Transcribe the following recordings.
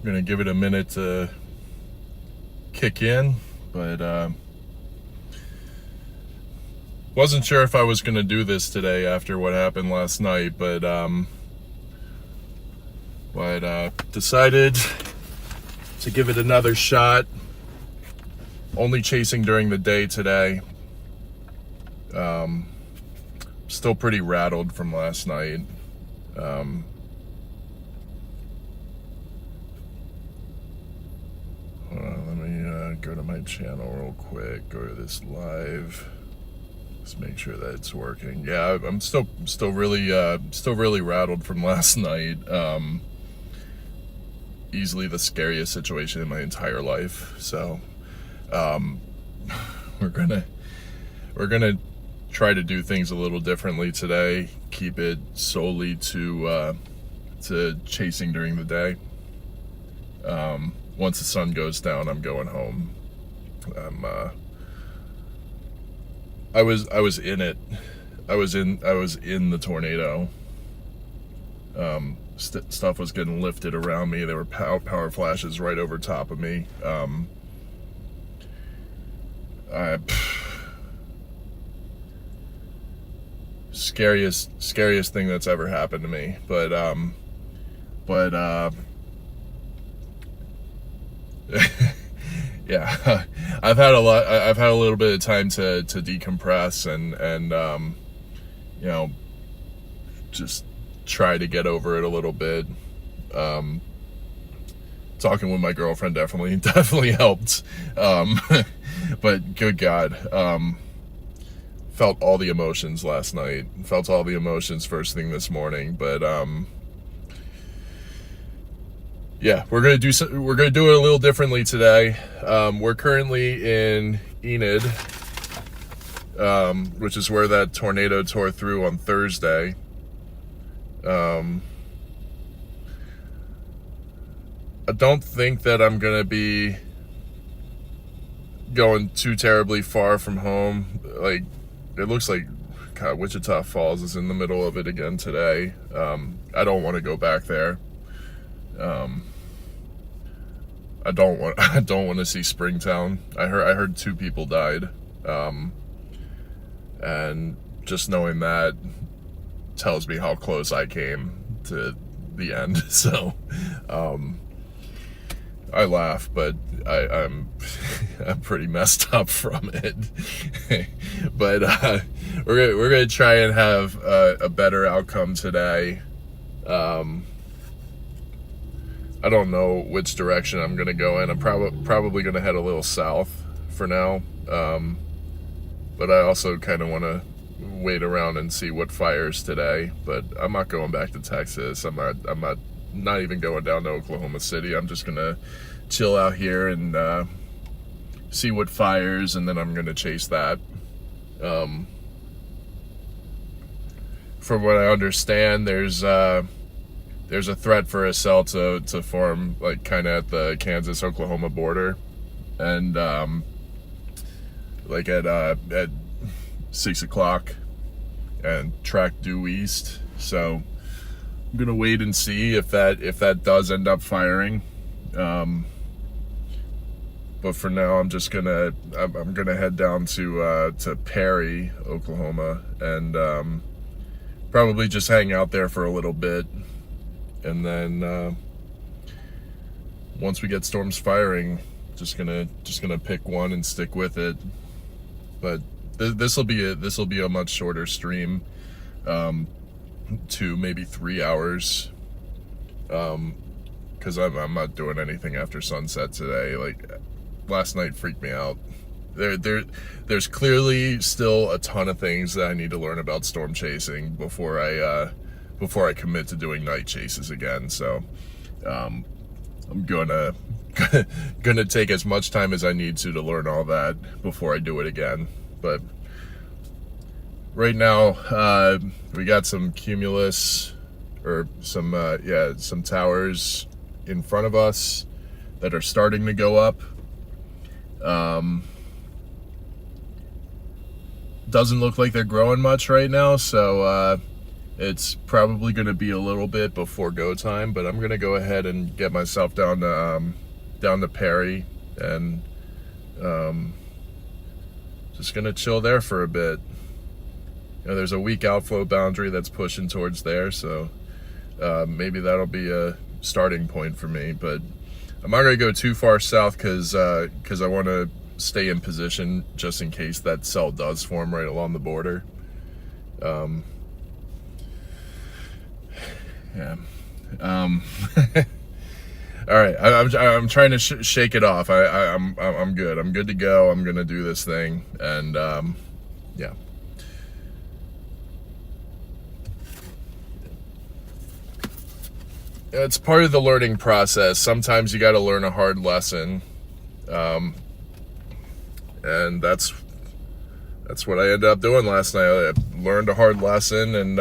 gonna give it a minute to kick in, but wasn't sure if I was gonna do this today after what happened last night, but decided to give it another shot. Only chasing during the day today. Still pretty rattled from last night. Hold on, let me go to my channel real quick. Go to this live. Just make sure that it's working. Yeah, I'm still really rattled from last night. Easily the scariest situation in my entire life. So, we're gonna try to do things a little differently today. Keep it solely to chasing during the day. Once the sun goes down, I'm going home. I was in it. I was in the tornado. Stuff was getting lifted around me. There were power flashes right over top of me. Scariest thing that's ever happened to me. But yeah, I've had a little bit of time to decompress and you know, just try to get over it a little bit. Talking with my girlfriend definitely helped. But good God, felt all the emotions last night. Felt all the emotions first thing this morning. But yeah, we're gonna do it a little differently today. We're currently in Enid, which is where that tornado tore through on Thursday. I don't think that I'm gonna be going too terribly far from home. Like, it looks like, God, Wichita Falls is in the middle of it again today. I don't want to go back there. I don't want to see Springtown. I heard 2 people died. And just knowing that tells me how close I came to the end. So, I laugh, but I'm pretty messed up from it. But we're gonna try and have a better outcome today. I don't know which direction I'm gonna go in. I'm probably gonna head a little south for now. But I also kind of want to wait around and see what fires today. But I'm not going back to Texas. I'm not even going down to Oklahoma City. I'm just gonna chill out here and see what fires, and then I'm gonna chase that. From what I understand, there's a threat for a cell to form, like, kind of at the Kansas-Oklahoma border, and like at 6 o'clock, and track due east. So I'm gonna wait and see if that does end up firing. But for now, I'm gonna head down to Perry, Oklahoma, and probably just hang out there for a little bit, and then once we get storms firing, just gonna pick one and stick with it. But this will be a much shorter stream, 2, maybe 3 hours, because I'm not doing anything after sunset today. Like, last night freaked me out. There's clearly still a ton of things that I need to learn about storm chasing before I commit to doing night chases again. So I'm gonna take as much time as I need to learn all that before I do it again. But right now, we got some cumulus, or some towers in front of us that are starting to go up. Doesn't look like they're growing much right now, so It's probably going to be a little bit before go time, but I'm going to go ahead and get myself down to Perry, and just going to chill there for a bit. You know, there's a weak outflow boundary that's pushing towards there, so maybe that'll be a starting point for me. But I'm not going to go too far south because I want to stay in position just in case that cell does form right along the border. Yeah. All right. I'm trying to shake it off. I'm good. I'm good to go. I'm gonna do this thing, and yeah. It's part of the learning process. Sometimes you got to learn a hard lesson, and that's what I ended up doing last night. I learned a hard lesson, and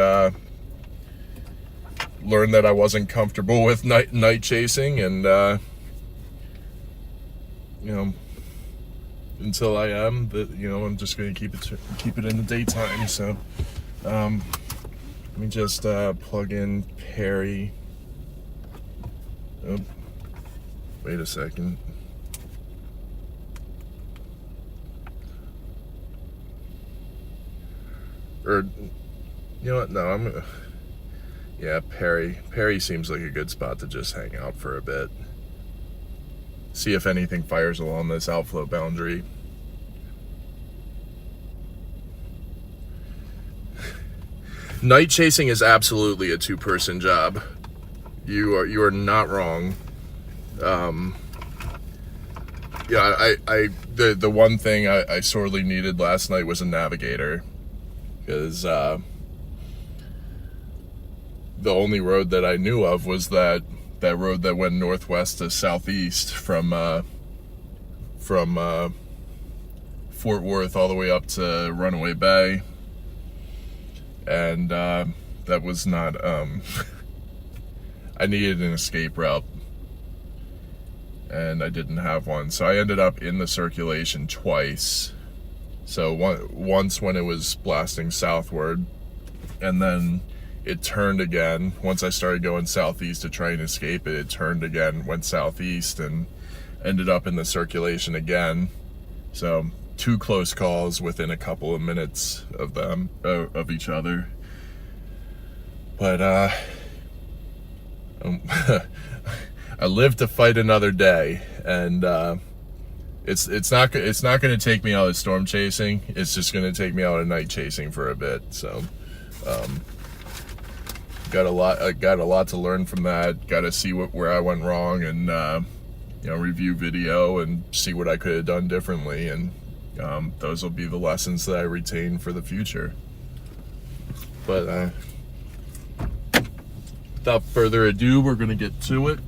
learned that I wasn't comfortable with night chasing, and you know, until I am, I'm just going to keep it in the daytime. So let me just plug in Perry. Oh, wait a second. Or, you know what? No, yeah, Perry. Perry seems like a good spot to just hang out for a bit. See if anything fires along this outflow boundary. Night chasing is absolutely a two-person job. You are not wrong. Yeah, the one thing I sorely needed last night was a navigator, because the only road that I knew of was that road that went northwest to southeast from Fort Worth all the way up to Runaway Bay, and that was not I needed an escape route, and I didn't have one, so I ended up in the circulation twice. So once when it was blasting southward, and then it turned again. Once I started going southeast to try and escape it, it turned again, went southeast, and ended up in the circulation again. So 2 close calls within a couple of minutes of them, of each other. But I live to fight another day, and it's not going to take me out of storm chasing. It's just going to take me out of night chasing for a bit. So got a lot to learn from that. Got to see where I went wrong, and review video and see what I could have done differently, and those will be the lessons that I retain for the future. But without further ado, we're going to get to it.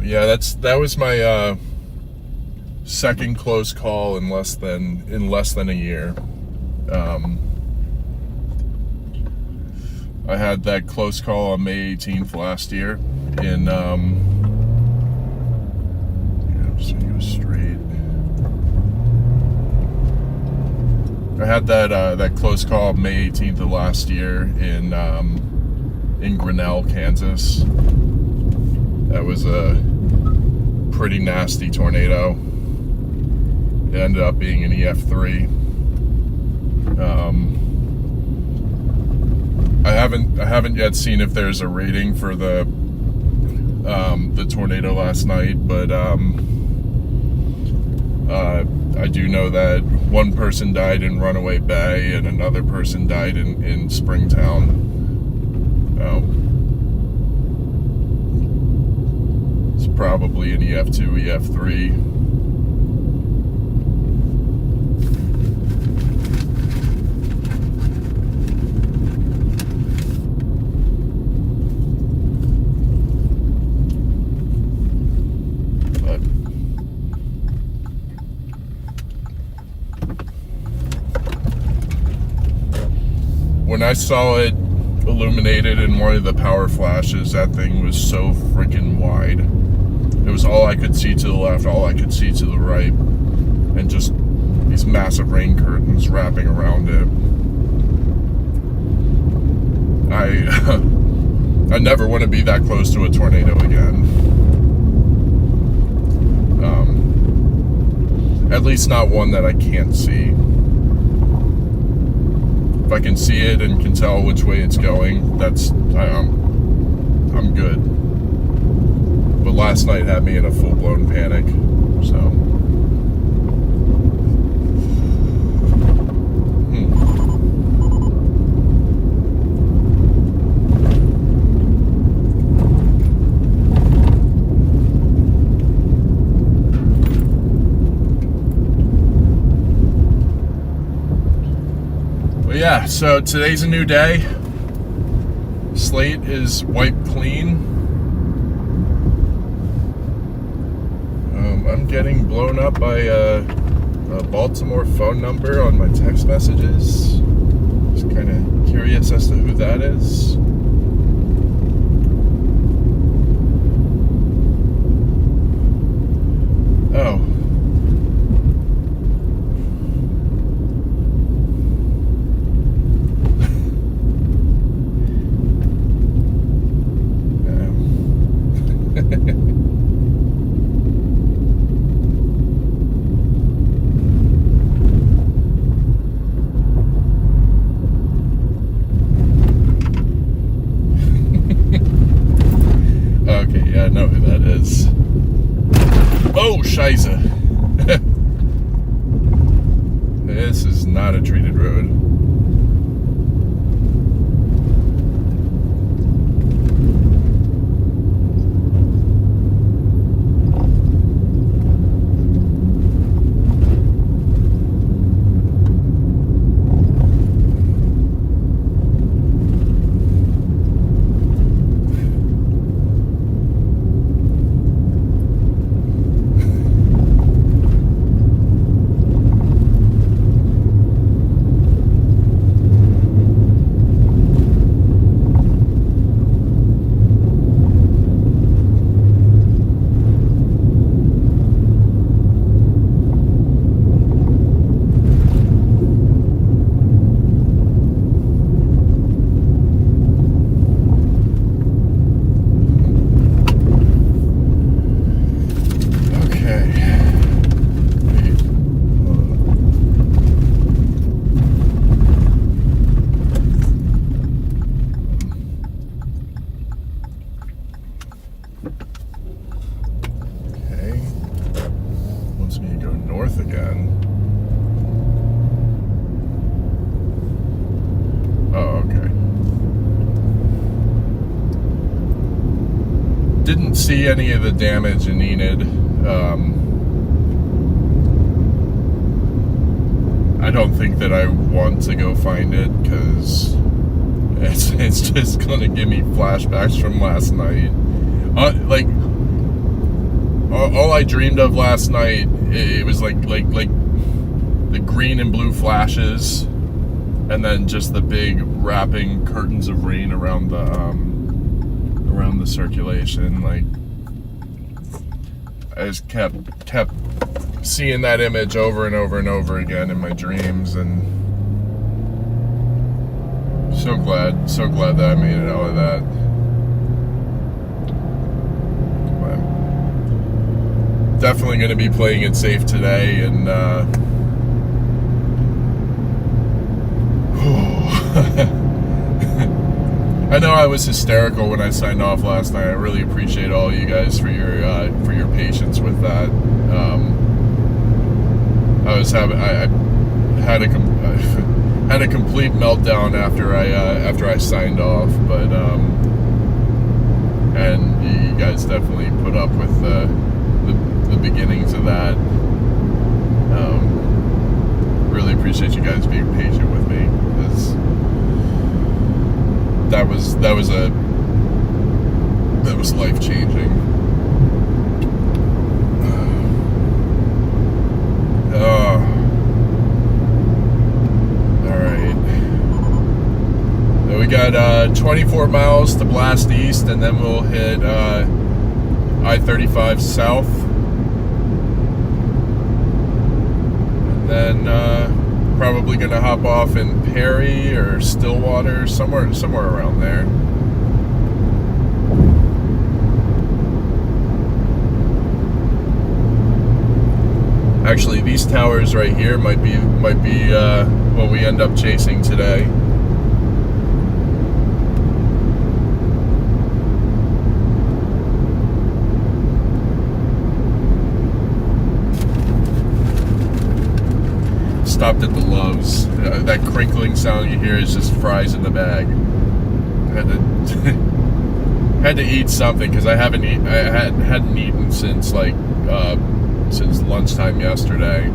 Yeah, that was my second close call in less than a year. I had that close call on May 18th last year in just gonna go straight. I had that close call on May 18th of last year in Grinnell, Kansas. That was a pretty nasty tornado. It ended up being an EF3. I haven't yet seen if there's a rating for the tornado last night, but I do know that one person died in Runaway Bay and another person died in Springtown. It's probably an EF2, EF3. When I saw it illuminated in one of the power flashes. That thing was so freaking wide. It was all I could see to the left, all I could see to the right, and just these massive rain curtains wrapping around it. I never want to be that close to a tornado again. At least not one that I can't see. If I can see it and can tell which way it's going, I'm good. But last night had me in a full-blown panic, so. Yeah, so today's a new day. Slate is wiped clean. I'm getting blown up by a Baltimore phone number on my text messages. Just kind of curious as to who that is. Oh. Okay, yeah, I know who that is. Oh, Scheisse. This is not a treated road. North again. Oh, okay. Didn't see any of the damage in Enid. I don't think that I want to go find it because it's just gonna give me flashbacks from last night. Like all I dreamed of last night, it was like the green and blue flashes, and then just the big wrapping curtains of rain around the circulation. Like I just kept seeing that image over and over and over again in my dreams, and so glad that I made it out of that. Definitely going to be playing it safe today, and I know I was hysterical when I signed off last night. I really appreciate all you guys for your patience with that. I had a complete meltdown after I signed off, but and you guys definitely put up with the beginnings of that. Really appreciate you guys being patient with me, because that was life-changing. All right. So we got got 24 miles to blast east, and then we'll hit I-35 south. And then probably gonna hop off in Perry or Stillwater, somewhere around there. Actually, these towers right here might be what we end up chasing today. Stopped at the Loves. That crinkling sound you hear is just fries in the bag. Had to eat something because I hadn't eaten since since lunchtime yesterday.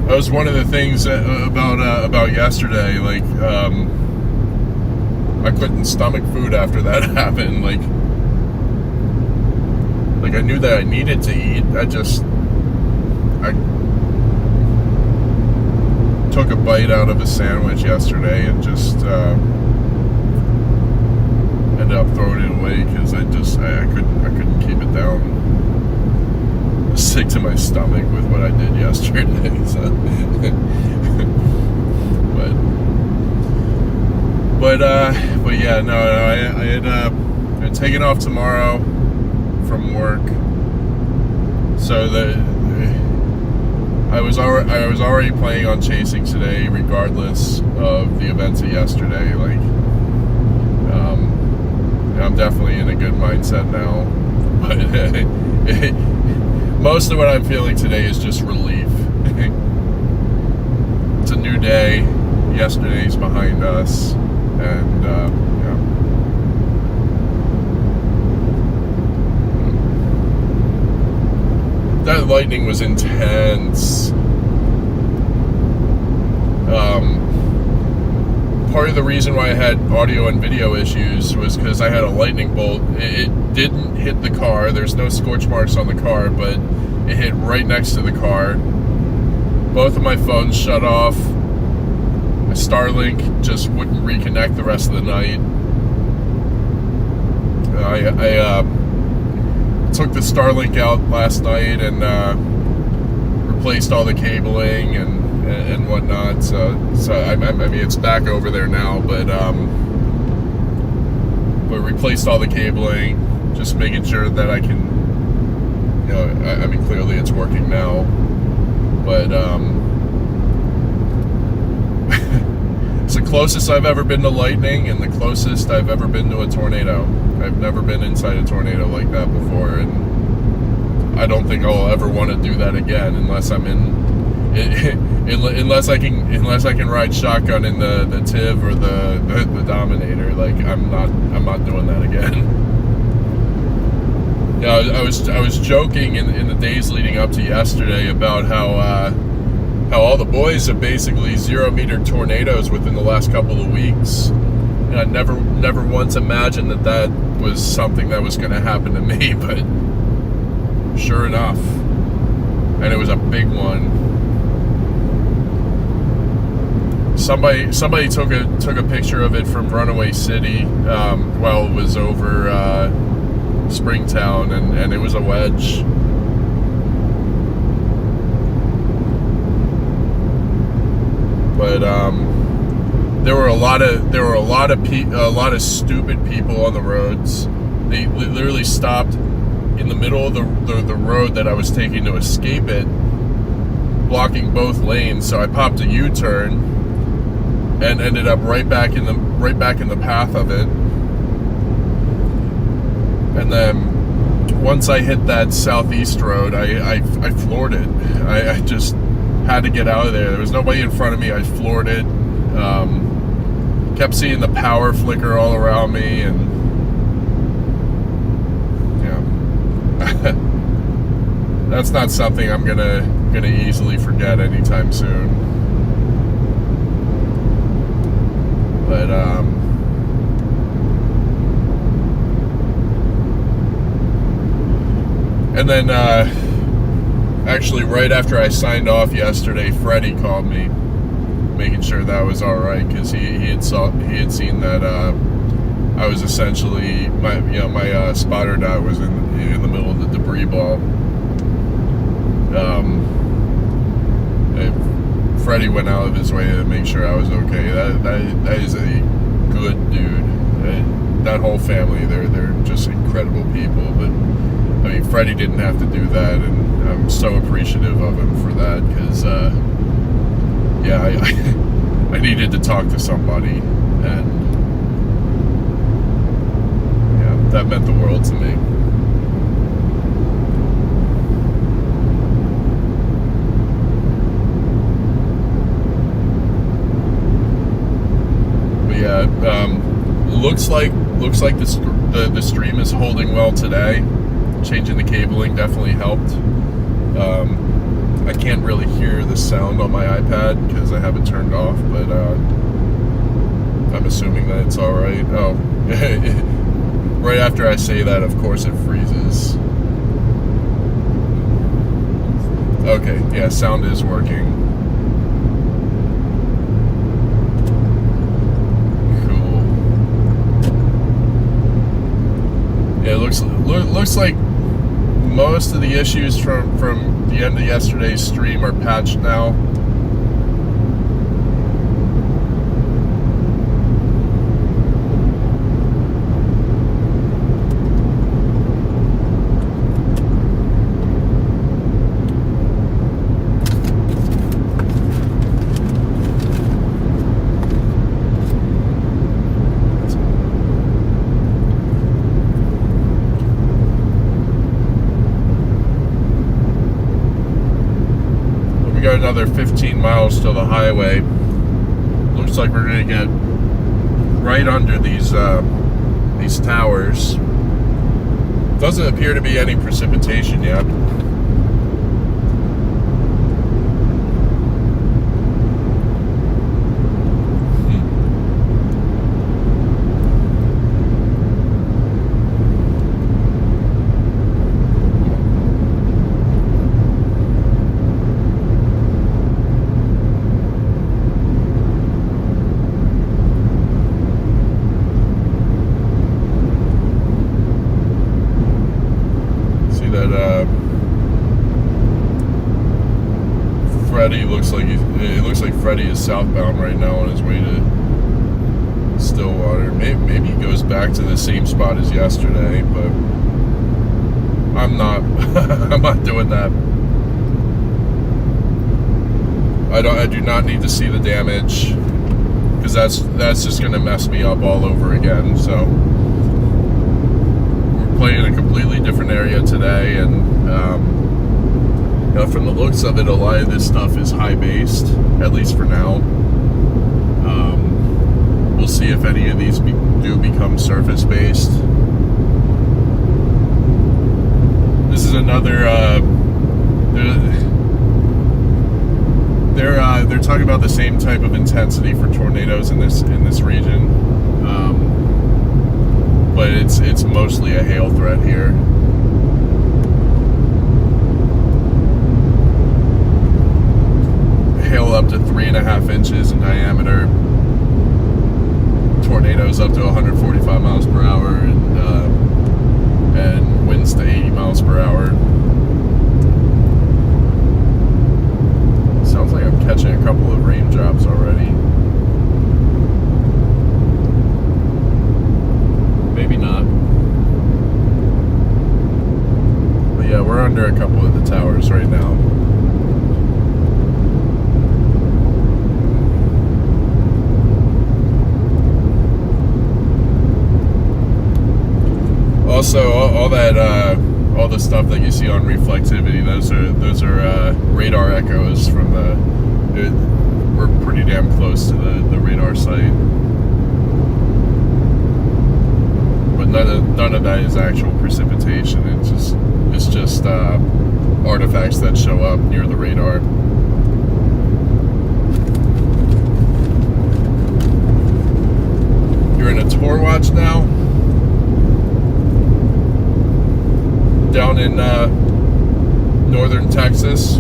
That was one of the things about yesterday. Like, I couldn't stomach food after that happened. Like I knew that I needed to eat. I took a bite out of a sandwich yesterday and just ended up throwing it away because I couldn't keep it down. Sick to my stomach with what I did yesterday. So. but yeah, no, I had taken off tomorrow from work, so I was already planning on chasing today, regardless of the events of yesterday. Like, I'm definitely in a good mindset now, but most of what I'm feeling today is just relief. It's a new day. Yesterday's behind us, and yeah. That lightning was intense. Part of the reason why I had audio and video issues was because I had a lightning bolt. It didn't hit the car. There's no scorch marks on the car, but it hit right next to the car. Both of my phones shut off. My Starlink just wouldn't reconnect the rest of the night. I took the Starlink out last night and replaced all the cabling and whatnot. So I mean, it's back over there now, but replaced all the cabling, just making sure that I can, you know, I mean, clearly it's working now, but it's the closest I've ever been to lightning and the closest I've ever been to a tornado. I've never been inside a tornado like that before, and I don't think I'll ever want to do that again unless I'm unless I can ride shotgun in the Tiv or the Dominator. Like, I'm not doing that again. Yeah, I was joking in the days leading up to yesterday about how all the boys have basically 0-meter tornadoes within the last couple of weeks. And I never once imagined that was something that was going to happen to me, but sure enough, and it was a big one. Somebody took a picture of it from Runaway City while it was over Springtown, and it was a wedge. But there were a lot of stupid people on the roads. They literally stopped in the middle of the road that I was taking to escape it, blocking both lanes. So I popped a U-turn and ended up right back in the path of it. And then once I hit that southeast road, I floored it. I just had to get out of there. There was nobody in front of me. I floored it. Kept seeing the power flicker all around me, and yeah. that's not something I'm gonna easily forget anytime soon. But and then actually right after I signed off yesterday, Freddie called me, making sure that was all right, because he had seen that I was essentially my spotter dot was in the middle of the debris ball. Freddie went out of his way to make sure I was okay. That is a good dude. That whole family, they're just incredible people. But I mean, Freddie didn't have to do that, and I'm so appreciative of him for that, because yeah, I needed to talk to somebody, and yeah, that meant the world to me. Yeah, looks like the stream is holding well today. Changing the cabling definitely helped. I can't really hear the sound on my iPad because I have it turned off, but I'm assuming that it's all right. Oh, right after I say that, of course, it freezes. Okay, yeah, sound is working. Yeah, it looks like most of the issues from the end of yesterday's stream are patched now. Got another 15 miles to the highway. Looks like we're gonna get right under these towers. Doesn't appear to be any precipitation yet. Freddie it looks like Freddie is southbound right now on his way to Stillwater. Maybe he goes back to the same spot as yesterday, but I'm not I'm not doing that. I do not need to see the damage, because that's just gonna mess me up all over again. So we're playing a completely different area today, and you know, from the looks of it, a lot of this stuff is high-based, at least for now. We'll see if any of these do become surface-based. This is another. They're talking about the same type of intensity for tornadoes in this region, but it's mostly a hail threat here. Hail up to 3.5 inches in diameter. Tornadoes up to 145 miles per hour, and winds to 80 miles per hour. Sounds like I'm catching a couple of raindrops already. Maybe not. But yeah, we're under a couple of the towers right now. Also, all the stuff that you see on reflectivity, those are radar echoes from we're pretty damn close to the radar site. But none of that is actual precipitation. It's just our artifacts that show up near the radar. You're in a tour watch now, down in northern Texas.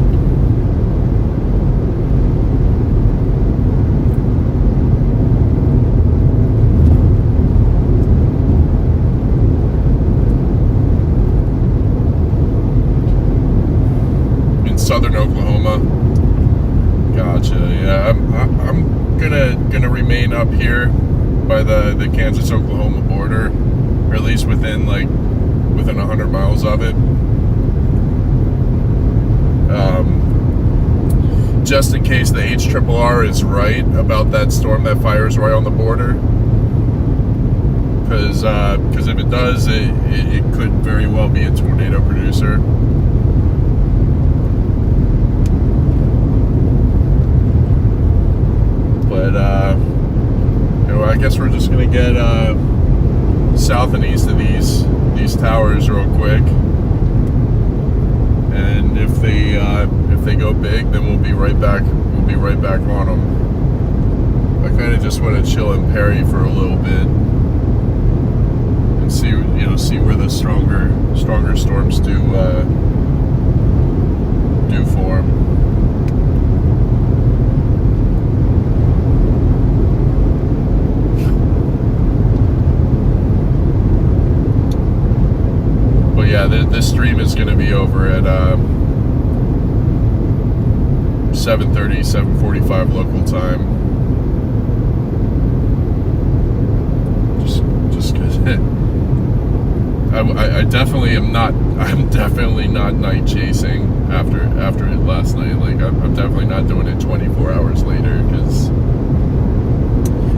Southern Oklahoma. Gotcha. Yeah, I'm gonna remain up here by the Kansas Oklahoma border, or at least within 100 miles of it. Just in case the HRRR is right about that storm that fires right on the border, because if it does, it could very well be a tornado producer. But I guess we're just gonna get south and east of these towers real quick, and if they go big, then we'll be right back. We'll be right back on them. I kind of just want to chill in Perry for a little bit and see where the stronger storms do form. Yeah, this stream is going to be over at 7:30, 7:45 local time. Just because I definitely am not. I'm definitely not night chasing after it last night. I'm definitely not doing it 24 hours later, because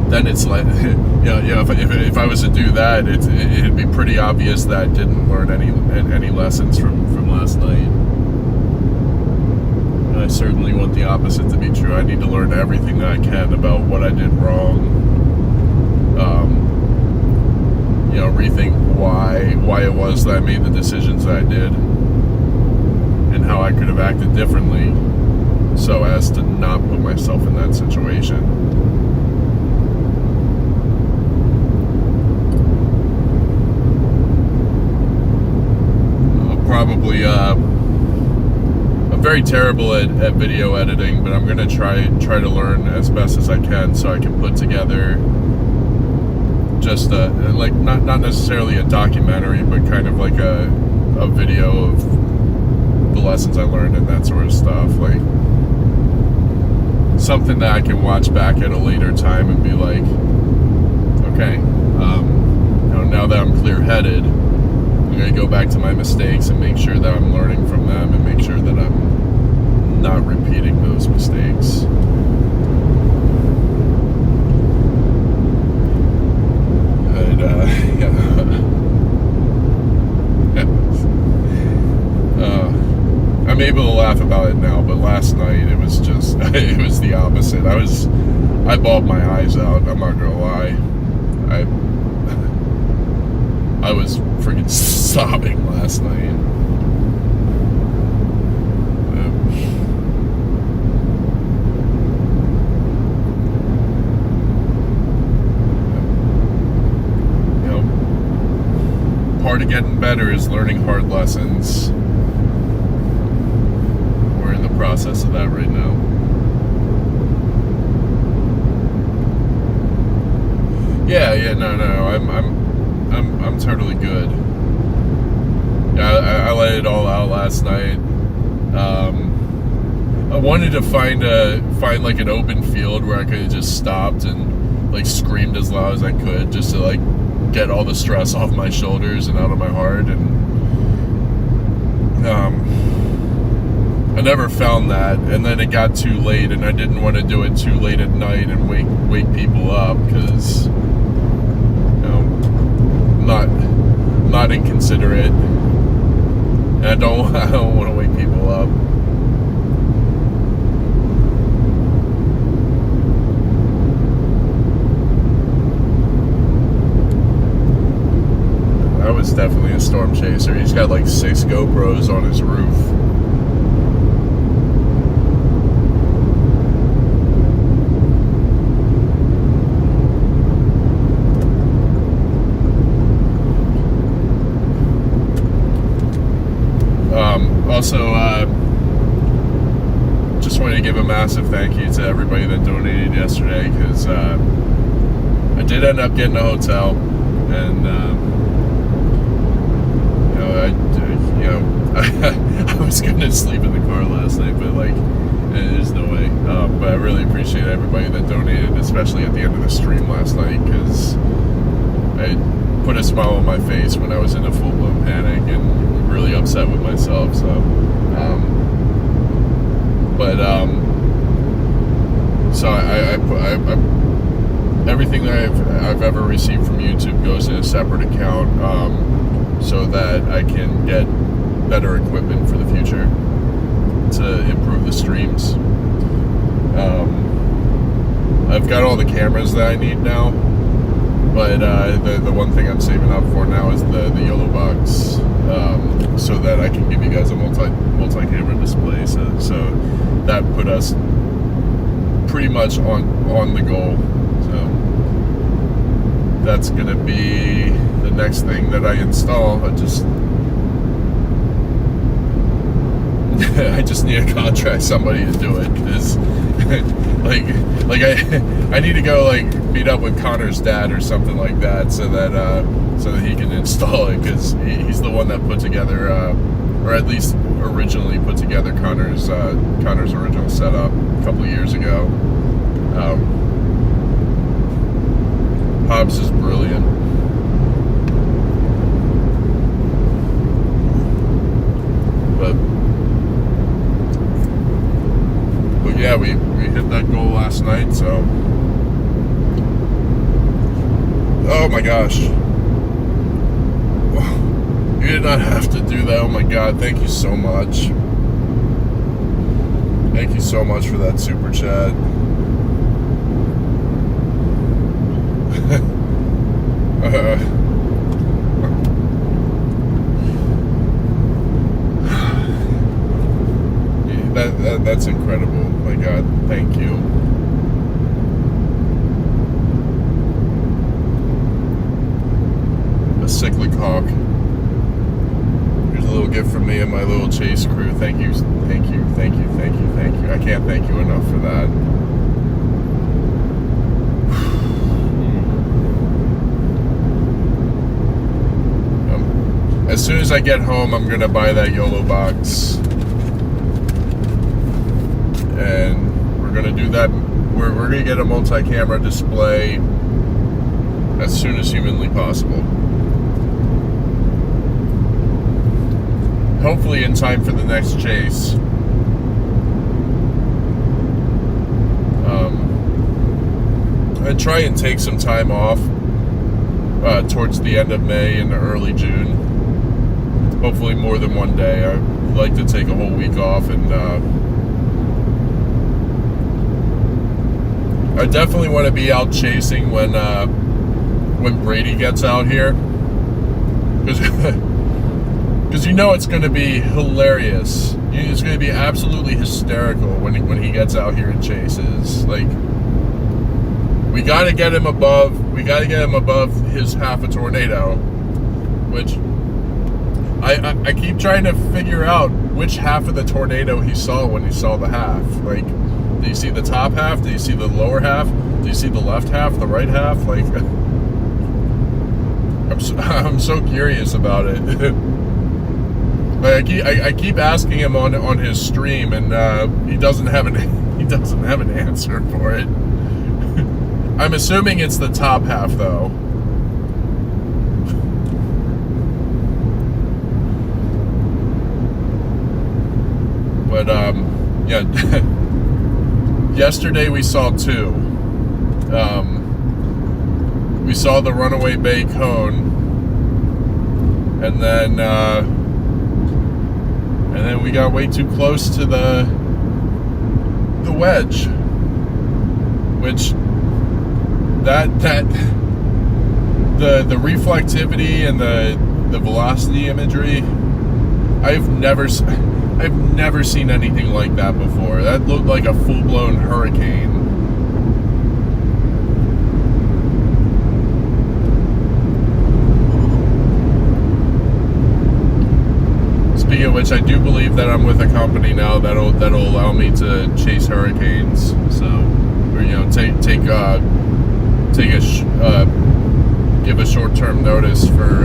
then it's like, if I was to do that, it'd be pretty obvious that I didn't learn any lessons from last night. And I certainly want the opposite to be true. I need to learn everything that I can about what I did wrong. Rethink why it was that I made the decisions that I did, and how I could have acted differently so as to not put myself in that situation. Probably I'm very terrible at video editing, but I'm gonna try to learn as best as I can so I can put together just not necessarily a documentary, but kind of like a video of the lessons I learned and that sort of stuff, like something that I can watch back at a later time and be like, okay, now that I'm clear-headed, I'm going to go back to my mistakes and make sure that I'm learning from them, and make sure that I'm not repeating those mistakes. And, I'm able to laugh about it now, but last night it was just, it was the opposite. I bawled my eyes out, I'm not going to lie. I was freaking sobbing last night. Part of getting better is learning hard lessons. We're in the process of that right now. Yeah, no, I'm totally good. Yeah, I let it all out last night. I wanted to find like an open field where I could have just stopped and like screamed as loud as I could, just to like get all the stress off my shoulders and out of my heart. And I never found that, and then it got too late, and I didn't want to do it too late at night and wake people up, because not inconsiderate, and I don't want to wake people up. That was definitely a storm chaser. He's got like 6 GoPros on his roof. Also, just wanted to give a massive thank you to everybody that donated yesterday, because I did end up getting a hotel, and I was gonna sleep in the car last night, but like, there's no way. But I really appreciate everybody that donated, especially at the end of the stream last night, because it put a smile on my face when I was in a full-blown panic and really upset with myself. So, so I everything that I've ever received from YouTube goes in a separate account, so that I can get better equipment for the future to improve the streams. I've got all the cameras that I need now, but the one thing I'm saving up for now is the YOLO box, so that I can give you guys a multi-camera display. So that put us pretty much on the goal. So that's gonna be the next thing that I install. I just need to contract somebody to do it, because I need to go meet up with Connor's dad or something like that, so that he can install it, because he's the one that put together, or at least originally put together Connor's original setup a couple of years ago. Hobbs is brilliant. But yeah, we hit that goal last night, so. Oh my gosh. You did not have to do that. Oh my God, thank you so much. Thank you so much for that super chat. That's incredible. My God, thank you. A cyclic hawk. Here's a little gift from me and my little chase crew. Thank you, thank you, thank you, thank you, thank you. I can't thank you enough for that. As soon as I get home, I'm gonna buy that YOLO box. And we're gonna do that. We're gonna get a multi-camera display as soon as humanly possible. Hopefully in time for the next chase. I try and take some time off towards the end of May and early June. Hopefully more than one day. I'd like to take a whole week off, and I definitely want to be out chasing when Brady gets out here, because you know it's going to be hilarious. It's going to be absolutely hysterical when he gets out here and chases. Like, we got to get him above. We got to get him above his half a tornado, which I keep trying to figure out which half of the tornado he saw when he saw the half. Like, do you see the top half? Do you see the lower half? Do you see the left half? The right half? Like, I'm so curious about it. Like, I keep asking him on his stream, and he doesn't have an answer for it. I'm assuming it's the top half, though. But yeah. Yesterday we saw two. We saw the Runaway Bay cone, and then we got way too close to the wedge, which the reflectivity and the velocity imagery, I've never seen anything like that before. That looked like a full-blown hurricane. Speaking of which, I do believe that I'm with a company now that'll allow me to chase hurricanes. So, or, you know, give a short-term notice for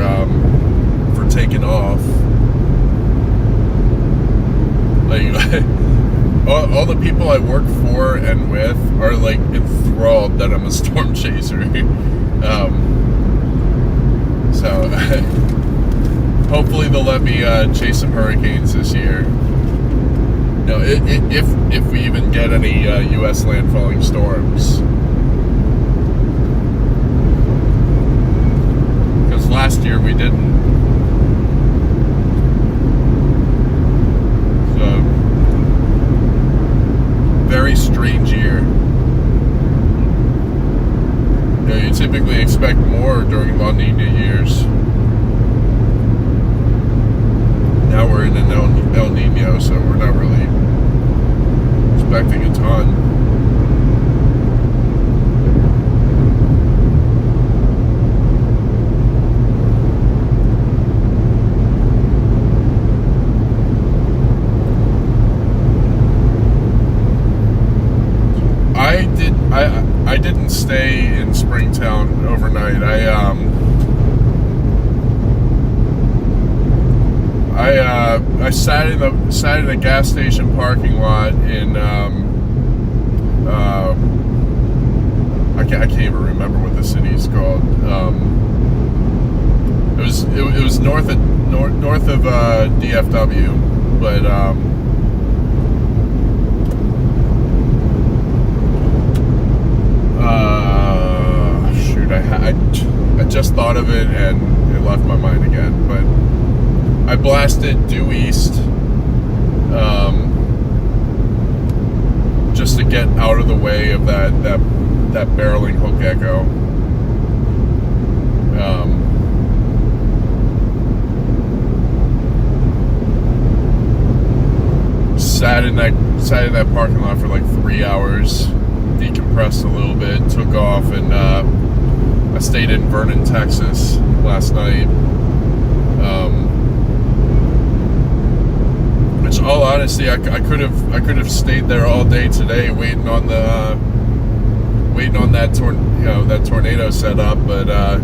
taking off. Like all the people I work for and with are like enthralled that I'm a storm chaser. So hopefully they'll let me chase some hurricanes this year. No, if we even get any U.S. landfalling storms. Because last year we didn't. So, very strange year. You know, you typically expect more during La Nina years. Now we're in an El Nino, so we're not really expecting a ton. I didn't stay in Springtown overnight. I sat in a gas station parking lot in I can't even remember what the city's called. It was north of DFW, but shoot, I just thought of it and it left my mind again, but I blasted due east just to get out of the way of that barreling hook echo. Sat in that parking lot for like 3 hours, decompressed a little bit, took off, and I stayed in Vernon, Texas last night. Which, all honesty, I could have stayed there all day today, waiting on that tornado setup, but I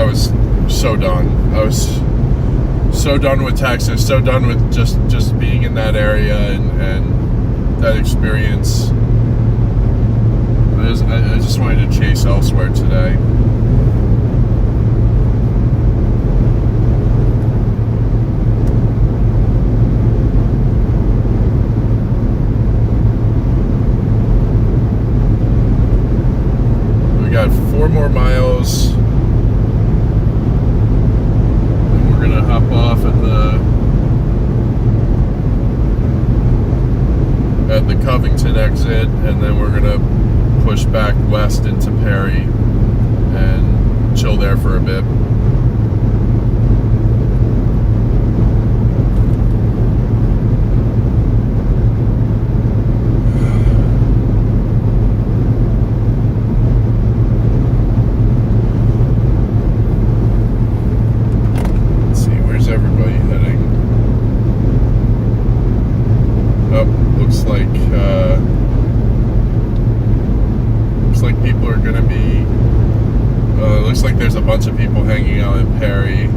was so done. I was so done with Texas, so done with just being in that area and that experience. I just wanted to chase elsewhere today. We got 4 more miles. And we're gonna hop off at the Covington exit, and then we're gonna push back west into Perry and chill there for a bit. Let's see, where's everybody heading? Oh, looks like people are going to be looks like there's a bunch of people hanging out in Perry.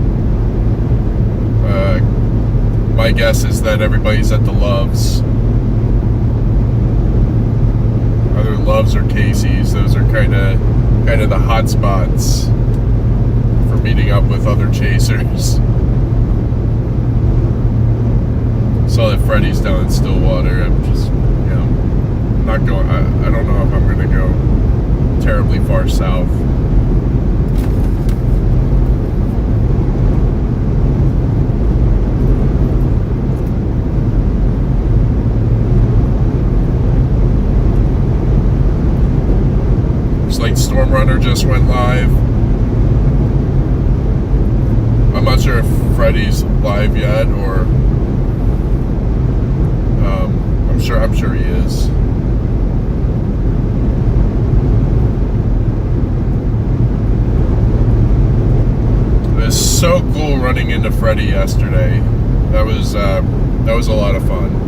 My guess is that everybody's at the Loves, either Loves or Casey's. Those are kind of the hot spots for meeting up with other chasers. Saw that Freddy's down in Stillwater. I'm just, not going. I don't know if I'm going to go terribly far south. Looks like Storm Runner just went live. I'm not sure if Freddy's live yet, or I'm sure he is. There's so cool running into Freddie yesterday. That was a lot of fun.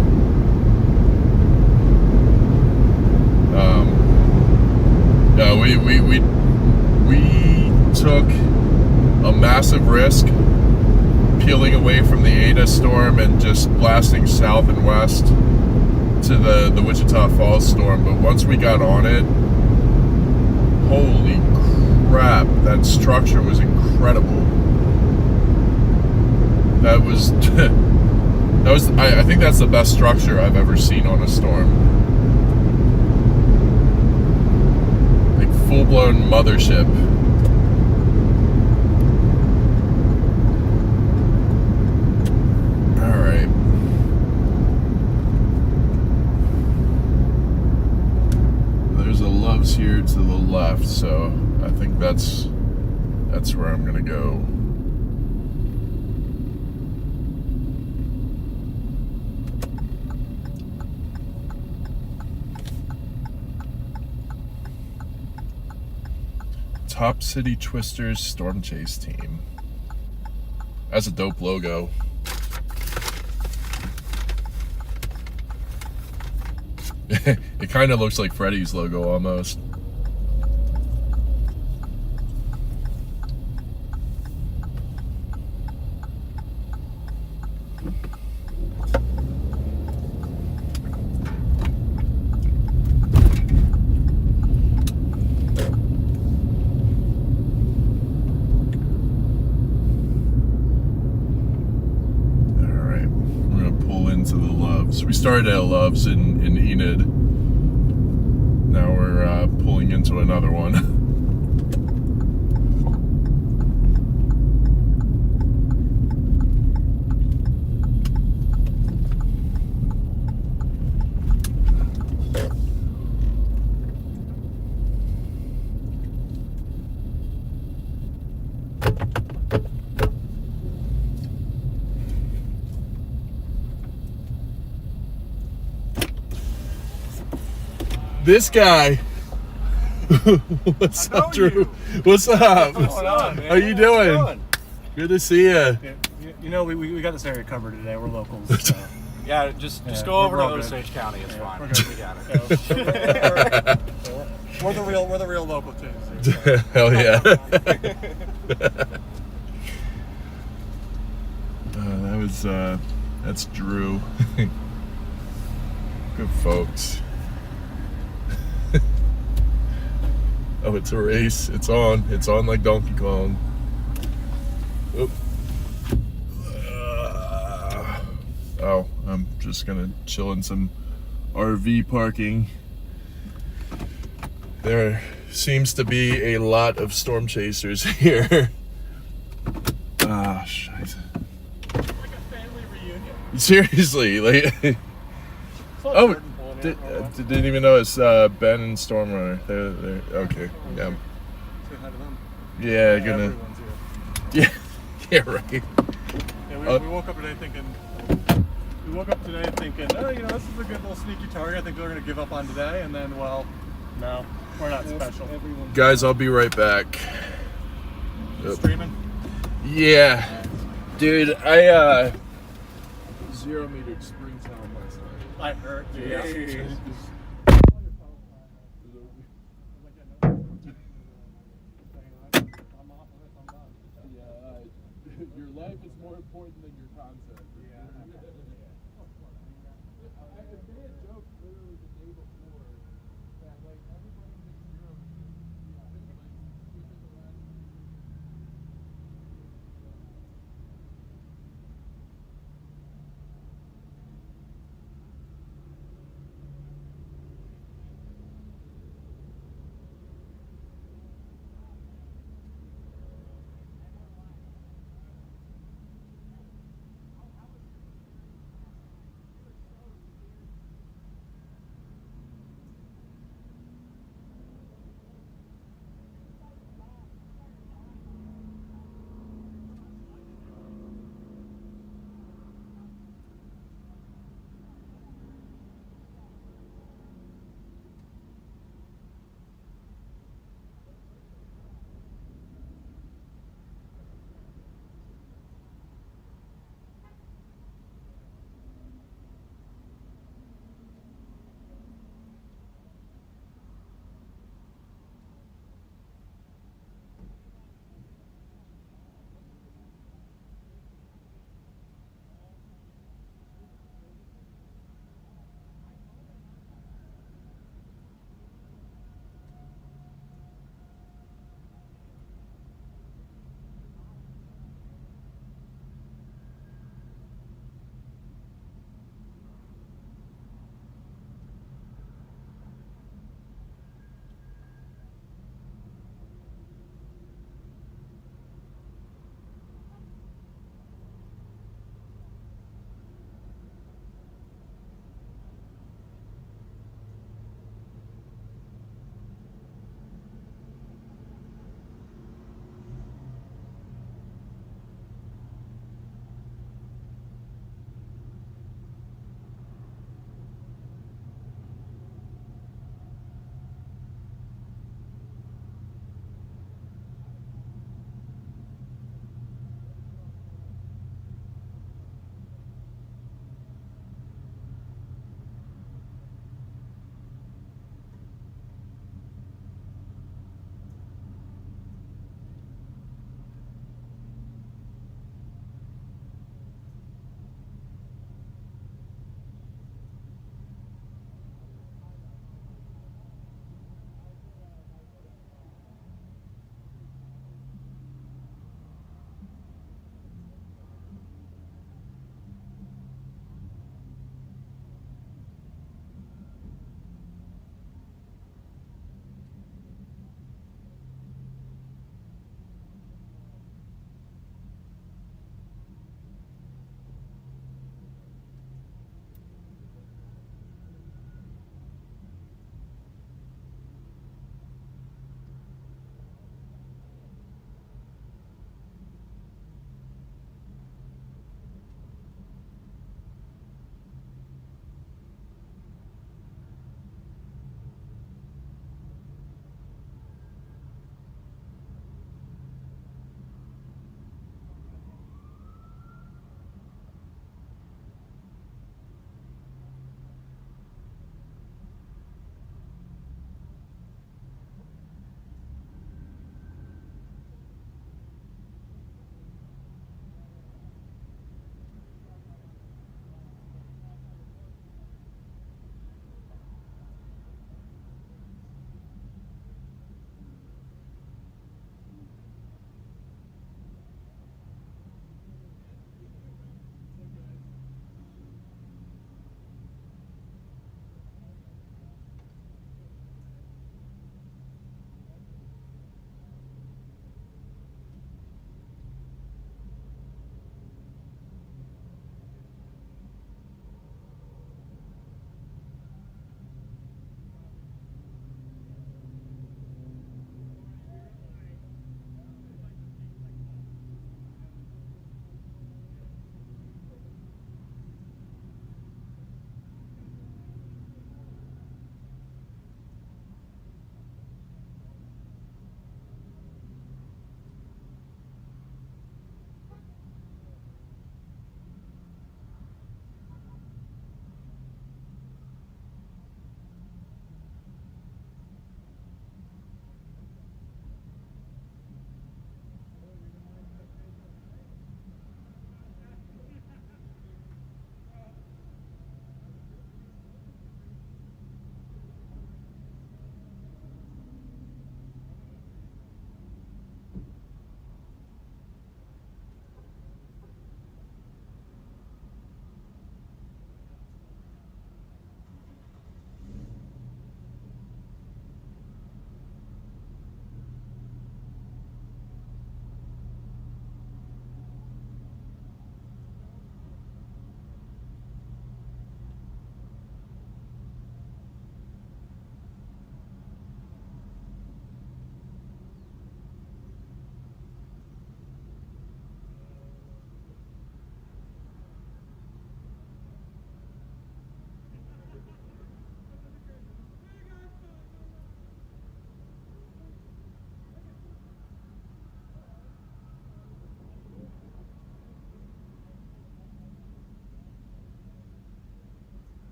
We took a massive risk peeling away from the Ada storm and just blasting south and west to the Wichita Falls storm. But once we got on it, holy crap, that structure was incredible. That was I think that's the best structure I've ever seen on a storm. Like full-blown mothership. Alright. There's a Love's here to the left, so I think that's where I'm gonna go. Top City Twisters Storm Chase Team. That's a dope logo. It kind of looks like Freddy's logo almost. We started at Love's in Enid. Now we're pulling into another one. This guy. What's up, Drew? What's up? What's going on, man? How you doing? Good to see you. You know, we got this area covered today. We're locals. So. Yeah, just go over to Osage County. It's fine. We're good. We got it. We're the real local too. So. Hell yeah. That's Drew. Good folks. Oh, it's a race. It's on. It's on like Donkey Kong. Oop. Oh, I'm just gonna chill in some RV parking. There seems to be a lot of storm chasers here. Ah, shit. It's like a family reunion. Seriously, like. Oh, didn't even know it's Ben and Stormrunner. They're okay. Yeah. Say hi to them. Yeah, gonna. Everyone's here. Yeah, right. Yeah, we woke up today thinking. Oh, you know, this is a good little sneaky target. I think they're gonna give up on today, and then, well, no, we're not special. Guys, I'll be right back. Streaming. Yeah, dude, I 0 meter Springtown last night. I heard. Yeah. Your life is more important than your content. Yeah. I made a joke literally the day before that like everybody thinks 0 meters.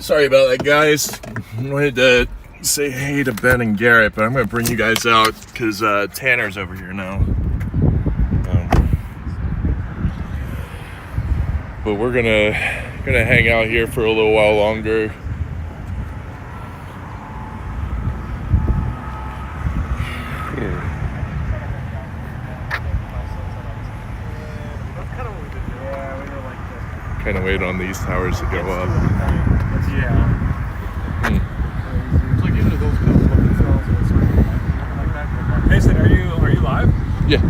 Sorry about that, guys. I wanted to say hey to Ben and Garrett, but I'm going to bring you guys out because Tanner's over here now. But we're gonna hang out here for a little while longer. Kind of wait on these towers to go up. Yeah. It's like either of those kind of looking cells or something like that. Mason, are you live? Yeah.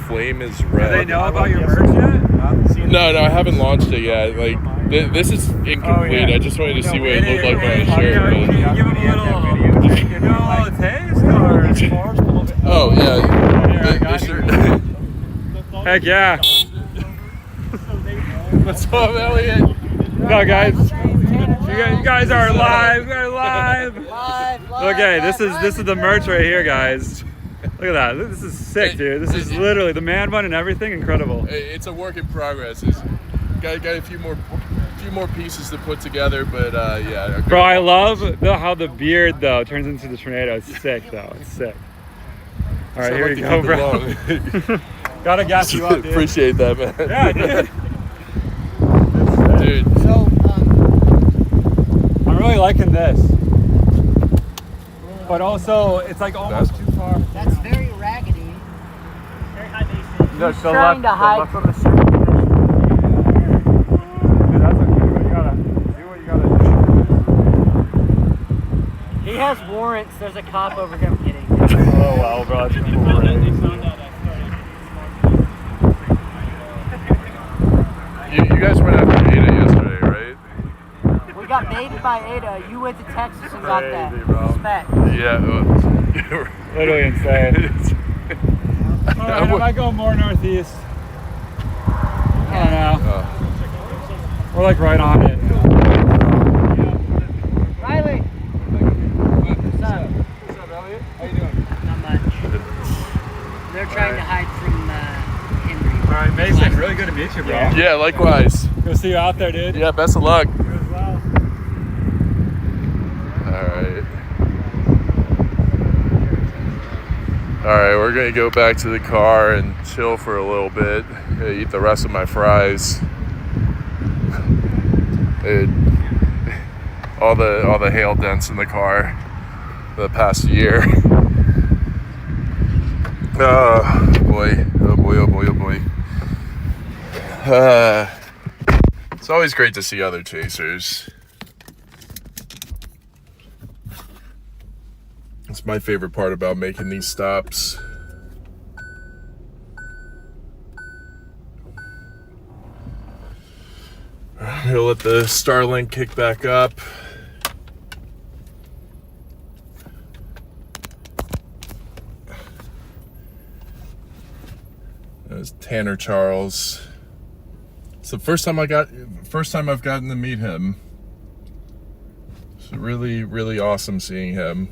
Flame is red. Do they know about your merch yet? No, I haven't launched it yet. Like this is incomplete. Oh, yeah. I just wanted to see what it looked like on a shirt. Can you give them a little taste or? Oh yeah. Heck yeah. What's up, Elliot? No, guys. You guys are live. We are live. Okay, this is the merch right here, guys. Look at that. This is sick, dude. This is literally the man bun and everything. Incredible. It's a work in progress. It's got a few more pieces to put together, but yeah. Bro, I love how the beard though turns into the tornado. It's sick though. It's sick. All right, here you go, bro. Gotta gas you up, dude. Appreciate that, man. Yeah, dude. Dude. So, I'm really liking this. But also, it's like almost too far. that's very raggedy. Very high base. He's trying to hide from a certain Dude, that's okay, but you gotta do what you gotta do. He has warrants. There's a cop over here. I'm kidding. Oh, wow, bro. That's cool. You guys went after Ada yesterday, right? We got baited by Ada. You went to Texas and got that. Crazy, bro. Respect. Yeah. Literally insane. Alright, I might go more northeast. I don't know. We're like right on it. Riley. What's up? What's up, Elliot? How you doing? Not much. They're trying to hide from Henry. Alright, Mason, really good to meet you, bro. Yeah, likewise. Go see you out there, dude. Yeah, best of luck. You as well. Alright, we're gonna go back to the car and chill for a little bit. Eat the rest of my fries. All the hail dents in the car the past year. Oh boy. It's always great to see other chasers. It's my favorite part about making these stops. We'll let the Starlink kick back up. There's Tanner Charles. It's the first time I've gotten to meet him. It's really, really awesome seeing him.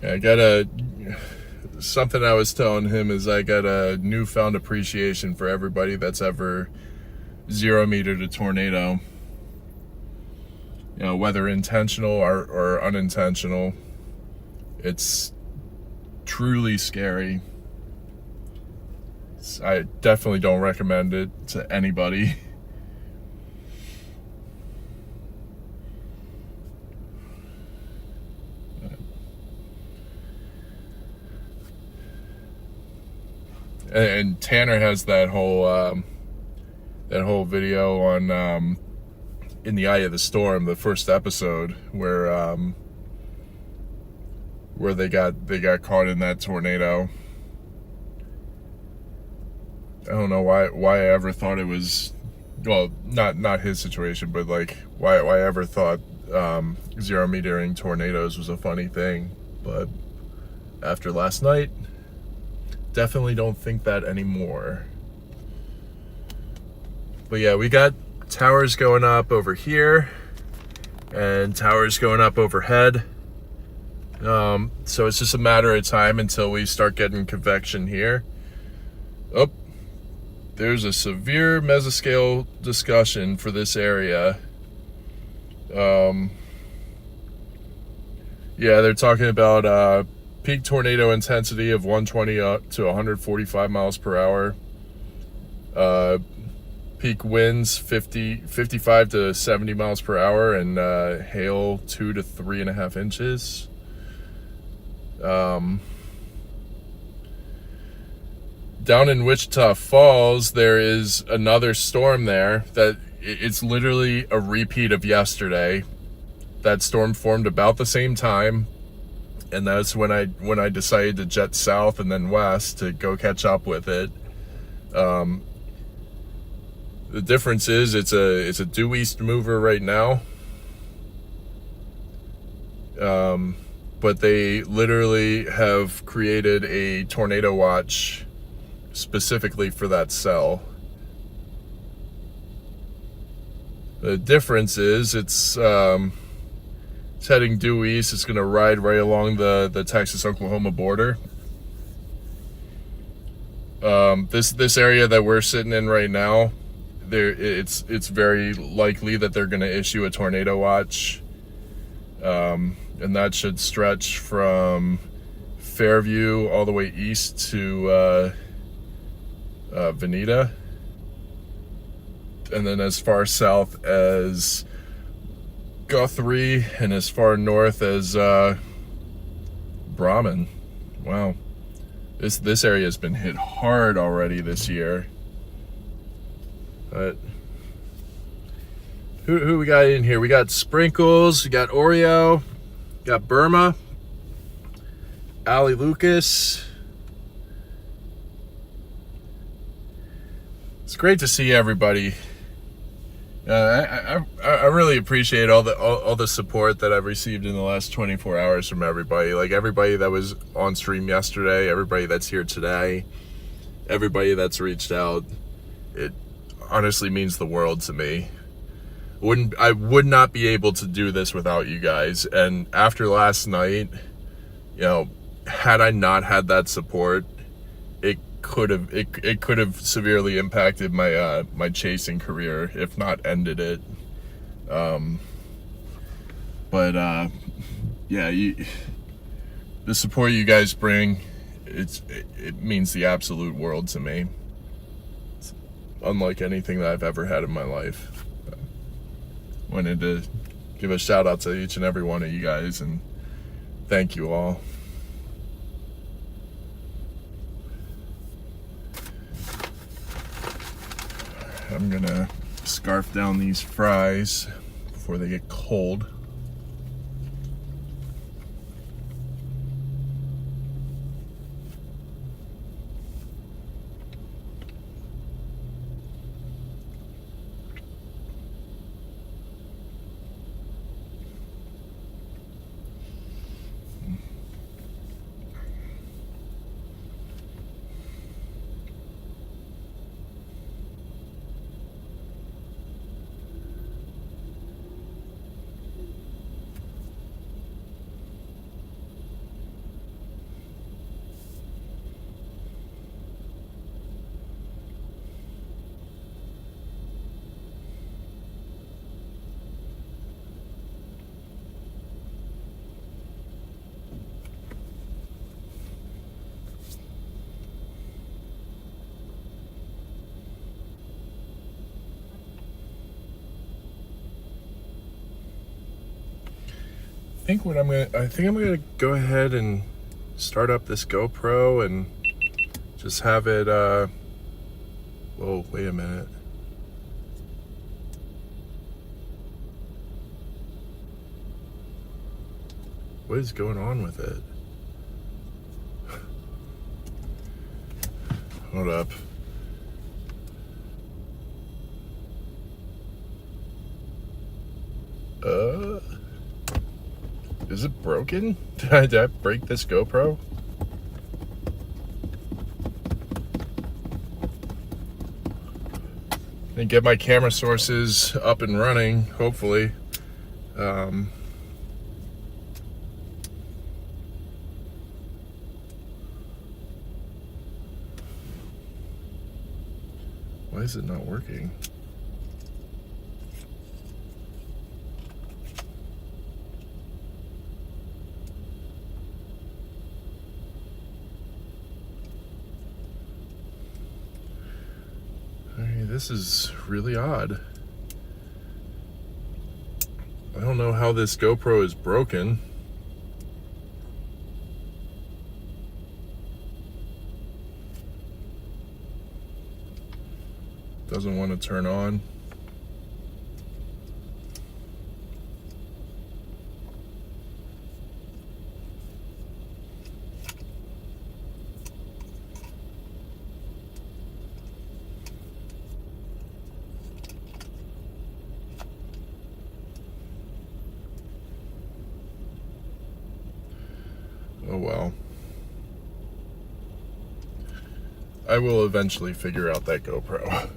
Yeah, something I was telling him is I got a newfound appreciation for everybody that's ever 0-metered a tornado. You know, whether intentional or unintentional. It's truly scary. I definitely don't recommend it to anybody. And Tanner has that whole video on In the Eye of the Storm, the first episode, where they got caught in that tornado. I don't know why I ever thought it was, well, not his situation, but like why I ever thought 0-metering tornadoes was a funny thing. But after last night, definitely don't think that anymore. But yeah, we got towers going up over here and towers going up overhead. So it's just a matter of time until we start getting convection here. Oh, there's a severe mesoscale discussion for this area. Yeah, they're talking about peak tornado intensity of 120 to 145 miles per hour. Peak winds 55 to 70 miles per hour, and hail 2 to 3.5 inches. Down in Wichita Falls, there is another storm there that it's literally a repeat of yesterday. That storm formed about the same time, and that's when I decided to jet south and then west to go catch up with it. The difference is it's a due east mover right now. But they literally have created a tornado watch specifically for that cell. The difference is it's heading due east. It's going to ride right along the Texas-Oklahoma border. This area that we're sitting in right now, it's very likely that they're going to issue a tornado watch. And that should stretch from Fairview all the way east to Veneta, and then as far south as Guthrie, and as far north as Brahman. Wow, this area has been hit hard already this year. But who we got in here? We got Sprinkles, we got Oreo, got Burma, Ali Lucas. It's great to see everybody. I really appreciate all the support that I've received in the last 24 hours from everybody. Like everybody that was on stream yesterday, everybody that's here today, everybody that's reached out. It honestly means the world to me. I would not be able to do this without you guys. And after last night, had I not had that support, it could have severely impacted my my chasing career, if not ended it. Yeah, the support you guys bring, it means the absolute world to me. It's unlike anything that I've ever had in my life. Wanted to give a shout out to each and every one of you guys, and thank you all. I'm gonna scarf down these fries before they get cold. I think I'm gonna go ahead and start up this GoPro and just have it. Whoa! Wait a minute. What is going on with it? Hold up. Is it broken? Did I break this GoPro? And get my camera sources up and running, hopefully. Why is it not working? Alright, this is really odd. I don't know how this GoPro is broken. Doesn't want to turn on. Oh well. I will eventually figure out that GoPro.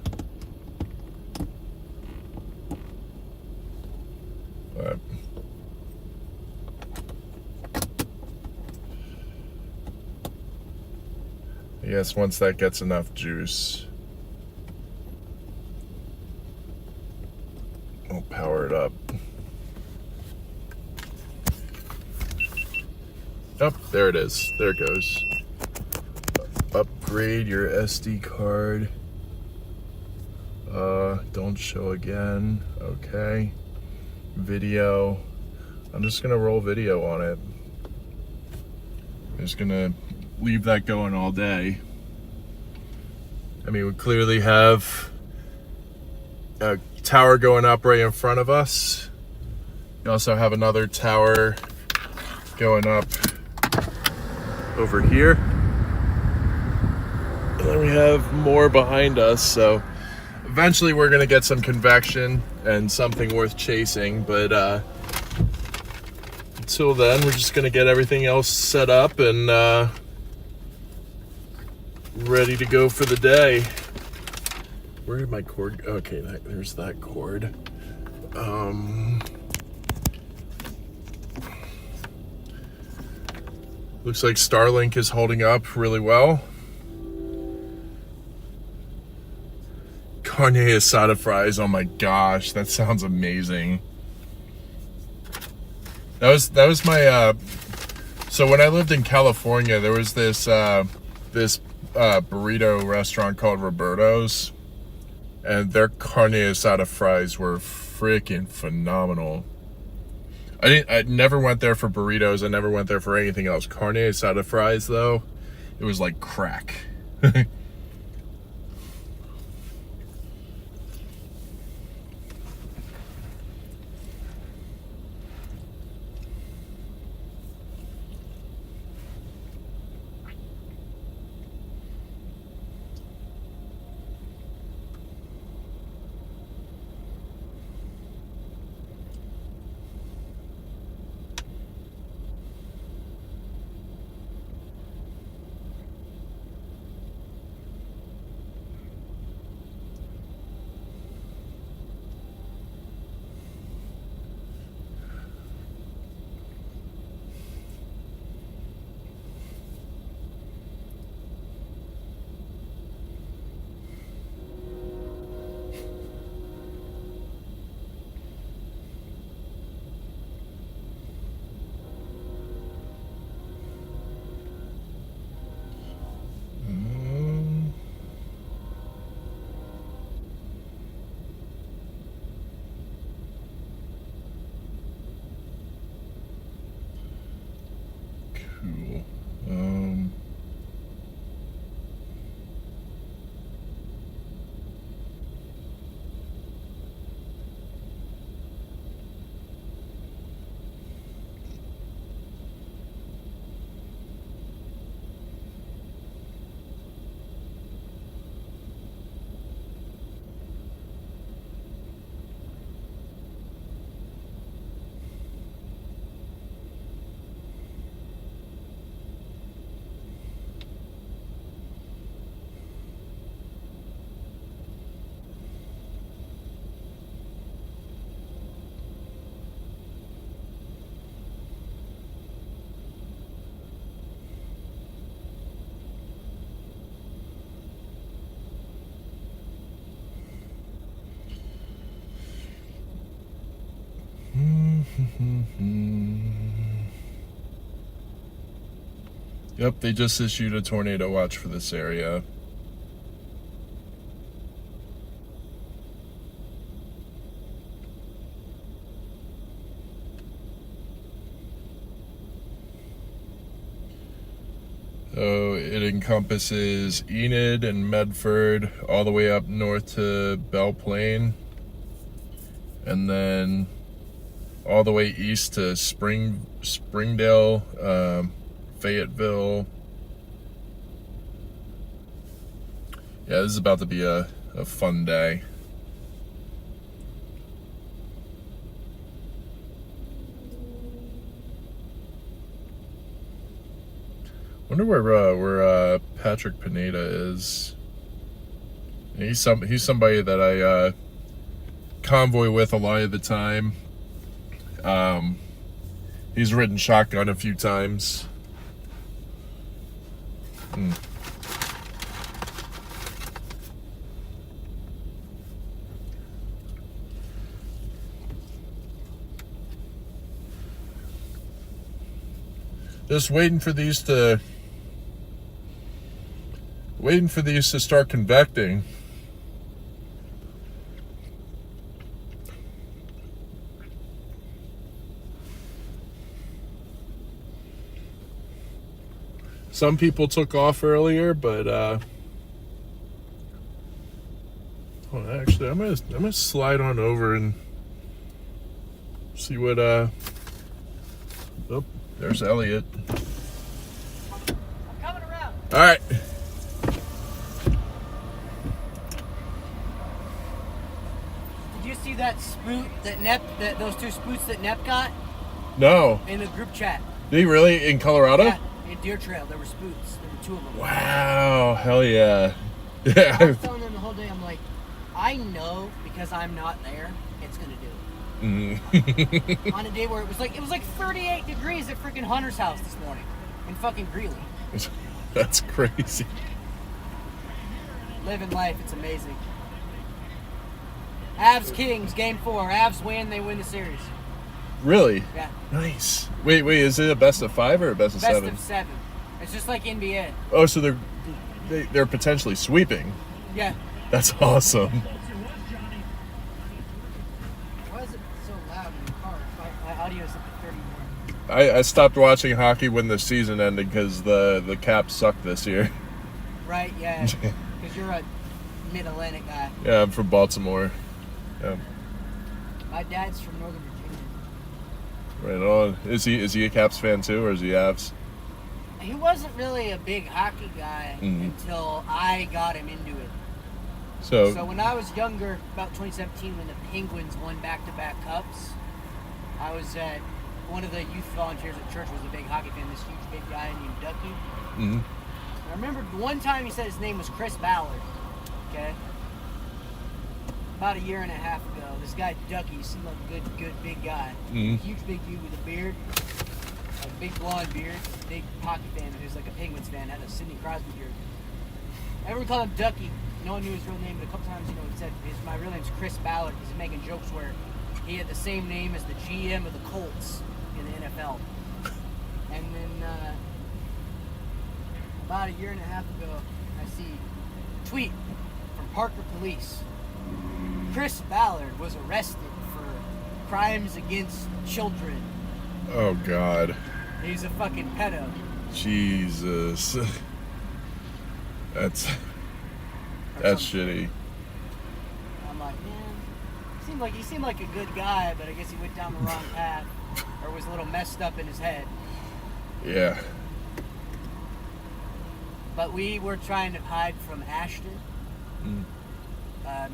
But I guess once that gets enough juice, I'll power it up. Oh, there it is. There it goes. Upgrade your SD card. Don't show again. Okay. Video. I'm just gonna roll video on it. I'm just gonna leave that going all day. I mean, we clearly have a tower going up right in front of us. We also have another tower going up over here, and then we have more behind us, so eventually we're gonna get some convection and something worth chasing, but until then we're just gonna get everything else set up and ready to go for the day. Where did my cord go? Okay, there's that cord. Looks like Starlink is holding up really well. Carne asada fries, oh my gosh, that sounds amazing. That was my so when I lived in California, there was this burrito restaurant called Roberto's, and their carne asada fries were freaking phenomenal. I never went there for burritos. I never went there for anything else. Carne asada fries, though, it was like crack. Yep, they just issued a tornado watch for this area. So it encompasses Enid and Medford all the way up north to Belle Plaine, and then all the way east to Springdale, Fayetteville. Yeah, this is about to be a fun day. Wonder where Patrick Pineda is. He's somebody that I convoy with a lot of the time. He's ridden shotgun a few times. Just waiting for these to start convecting. Some people took off earlier, but actually, I'm gonna slide on over and see what oh, there's Elliot. I'm coming around. All right. Did you see that spoot that those two spoots that Nep got No. in the group chat? Did he really in Colorado? Yeah, in Deer Trail, there were spoots. There were 2 of them. Wow. Hell yeah. I Yeah. was telling them the whole day, I'm like, I know because I'm not there, it's gonna do it. On a day where it was like 38 degrees at freaking Hunter's house this morning in fucking Greeley. That's crazy. Living life, it's amazing. Avs Kings, game 4. Avs win, they win the series. Really? Yeah. Nice. Wait, is it a best of 5 or a best of 7? Best of 7. It's just like NBA. Oh, so they're potentially sweeping. Yeah. That's awesome. Why is it so loud in the car? My audio's up to 31. I stopped watching hockey when the season ended because the Caps sucked this year. Right, yeah. Because you're a mid-Atlantic guy. Yeah, I'm from Baltimore. Yeah. My dad's from Northern Virginia. Right on. Is he a Caps fan too, or is he Avs? He wasn't really a big hockey guy until I got him into it. So when I was younger, about 2017, when the Penguins won back-to-back cups, I was at one of the youth volunteers at church was a big hockey fan, this huge big guy named Ducky. Mhm. I remember one time he said his name was Chris Ballard. Okay? About a year and a half ago, this guy Ducky seemed like a good big guy. Huge big dude with a beard, a big blonde beard, big hockey fan who's like a Penguins fan, had a Sidney Crosby beard. Everyone called him Ducky. No one knew his real name, but a couple times, he said, my real name's Chris Ballard. He's making jokes where he had the same name as the GM of the Colts in the NFL. And then about a year and a half ago, I see a tweet from Parker Police. Chris Ballard was arrested for crimes against children. Oh God. He's a fucking pedo. Jesus. That's shitty. I'm like, man, he seemed like a good guy, but I guess he went down the wrong path or was a little messed up in his head. Yeah. But we were trying to hide from Ashton.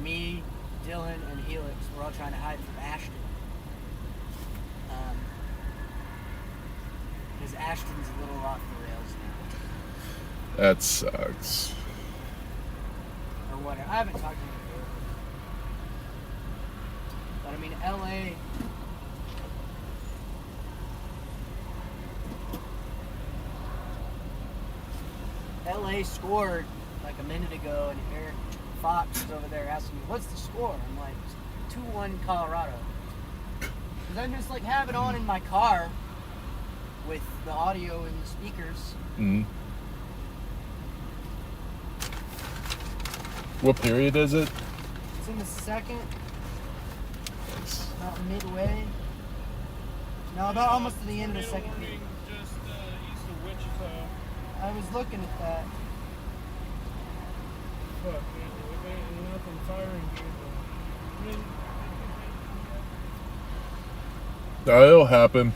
Me, Dylan, and Helix were all trying to hide from Ashton. Because Ashton's a little off the rails now. That sucks. Or whatever. I haven't talked to him before. But I mean, LA scored like a minute ago, and Eric Fox is over there asking me, what's the score? I'm like, 2-1 Colorado. Because I'm just like have it on in my car with the audio and the speakers. Mm-hmm. What period is it? It's in the second, Nice. about midway. No, about almost to the end of the second period. Just east of Wichita. I was looking at that. Fuck, man, there ain't nothing firing here. No, it'll happen.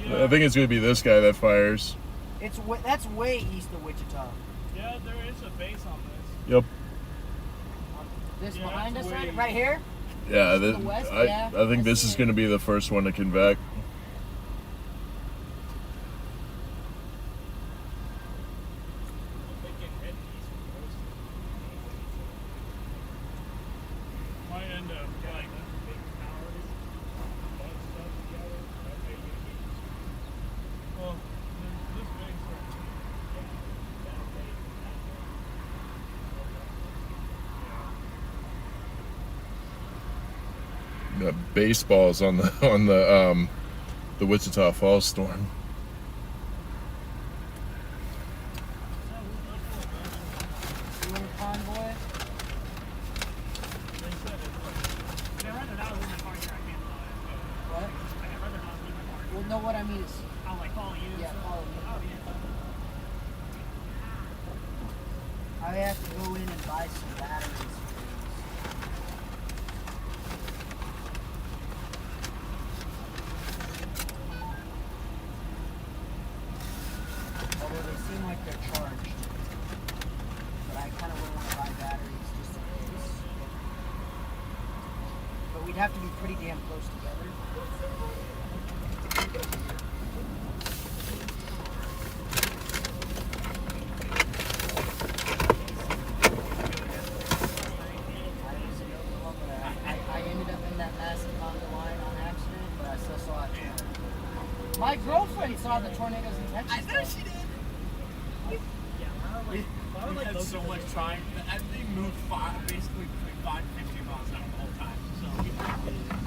Yeah, I think it's going to be this guy that fires. That's way east of Wichita. yeah, there is a base on this. Yep. This Yeah, behind us, that's way- right here. Yeah, To the west? Yeah, I think I this see is it. going to be the first one to convect. They can head east from coast. Might end up like big towers, bunch of stuff together. That's how you get east. Well, this base right here. Yeah, that base, that one. Got baseballs on the Wichita Falls storm. You want a convoy? What? Well, no, what I mean is. Yeah, follow me. I have to go in and buy some batteries for these. Although they seem like they're charged. But I kind of want to buy batteries just in case. But we'd have to be pretty damn close together. I ended up in that massive Honda line on accident, but I still saw it. My girlfriend saw the tornadoes in Texas. I know she did. We had so much time. That thing moved basically between 5 and 15 miles an hour the whole time. So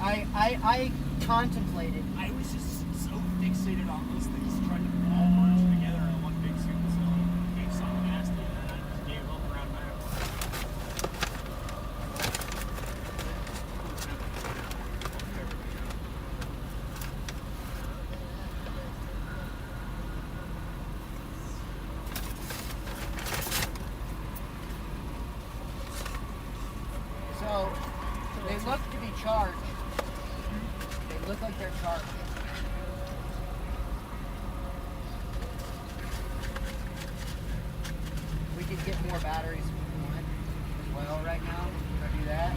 I contemplated. I was just so fixated on those things, trying to all merge together in one big supercell. It gave something nasty, and then I just gave up around there. So they look to be charged. They look like they're charged. We could get more batteries if we want as well right now. Should I do that?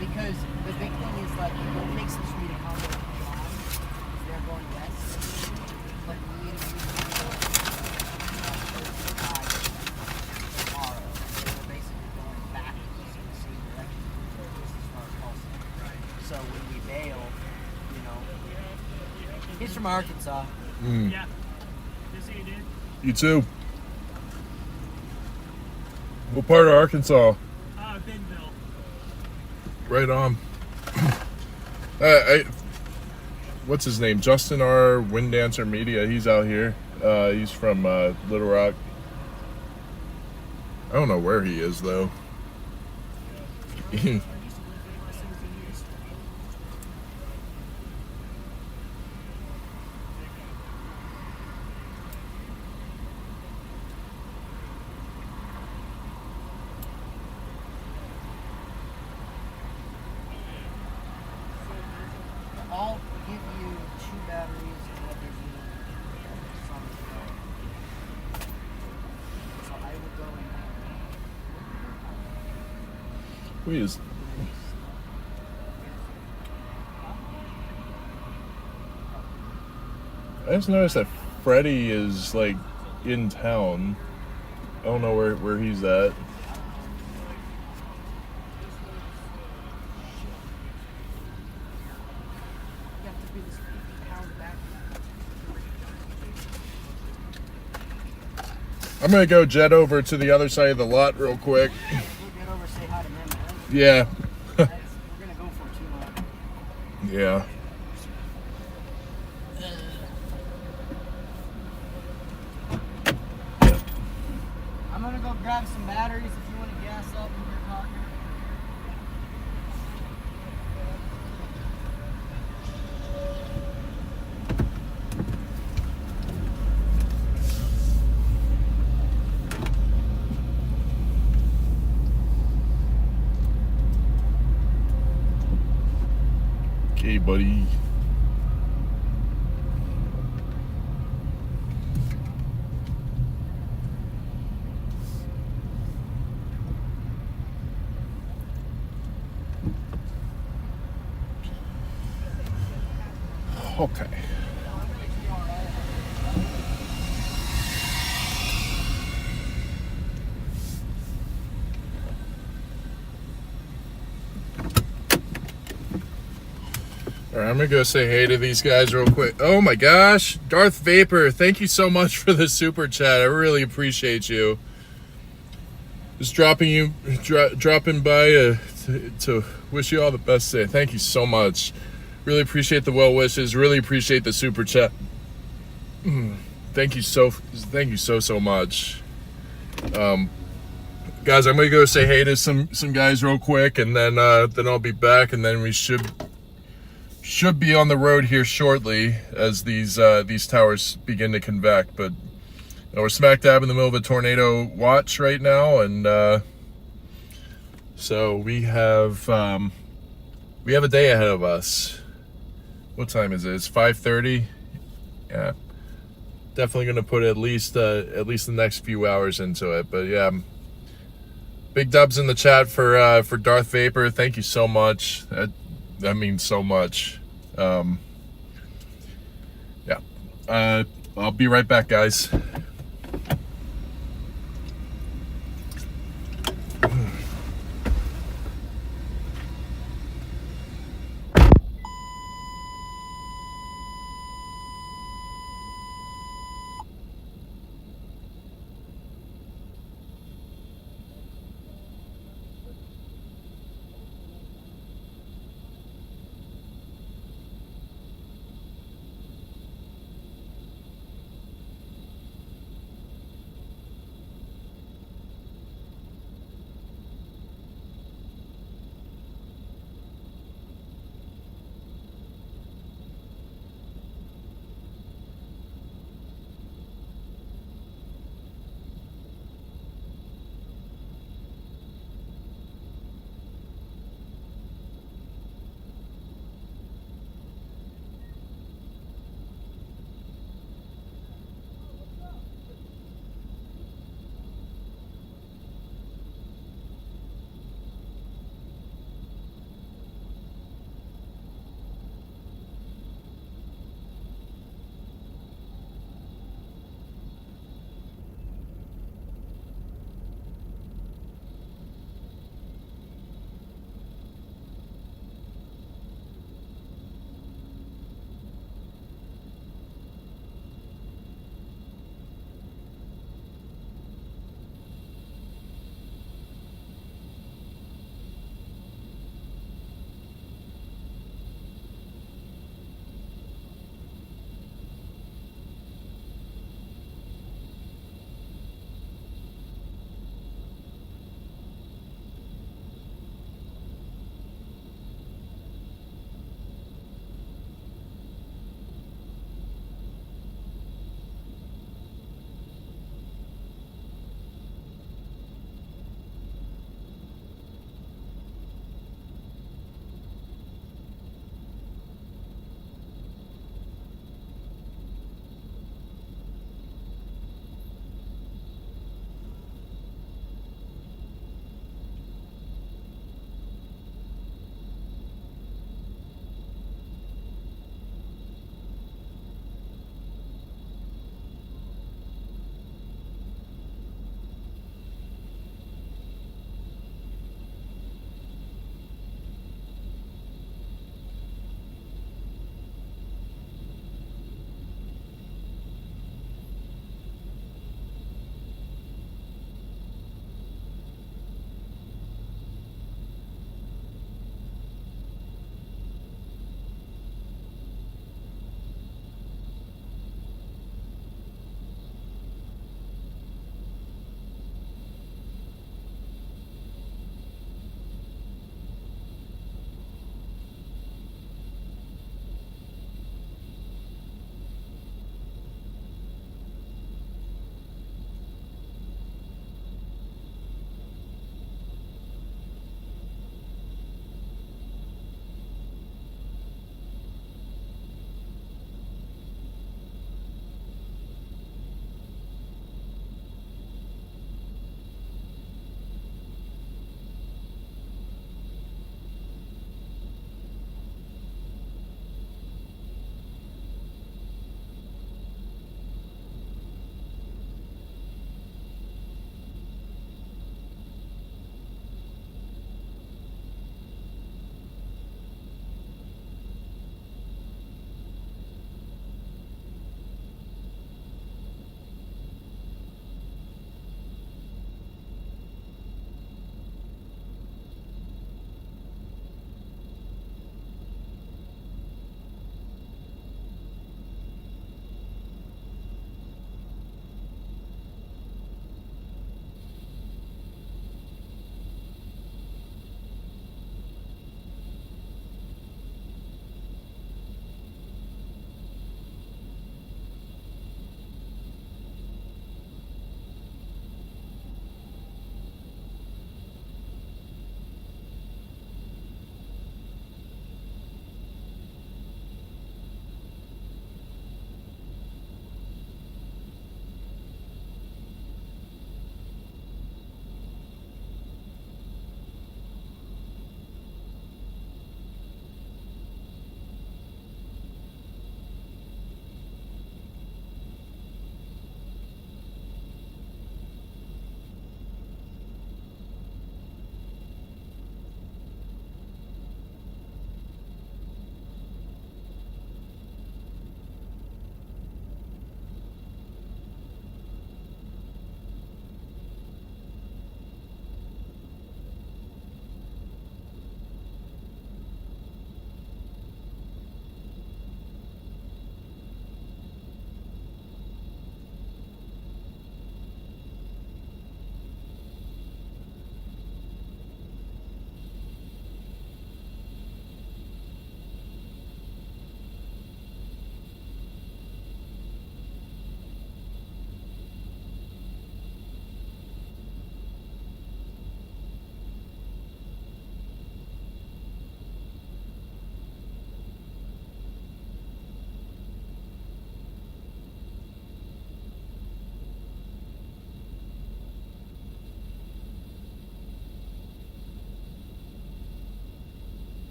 Because the big thing is like what makes sense for me to combo with John is they're going west. Like me and you tomorrow. They were basically going back in the same direction just as far as possible. So when we bail, you know. He's from Arkansas. Mm. Yeah. Just so you did. You too. What part of Arkansas? Benville. Right on. What's his name? Justin R. Wind Dancer Media. He's out here. He's from Little Rock. I don't know where he is though. I'll give you 2 batteries and what there's in some. So I will go in. Wait, is I just noticed that Freddie is like in town. I don't know where he's at. You have to be this 50-pound battery. I'm gonna go jet over to the other side of the lot real quick. We'll get over, say hi to them, man. Yeah. We're gonna go for too long. Yeah. I'm gonna go grab some batteries if you want to gas up in your car. Okay, buddy. Okay. All right, I'm gonna go say hey to these guys real quick. Oh my gosh, Darth Vapor, thank you so much for the super chat. I really appreciate you. Just dropping by to wish you all the best today. Thank you so much. Really appreciate the well wishes. Really appreciate the super chat. Thank you so much. Guys, I'm gonna go say hey to some guys real quick, and then I'll be back, and then we should be on the road here shortly as these towers begin to convect. But we're smack dab in the middle of a tornado watch right now, and so we have a day ahead of us. What time is it? It's 5:30. Yeah, definitely gonna put at least the next few hours into it. But yeah, big dubs in the chat for Darth Vapor. Thank you so much. That means so much. Yeah, I'll be right back, guys.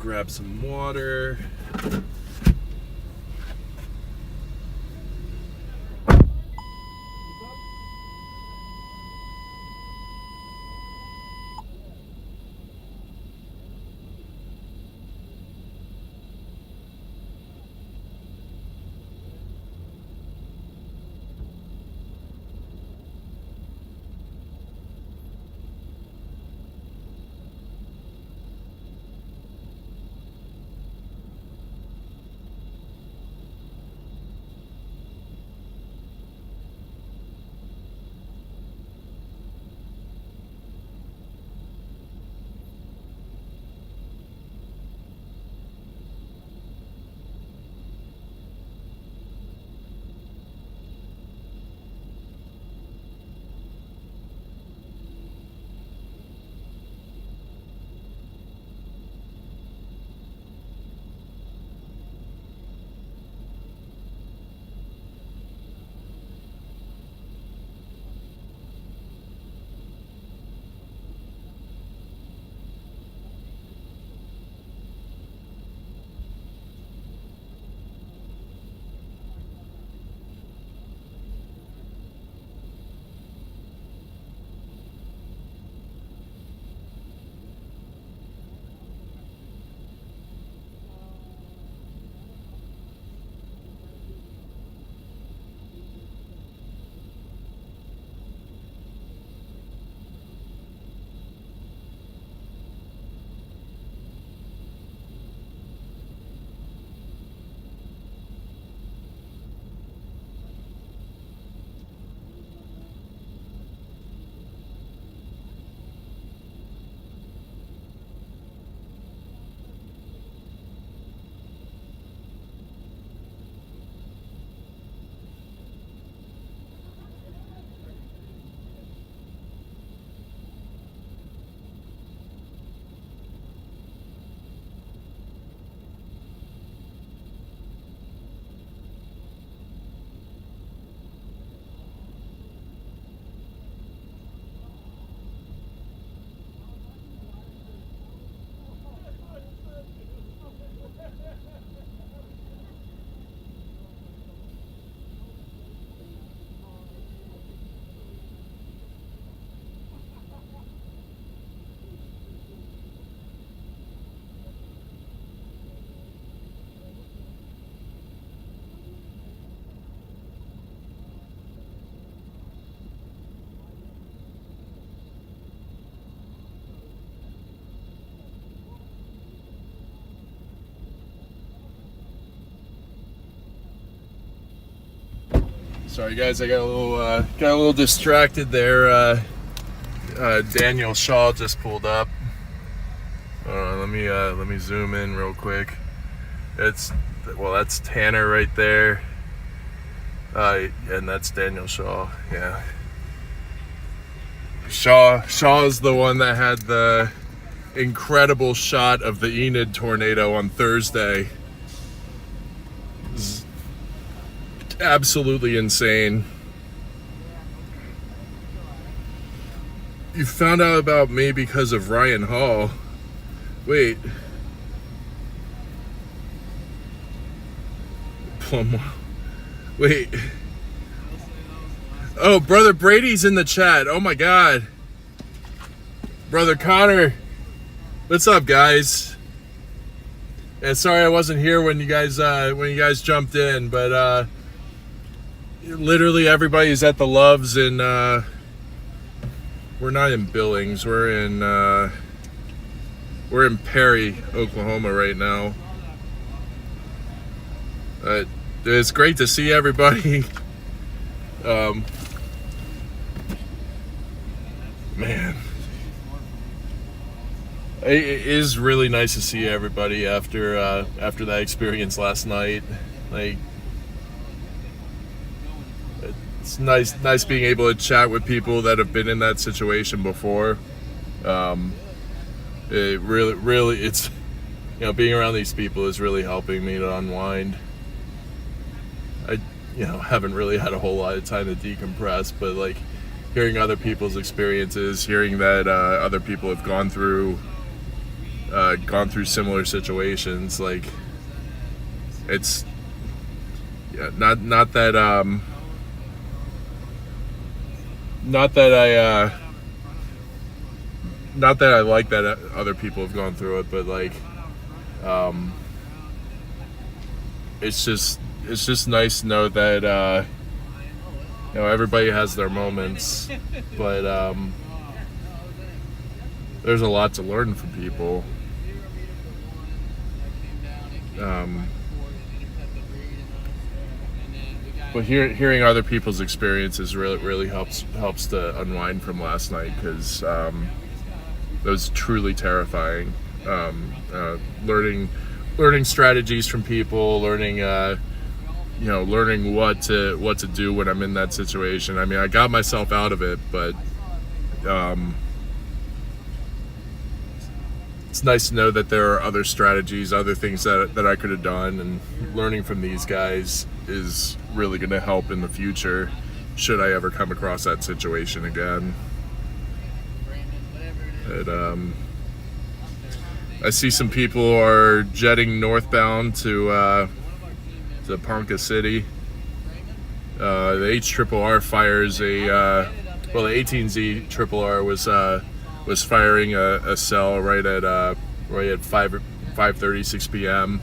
grab some water. Sorry guys, I got a little distracted there. Daniel Shaw just pulled up. Let me zoom in real quick. That's Tanner right there. And that's Daniel Shaw. Yeah. Shaw is the one that had the incredible shot of the Enid tornado on Thursday. Absolutely insane. You found out about me because of Ryan Hall. Wait. Wait. Oh, Brother Brady's in the chat. Oh my God. Brother Connor. What's up, guys? Yeah, sorry I wasn't here when you guys jumped in, but literally everybody's at the Loves in we're not in Billings, we're in Perry, Oklahoma right now. It's great to see everybody. Man, it is really nice to see everybody after that experience last night. Like, it's nice being able to chat with people that have been in that situation before. It really, it's, being around these people is really helping me to unwind. I, haven't really had a whole lot of time to decompress, but like hearing other people's experiences, hearing that other people have gone through gone through similar situations. Like, it's not that I like that other people have gone through it, but like, it's just nice to know that everybody has their moments, but there's a lot to learn from people. But hearing other people's experiences really helps to unwind from last night, because it was truly terrifying. Learning strategies from people, learning what to do when I'm in that situation. I mean, I got myself out of it, but it's nice to know that there are other strategies, other things that I could have done, and learning from these guys is really going to help in the future, should I ever come across that situation again. And, I see some people are jetting northbound to Ponca City. The HRRR fires the 18Z RRR was firing a cell right at 5:36 p.m.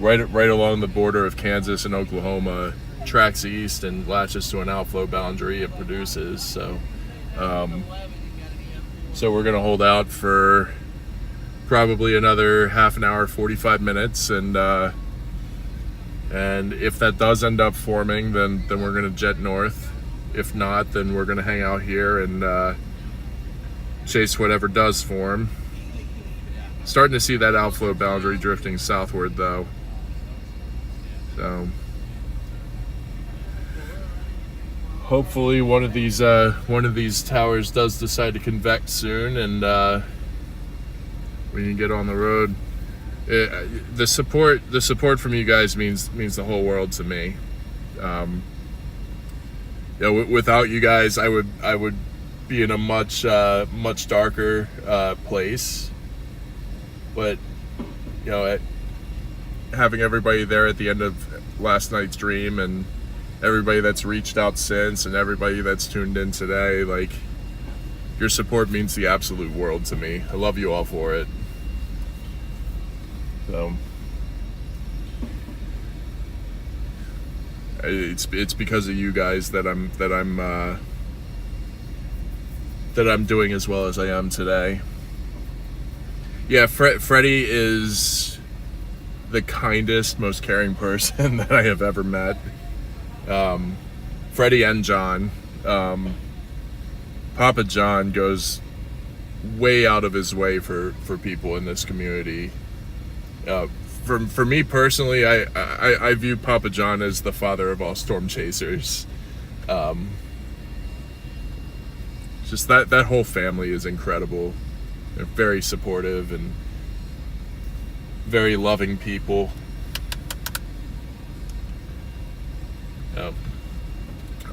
Right along the border of Kansas and Oklahoma, tracks east and latches to an outflow boundary it produces. So we're gonna hold out for probably another half an hour, 45 minutes, and if that does end up forming, then we're gonna jet north. If not, then we're gonna hang out here and chase whatever does form. Starting to see that outflow boundary drifting southward, though. So hopefully one of these towers does decide to convect soon, and we can get on the road. The support from you guys means the whole world to me. Without you guys, I would be in a much darker place. But having everybody there at the end of last night's dream, and everybody that's reached out since, and everybody that's tuned in today, like, your support means the absolute world to me. I love you all for it. So it's because of you guys that I'm doing as well as I am today. Yeah, Freddie is the kindest, most caring person that I have ever met. Freddie and John. Papa John goes way out of his way for people in this community. For me personally, I view Papa John as the father of all storm chasers. Just that whole family is incredible. They're very supportive and very loving people.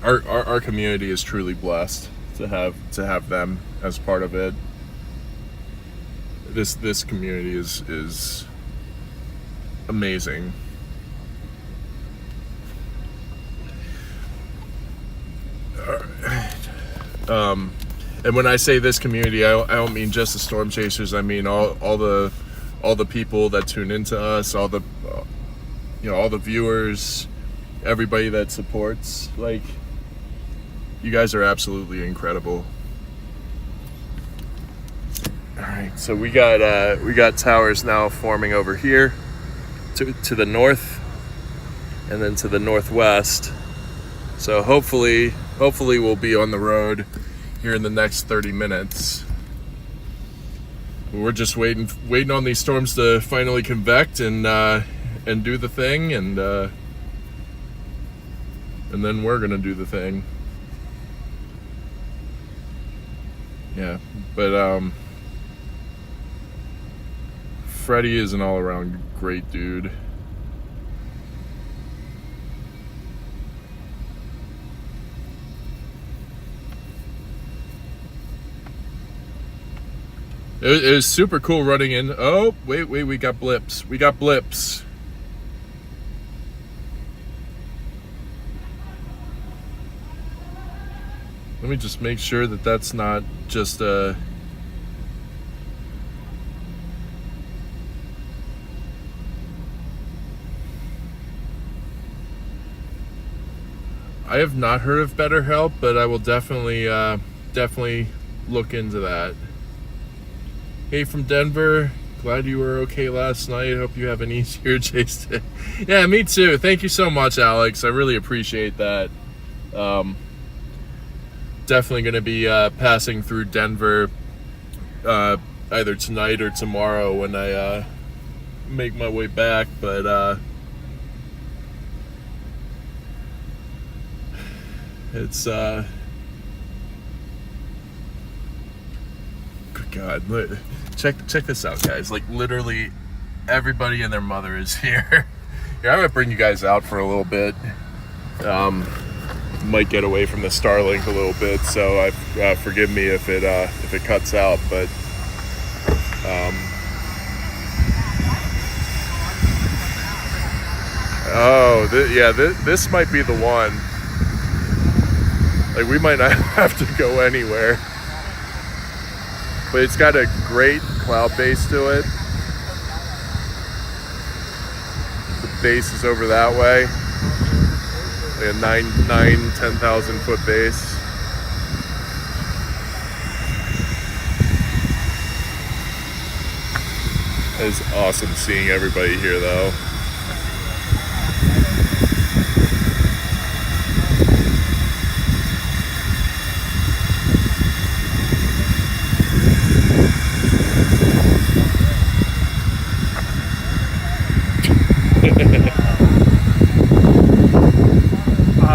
Our community is truly blessed to have them as part of it. This community is amazing. And when I say this community, I don't mean just the storm chasers. I mean all the people that tune into us, all the viewers, everybody that supports. Like, you guys are absolutely incredible. All right, so we got towers now forming over here to the north, and then to the northwest. So hopefully we'll be on the road here in the next 30 minutes. We're just waiting on these storms to finally convect and do the thing, and then we're gonna do the thing. Yeah, but Freddie is an all-around great dude. It was super cool running in. Oh, wait, we got blips. We got blips. Let me just make sure that that's not just a... I have not heard of BetterHelp, but I will definitely look into that. Hey, from Denver. Glad you were okay last night. Hope you have an easier chase today. Yeah, me too. Thank you so much, Alex. I really appreciate that. Definitely going to be passing through Denver either tonight or tomorrow when I make my way back. But it's good God, look, check this out, guys. Like literally everybody and their mother is here. Here, I'm gonna bring you guys out for a little bit. Might get away from the Starlink a little bit, so forgive me if it cuts out, but this might be the one. Like, we might not have to go anywhere, but it's got a great cloud base to it. The base is over that way. Like a 10,000 foot base. It's awesome seeing everybody here, though.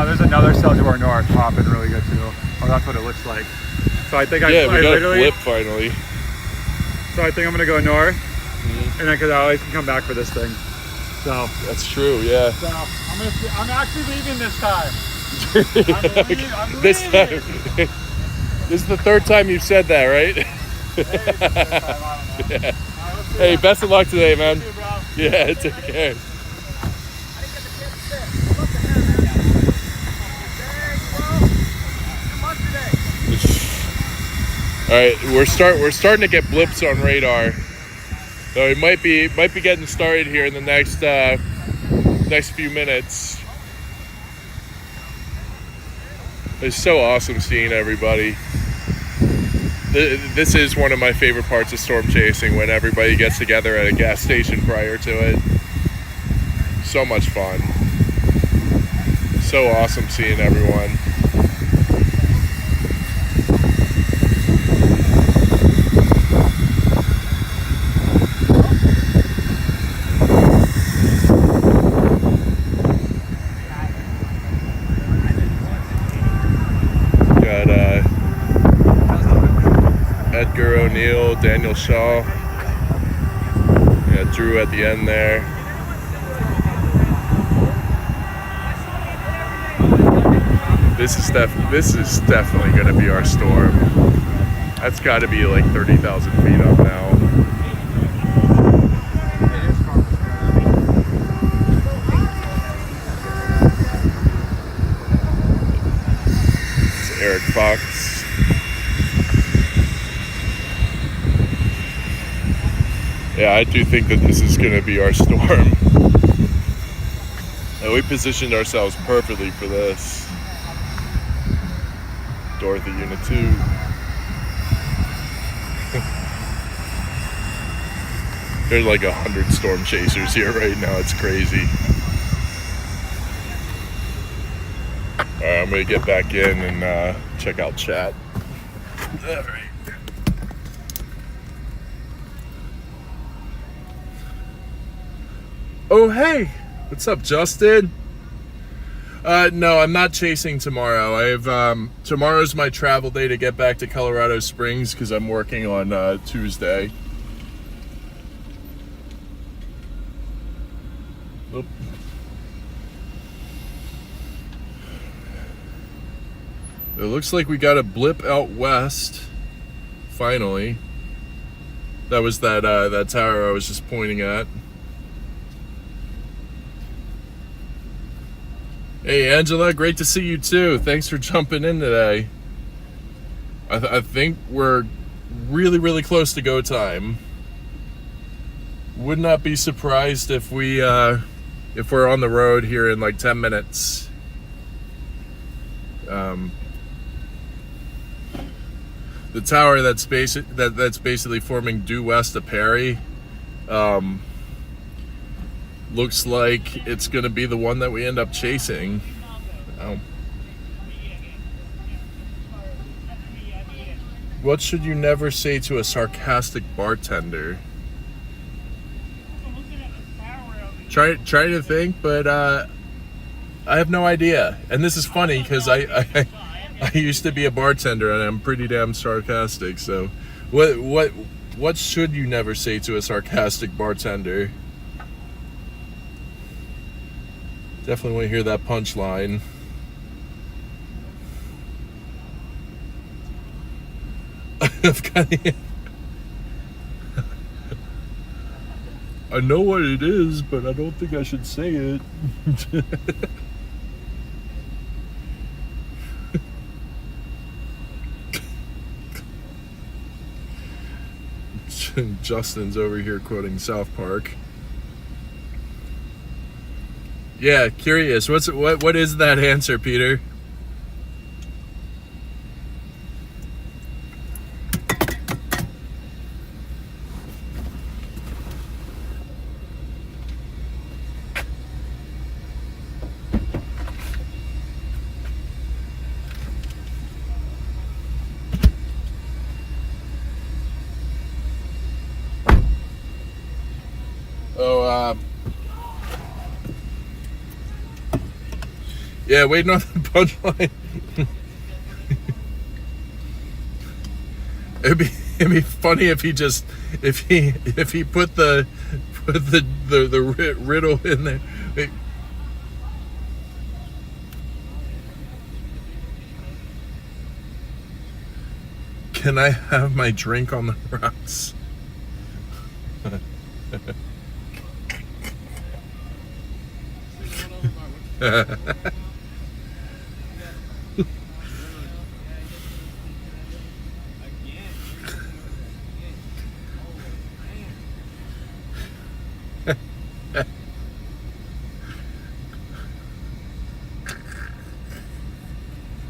There's another cell to our north popping really good too. Or that's what it looks like. So I think we got a blip finally. So I think I'm gonna go north, and then because I always can come back for this thing. So that's true, yeah. So I'm actually leaving this time. I'm This leaving. time. This is the third time you've said that, right? Yeah. Hey, best of luck today, man. You too, bro. Yeah, take care. All right, we're starting to get blips on radar. So it might be getting started here in the next few minutes. It's so awesome seeing everybody. This is one of my favorite parts of storm chasing, when everybody gets together at a gas station prior to it. So much fun. So awesome seeing everyone. Edgar O'Neill, Daniel Shaw, yeah, Drew at the end there. This is definitely going to be our storm. That's got to be like 30,000 feet up now. It's Eric Fox. Yeah, I do think that this is going to be our storm. And we positioned ourselves perfectly for this. Dorothy Unit 2. There's like 100 storm chasers here right now. It's crazy. Alright, I'm going to get back in and check out chat. Alright. Oh, hey, what's up, Justin? No, I'm not chasing tomorrow. I have tomorrow's my travel day to get back to Colorado Springs because I'm working on Tuesday. Oop. It looks like we got a blip out west, finally. That was that tower I was just pointing at. Hey Angela, great to see you too. Thanks for jumping in today. I think we're really close to go time. Would not be surprised if we're on the road here in like 10 minutes. The tower that's basically forming due west of Perry looks like it's going to be the one that we end up chasing. What should you never say to a sarcastic bartender? Try to think, but I have no idea. And this is funny because I used to be a bartender and I'm pretty damn sarcastic. So, what should you never say to a sarcastic bartender? Definitely want to hear that punchline. I know what it is, but I don't think I should say it. Justin's over here quoting South Park. Yeah, curious. What is that answer, Peter? Yeah, waiting on the punchline. It'd be funny if he put the riddle in there. Wait. Can I have my drink on the rocks?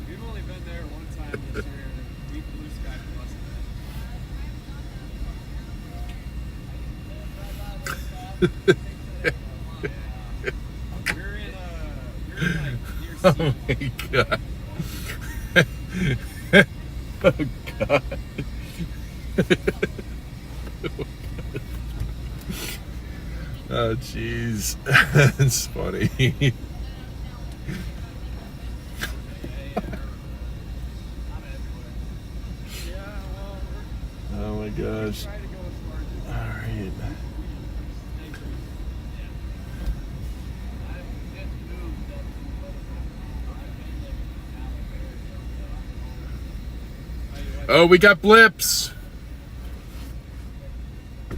We've only been there one time this year, and we blue sky plus. We're in like near Oh my god. Oh god. Oh jeez. That's funny. Oh my gosh. Alright. Oh, we got blips. We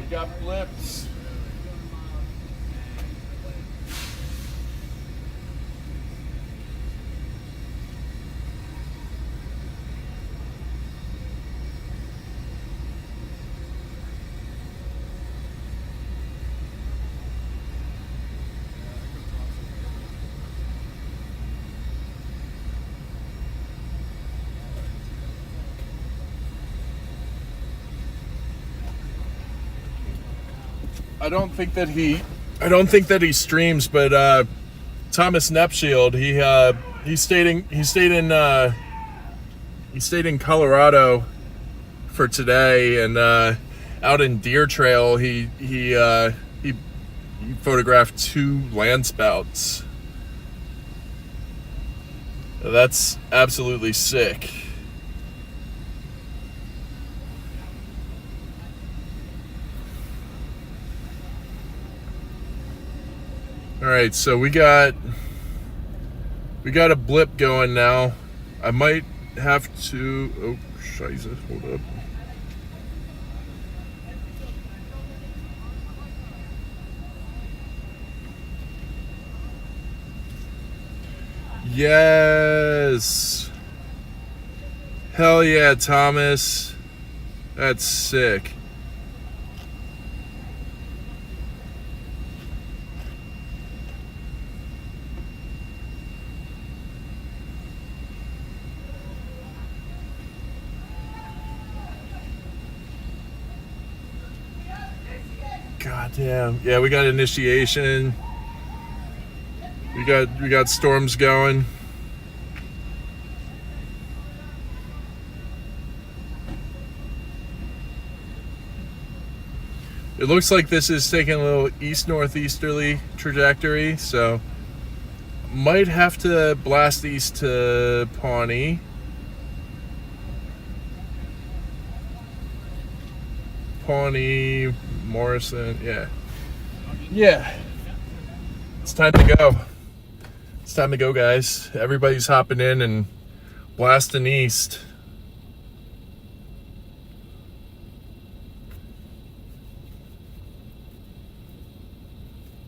got blips. I don't think that he streams, but Thomas Nepshield, he stayed in Colorado for today, and out in Deer Trail he photographed 2 landspouts. That's absolutely sick. All right, so we got a blip going now. I might have to. Oh. Scheiße, hold up. Yes! Hell yeah, Thomas. That's sick. God damn. Yeah, we got initiation. We got storms going. It looks like this is taking a little east-northeasterly trajectory, so might have to blast east to Pawnee. Pawnee, Morrison, yeah. Yeah. It's time to go. It's time to go, guys. Everybody's hopping in and blasting east.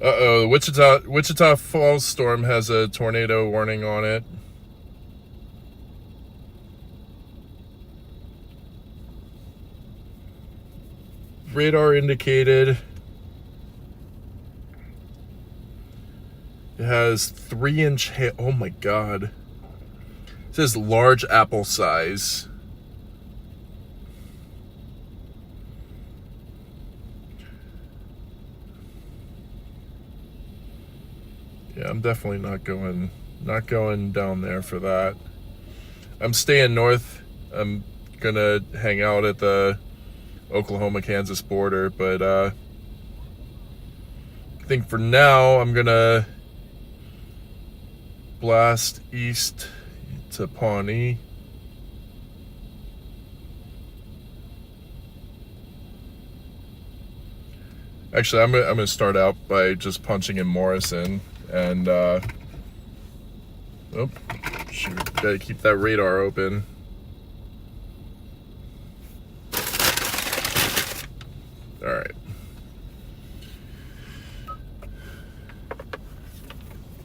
Uh-oh, Wichita Falls storm has a tornado warning on it. Radar indicated. It has 3-inch hail. Oh my god. It says large apple size. Yeah, I'm definitely not going down there for that. I'm staying north. I'm gonna hang out at the Oklahoma-Kansas border, but I think for now I'm gonna blast east to Pawnee. Actually, I'm gonna start out by just punching in Morrison and oh shoot, gotta keep that radar open. All right.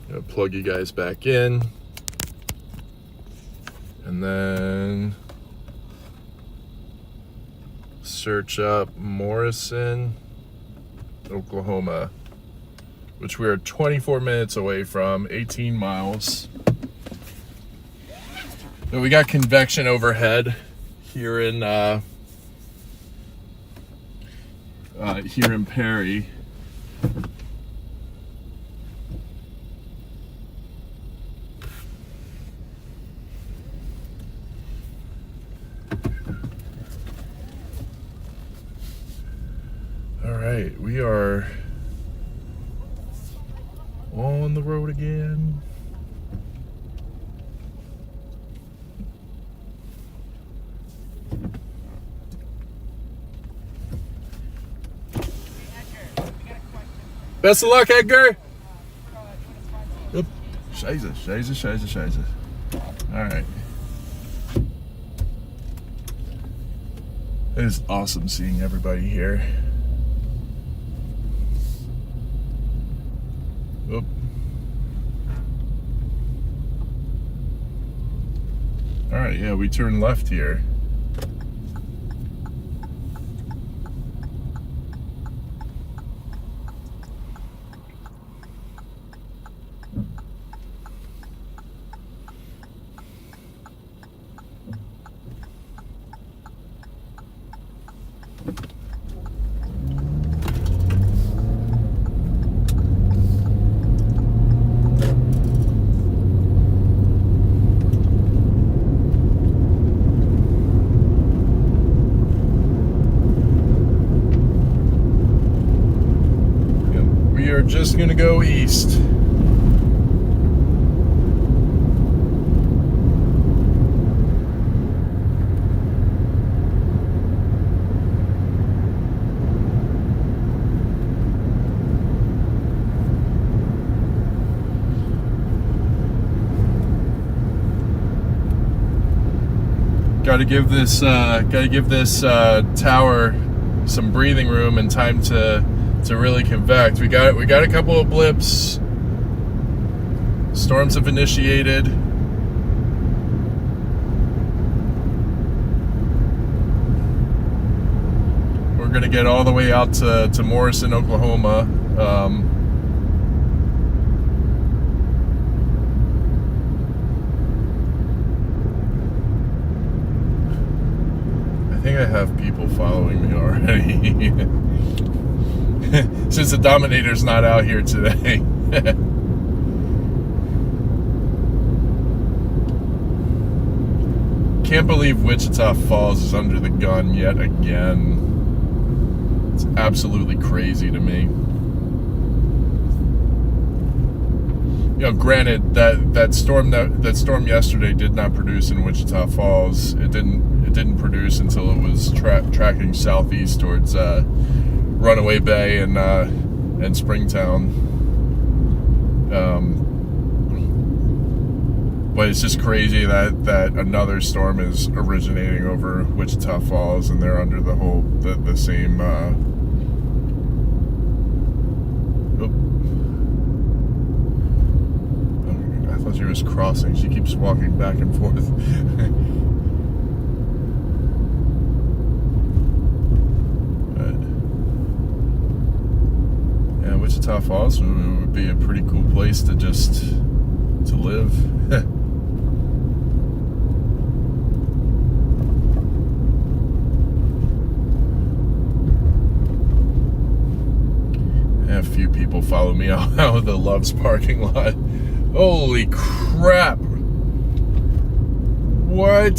Gonna plug you guys back in, and then search up Morrison, Oklahoma, which we are 24 minutes away from, 18 miles. But we got convection overhead here in Perry. All right, we are on the road again. Best of luck, Edgar. Yep. Scheiße. All right. It is awesome seeing everybody here. Oop. All right, yeah, we turn left here. Just gonna go east. Got to give this tower some breathing room and time to really convect. We got a couple of blips. Storms have initiated. We're gonna get all the way out to Morrison, Oklahoma. I think I have people following me already. Since the Dominator's not out here today. Can't believe Wichita Falls is under the gun yet again. It's absolutely crazy to me. You know, granted that storm yesterday did not produce in Wichita Falls. It didn't produce until it was tracking southeast towards Runaway Bay and Springtown. But it's just crazy that another storm is originating over Wichita Falls, and they're under the same. I thought she was crossing. She keeps walking back and forth. Yeah, Wichita Falls would be a pretty cool place to live. A few people follow me out of the Love's parking lot. Holy crap! What?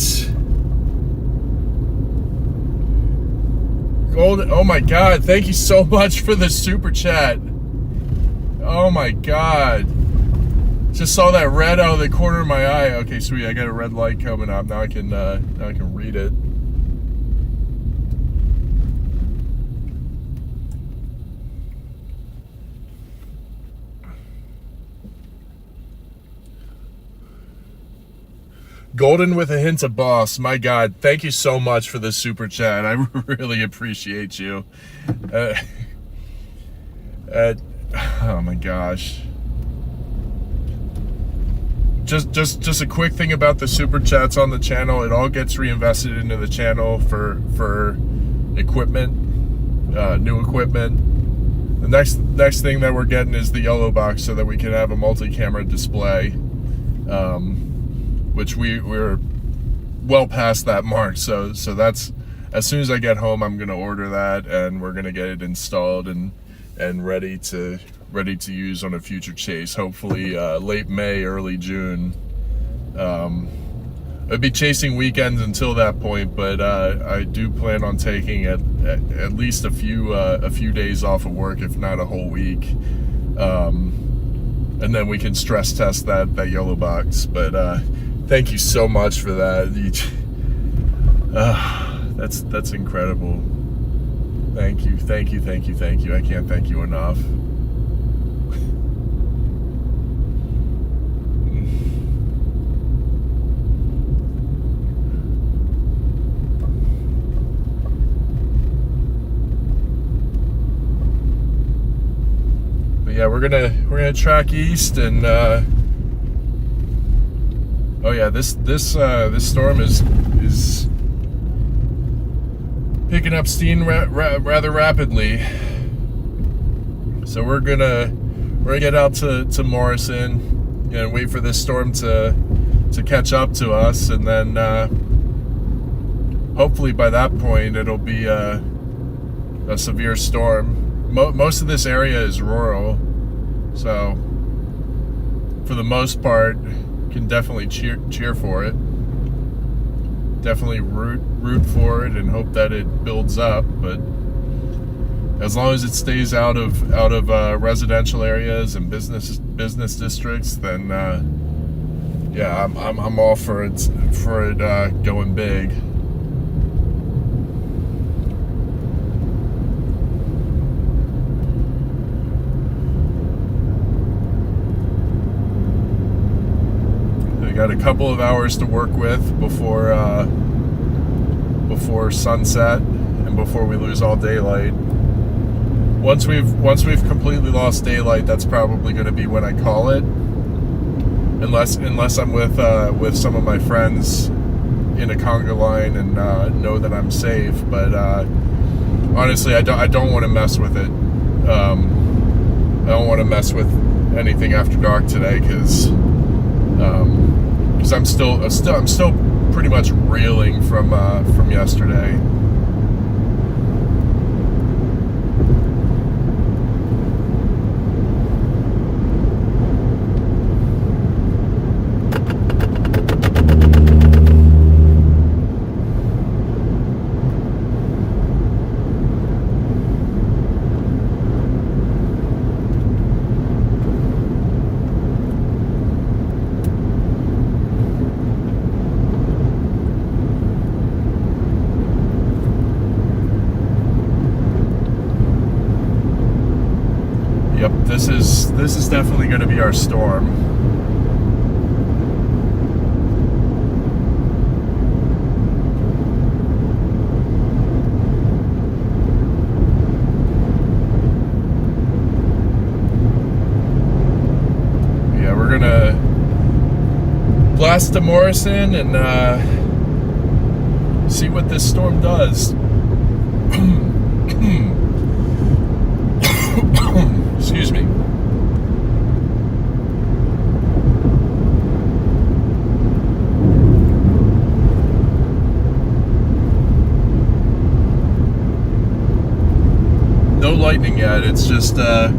Golden! Oh my God! Thank you so much for the super chat. Oh my God! Just saw that red out of the corner of my eye. Okay, sweet. I got a red light coming up. Now I can read it. Golden with a hint of boss. My God, thank you so much for the super chat. I really appreciate you. Oh my gosh. Just a quick thing about the super chats on the channel. It all gets reinvested into the channel for equipment, new equipment. The next thing that we're getting is the yellow box so that we can have a multi-camera display. Which we're well past that mark, so that's, as soon as I get home, I'm gonna order that, and we're gonna get it installed and ready to use on a future chase. Hopefully late May, early June. I'd be chasing weekends until that point, but I do plan on taking at least a few days off of work, if not a whole week. And then we can stress test that yellow box. But thank you so much for that. That's incredible. Thank you. I can't thank you enough. But yeah, we're gonna track east, and oh yeah, this storm is picking up steam rather rapidly. So we're gonna get out to Morrison and wait for this storm to catch up to us, and then hopefully by that point it'll be a severe storm. Most of this area is rural, so for the most part can definitely cheer for it. Definitely root for it and hope that it builds up. But as long as it stays out of residential areas and business districts, then yeah, I'm all for it going big. Got a couple of hours to work with before before sunset and before we lose all daylight. Once we've completely lost daylight, that's probably going to be when I call it. Unless I'm with some of my friends in a conga line and know that I'm safe. But honestly, I don't want to mess with it. I don't want to mess with anything after dark today because I'm still pretty much reeling from yesterday. Yep, this is definitely going to be our storm. Yeah, we're gonna blast to Morrison and see what this storm does. Excuse me. No lightning yet. It's just a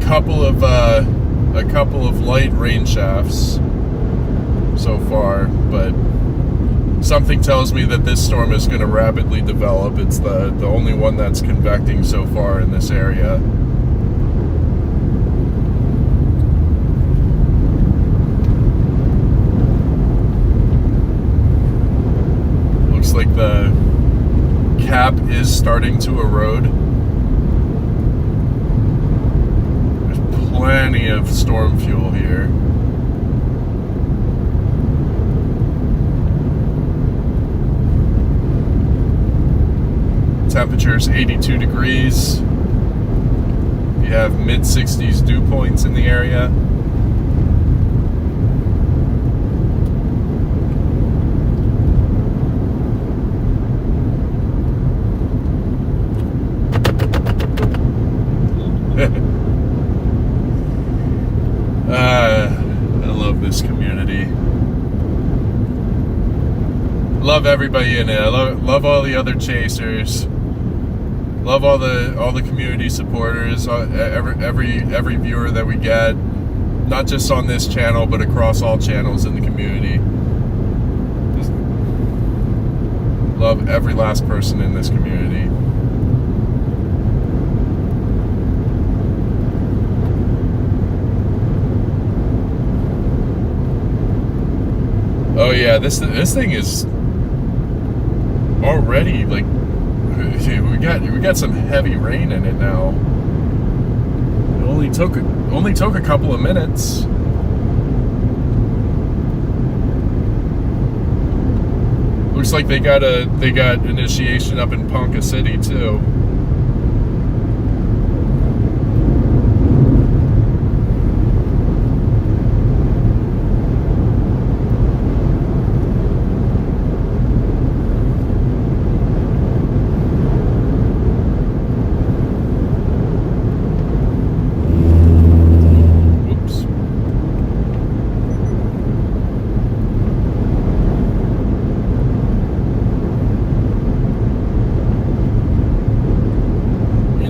couple of light rain shafts so far, but something tells me that this storm is going to rapidly develop. It's the only one that's convecting so far in this area. Looks like the cap is starting to erode. There's plenty of storm fuel here. Temperature's 82 degrees. You have mid-60s dew points in the area. I love this community. Love everybody in it. I love all the other chasers. Love all the community supporters. Every viewer that we get, not just on this channel, but across all channels in the community. Just love every last person in this community. Oh yeah, this thing is already like we got some heavy rain in it now. It only took a couple of minutes. Looks like they got initiation up in Ponca City too.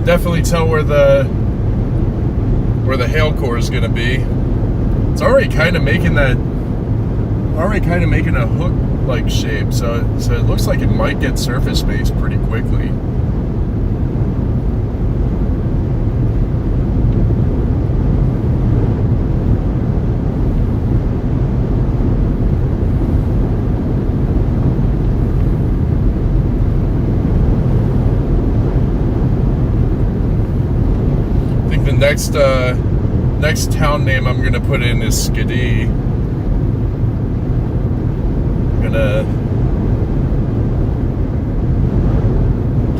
Definitely tell where the hail core is going to be. It's already kind of making a hook like shape, so it looks like it might get surface space pretty quickly. Next town name I'm gonna put in is Skidee.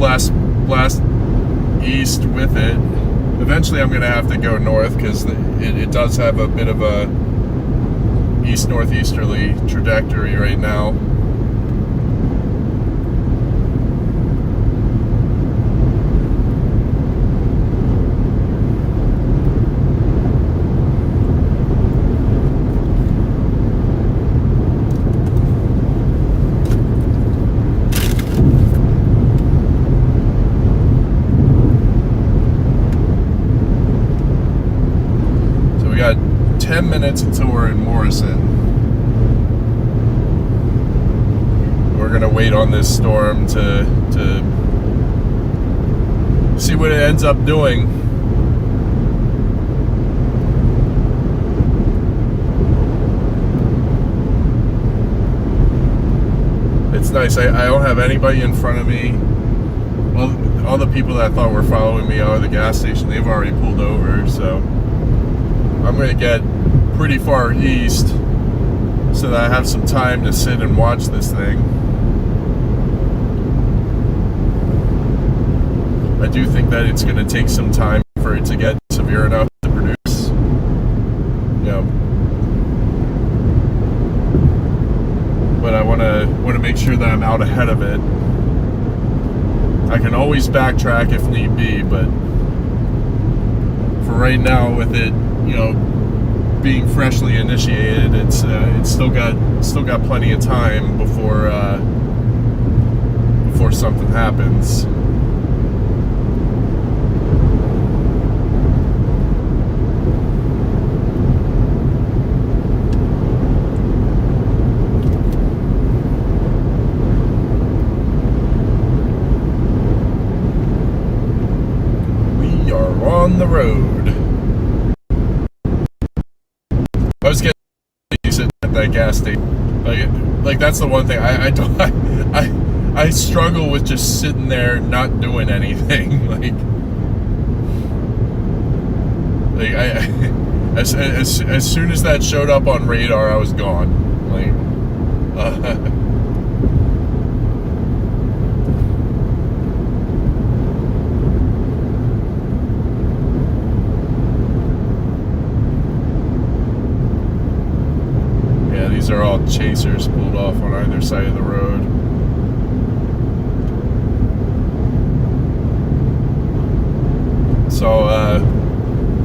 blast east with it. Eventually I'm going to have to go north because it does have a bit of a east-northeasterly trajectory right now. So we got 10 minutes until we're in Morrison. We're gonna wait on this storm to see what it ends up doing. It's nice. I don't have anybody in front of me. All the people that I thought were following me out of the gas station, they've already pulled over, so I'm gonna get pretty far east so that I have some time to sit and watch this thing. I do think that it's going to take some time for it to get severe enough to produce, you know, but I want to make sure that I'm out ahead of it. I can always backtrack if need be, but for right now, with it, you know, being freshly initiated, it's still got plenty of time before something happens. We are on the road. I was getting decent at that gas station. Like that's the one thing I struggle with, just sitting there not doing anything. As soon as that showed up on radar, I was gone. These are all chasers pulled off on either side of the road. So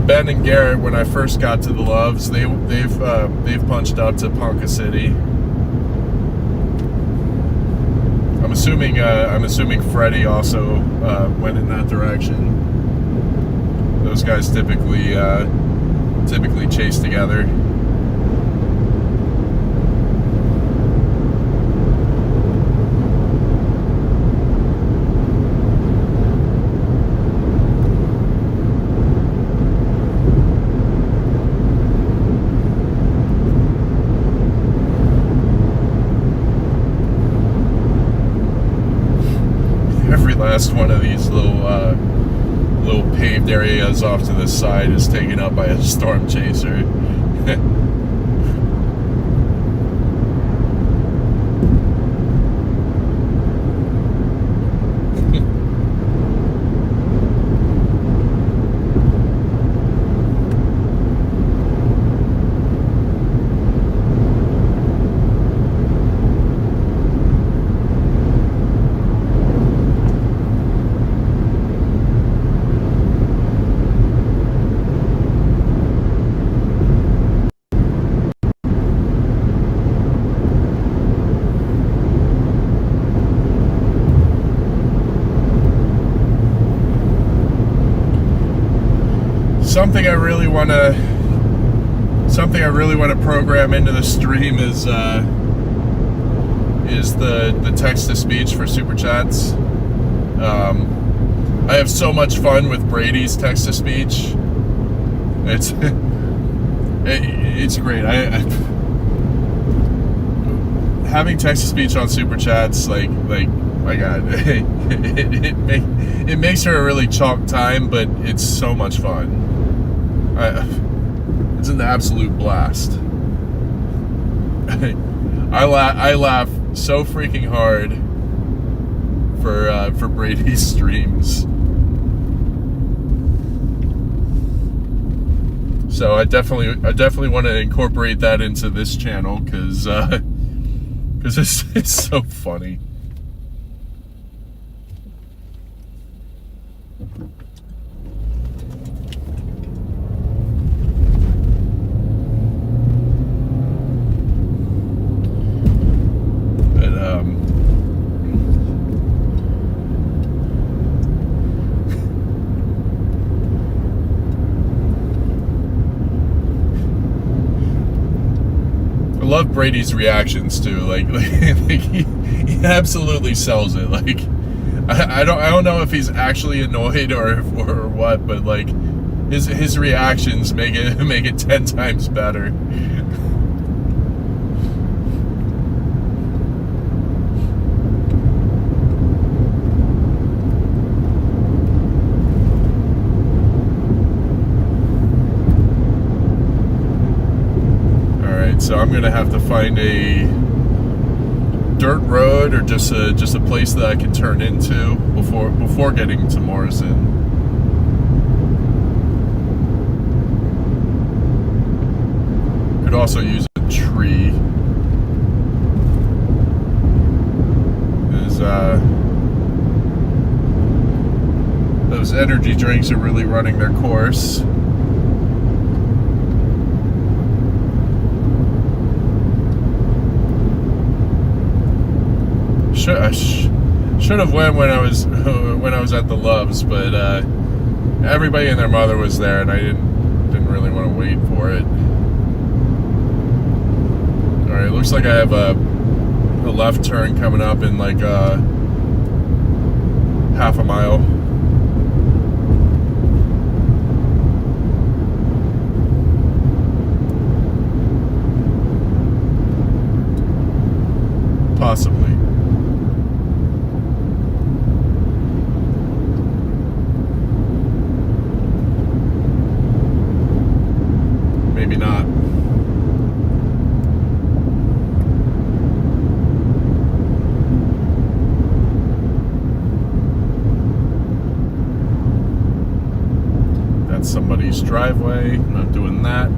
Ben and Garrett, when I first got to the Loves, they've punched out to Ponca City. I'm assuming Freddie also went in that direction. Those guys typically chase together. Last one of these little paved areas off to the side is taken up by a storm chaser. Something I really want to program into the stream is the text to speech for super chats. I have so much fun with Brady's text to speech. It's great. Having text to speech on super chats, like my God, it makes for a really chalk time, but it's so much fun. It's an absolute blast. I laugh so freaking hard for Brady's streams. So I definitely want to incorporate that into this channel because it's so funny. I love Brady's reactions too. Like he absolutely sells it. Like I don't know if he's actually annoyed or what, but like his reactions make it 10 times better. So I'm gonna have to find a dirt road or just a place that I can turn into before getting to Morrison. Could also use a tree. Those energy drinks are really running their course. I should have went when I was at the Loves, but everybody and their mother was there, and I didn't really want to wait for it. All right, looks like I have a left turn coming up in like half a mile. Possibly. Maybe not. That's somebody's driveway. Not doing that.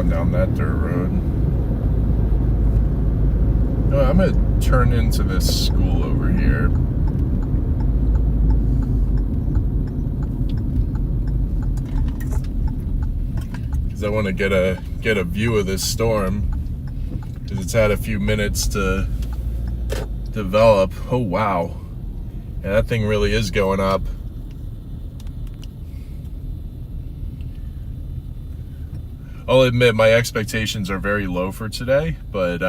Down that dirt road. No, I'm gonna turn into this school over here. Because I want to get a view of this storm. Because it's had a few minutes to develop. Oh wow. Yeah, that thing really is going up. I'll admit my expectations are very low for today, but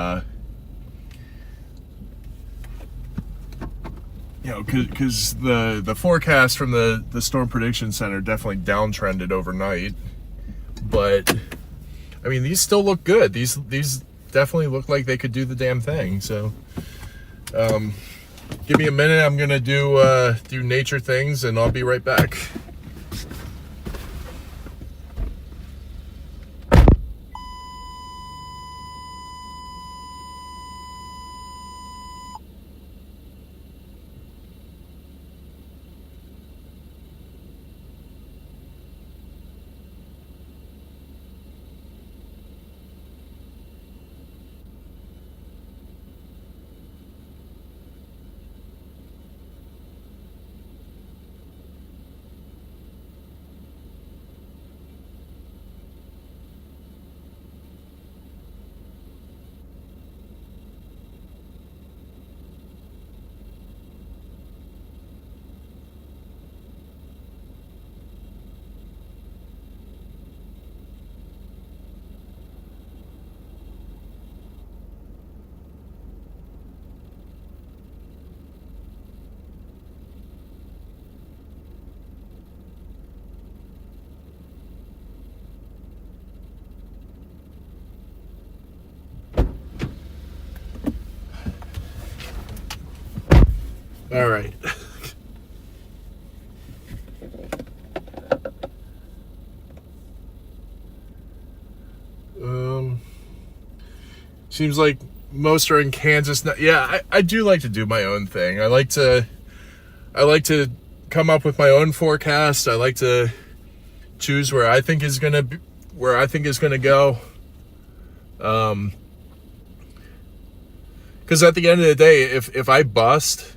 you know, because the forecast from the Storm Prediction Center definitely downtrended overnight. But I mean, these still look good. These definitely look like they could do the damn thing. So give me a minute. I'm gonna do nature things, and I'll be right back. All right. Seems like most are in Kansas now. Yeah, I do like to do my own thing. I like to come up with my own forecast. I like to choose where I think is gonna go. Because at the end of the day, if I bust,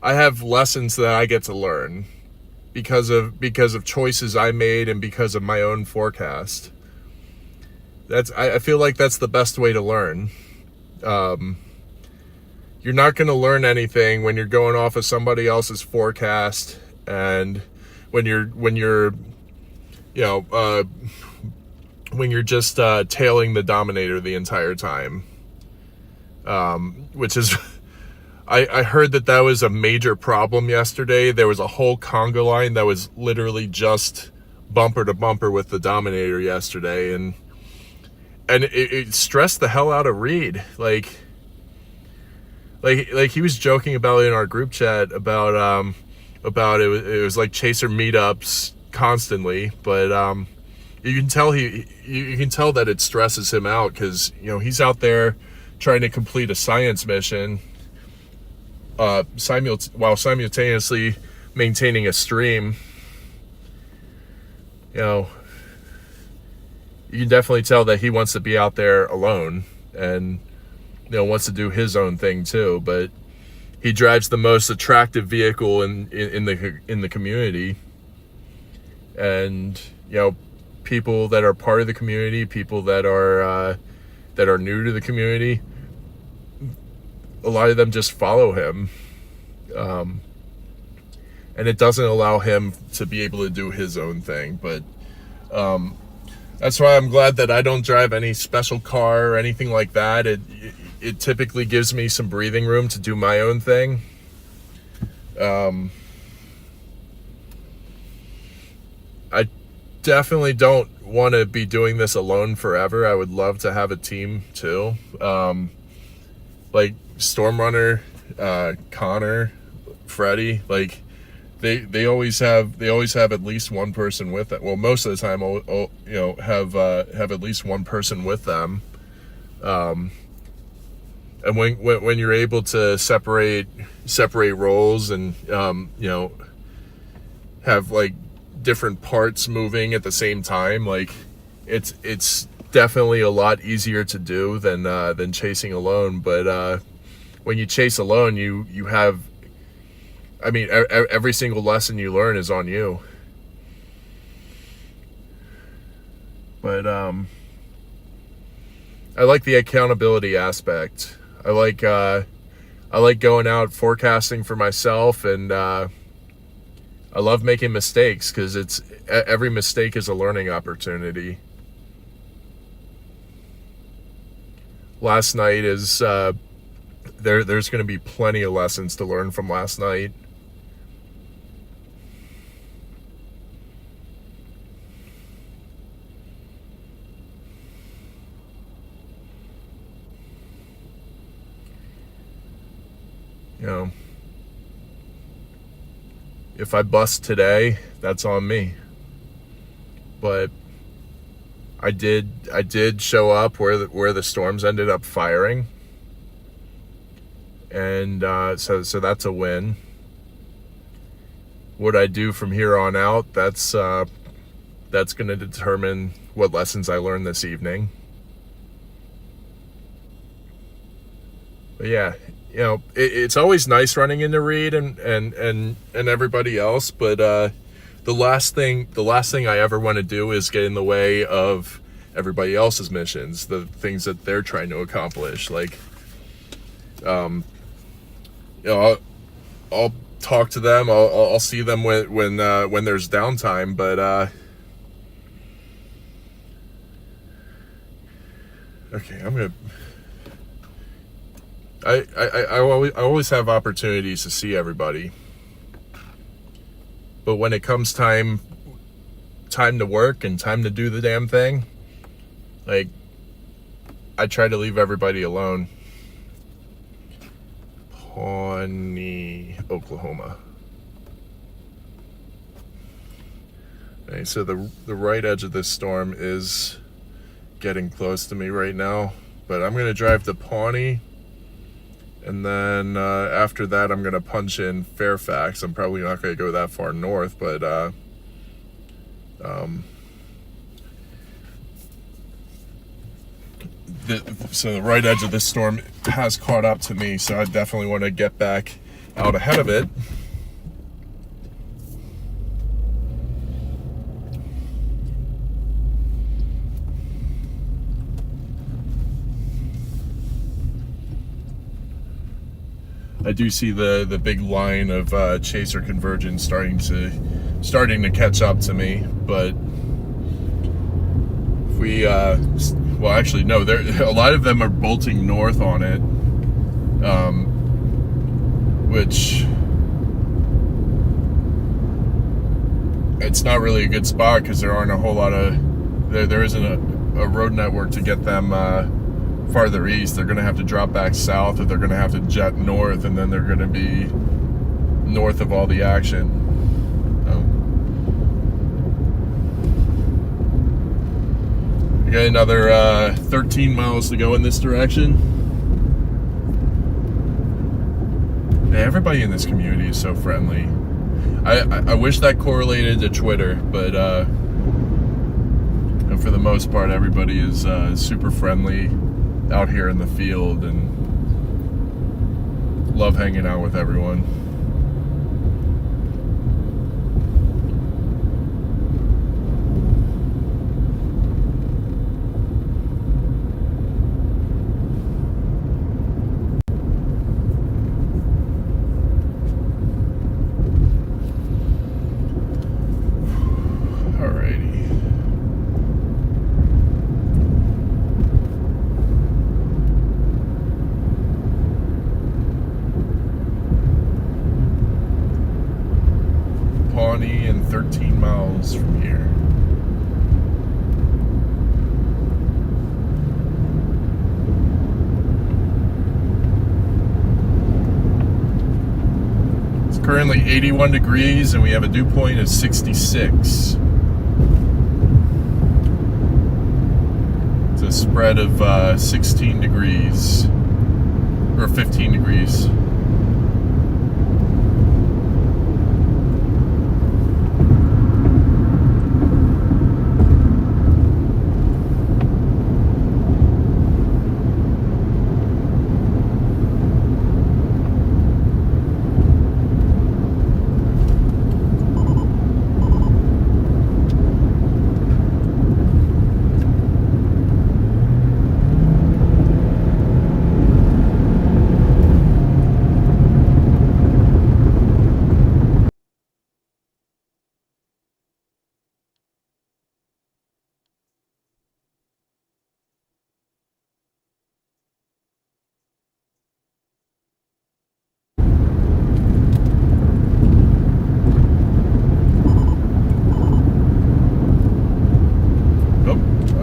I have lessons that I get to learn because of choices I made and because of my own forecast. I feel like that's the best way to learn. You're not going to learn anything when you're going off of somebody else's forecast, and when you're just tailing the dominator the entire time. Which is, I heard that was a major problem yesterday. There was a whole conga line that was literally just bumper to bumper with the dominator yesterday, and it stressed the hell out of Reed. Like he was joking about it in our group chat about it was like chaser meetups constantly, but you can tell that it stresses him out, because he's out there trying to complete a science mission while simultaneously maintaining a stream. You can definitely tell that he wants to be out there alone and wants to do his own thing too. But he drives the most attractive vehicle in the community, and people that are part of the community, people that are new to the community, a lot of them just follow him, and it doesn't allow him to be able to do his own thing. But that's why I'm glad that I don't drive any special car or anything like that. It typically gives me some breathing room to do my own thing. I definitely don't want to be doing this alone forever. I would love to have a team too. Like Stormrunner, Connor, Freddie, like they always have at least one person with it. Well, most of the time, have at least one person with them. And when you're able to separate roles and have like different parts moving at the same time, like it's definitely a lot easier to do than chasing alone. But when you chase alone, you have, I mean, every single lesson you learn is on you. But I like the accountability aspect. I like going out forecasting for myself, and I love making mistakes, because every mistake is a learning opportunity. Last night is there's going to be plenty of lessons to learn from last night. If I bust today, that's on me. But I did show up where the storms ended up firing, and so that's a win. What I do from here on out, that's going to determine what lessons I learn this evening. But yeah, it's always nice running into Reed and everybody else, but the last thing I ever want to do is get in the way of everybody else's missions, the things that they're trying to accomplish. Like, I'll talk to them, I'll see them when there's downtime, but okay, I'm gonna. I always have opportunities to see everybody, but when it comes time to work and time to do the damn thing, like, I try to leave everybody alone. Pawnee, Oklahoma. Okay, so the right edge of this storm is getting close to me right now, but I'm going to drive to Pawnee, and then after that I'm going to punch in Fairfax. I'm probably not going to go that far north, but so the right edge of this storm has caught up to me, so I definitely want to get back out ahead of it. I do see the big line of chaser convergence starting to catch up to me, but if we well, actually no, a lot of them are bolting north on it, which it's not really a good spot because there aren't a whole lot of there isn't a road network to get them farther east. They're going to have to drop back south, or they're going to have to jet north, and then they're going to be north of all the action. We got another 13 miles to go in this direction. Yeah, everybody in this community is so friendly. I wish that correlated to Twitter, but for the most part, everybody is super friendly out here in the field, and love hanging out with everyone. Pawnee and 13 miles from here. It's currently 81 degrees and we have a dew point of 66. It's a spread of 16 degrees, or 15 degrees.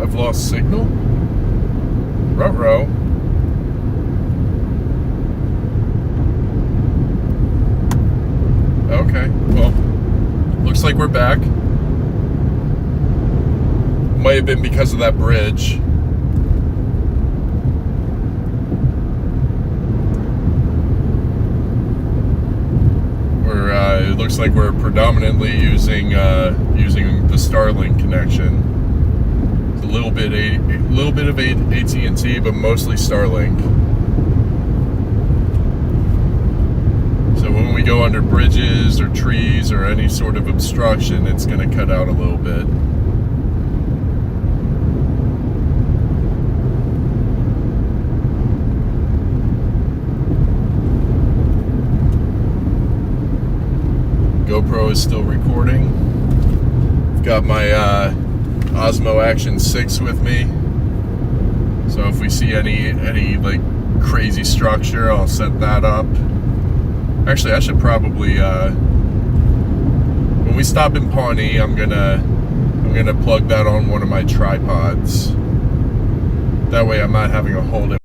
I've lost signal. Ruh-roh. Okay, well, looks like we're back. Might have been because of that bridge. It looks like we're predominantly using the Starlink connection. A little bit of AT&T, but mostly Starlink. So when we go under bridges or trees or any sort of obstruction, it's going to cut out a little bit. GoPro is still recording. I've got my Osmo Action 6 with me, so if we see any like crazy structure, I'll set that up. Actually, I should probably when we stop in Pawnee, I'm gonna plug that on one of my tripods. That way I'm not having to hold it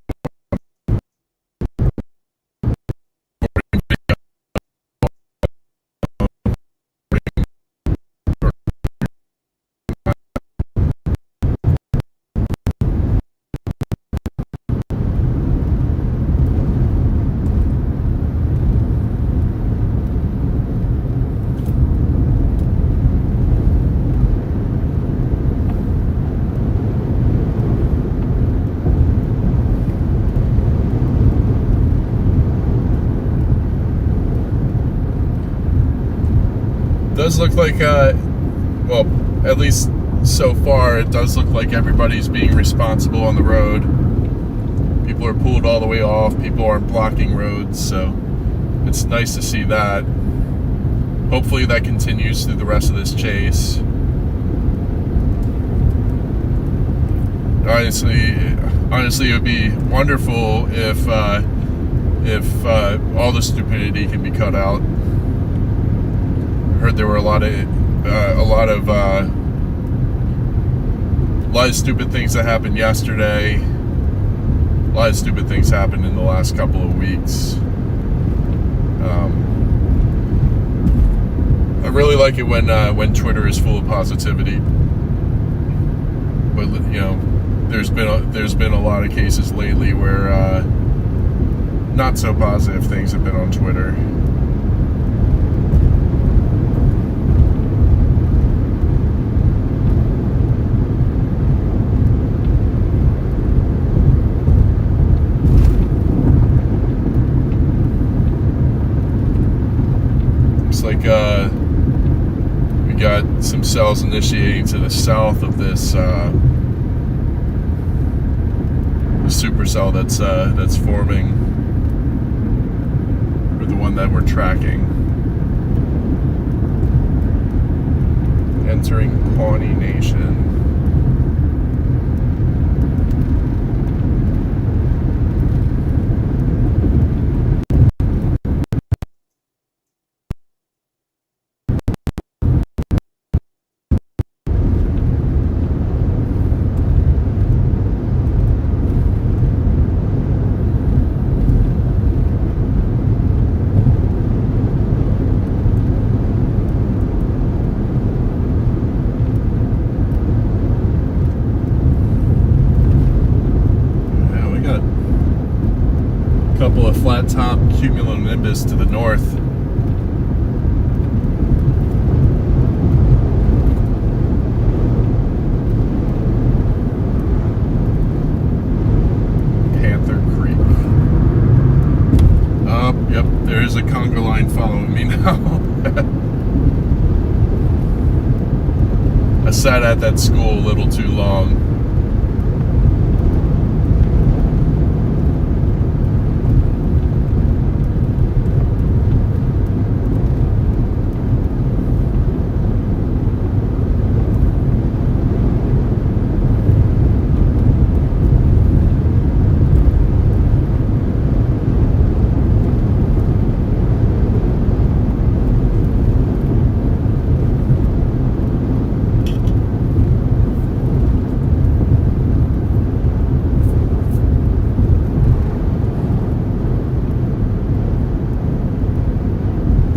Does look like, well, at least so far, it does look like everybody's being responsible on the road. People are pulled all the way off. People aren't blocking roads, so it's nice to see that. Hopefully that continues through the rest of this chase. Honestly, it would be wonderful if all the stupidity can be cut out. I heard there were a lot of stupid things that happened yesterday. A lot of stupid things happened in the last couple of weeks. I really like it when Twitter is full of positivity. But you know, there's been a lot of cases lately where not so positive things have been on Twitter. Looks like we got some cells initiating to the south of this supercell that's forming, or the one that we're tracking. Entering Pawnee Nation. Couple of flat top cumulonimbus to the north. Panther Creek. Yep, there is a conga line following me now. I sat at that school a little too long.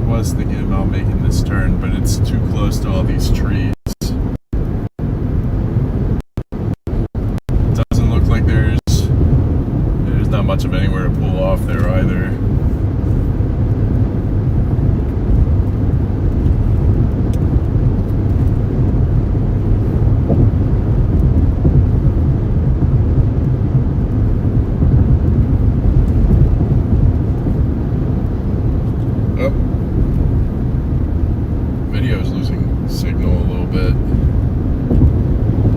Was thinking about making this turn, but it's too close to all these trees. Doesn't look like there's not much of anywhere to pull off there either. Video's losing signal a little bit.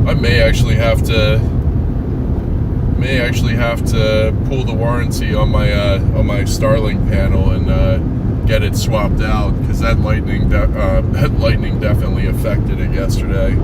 I may actually have to pull the warranty on my Starlink panel and get it swapped out, because that lightning definitely affected it yesterday.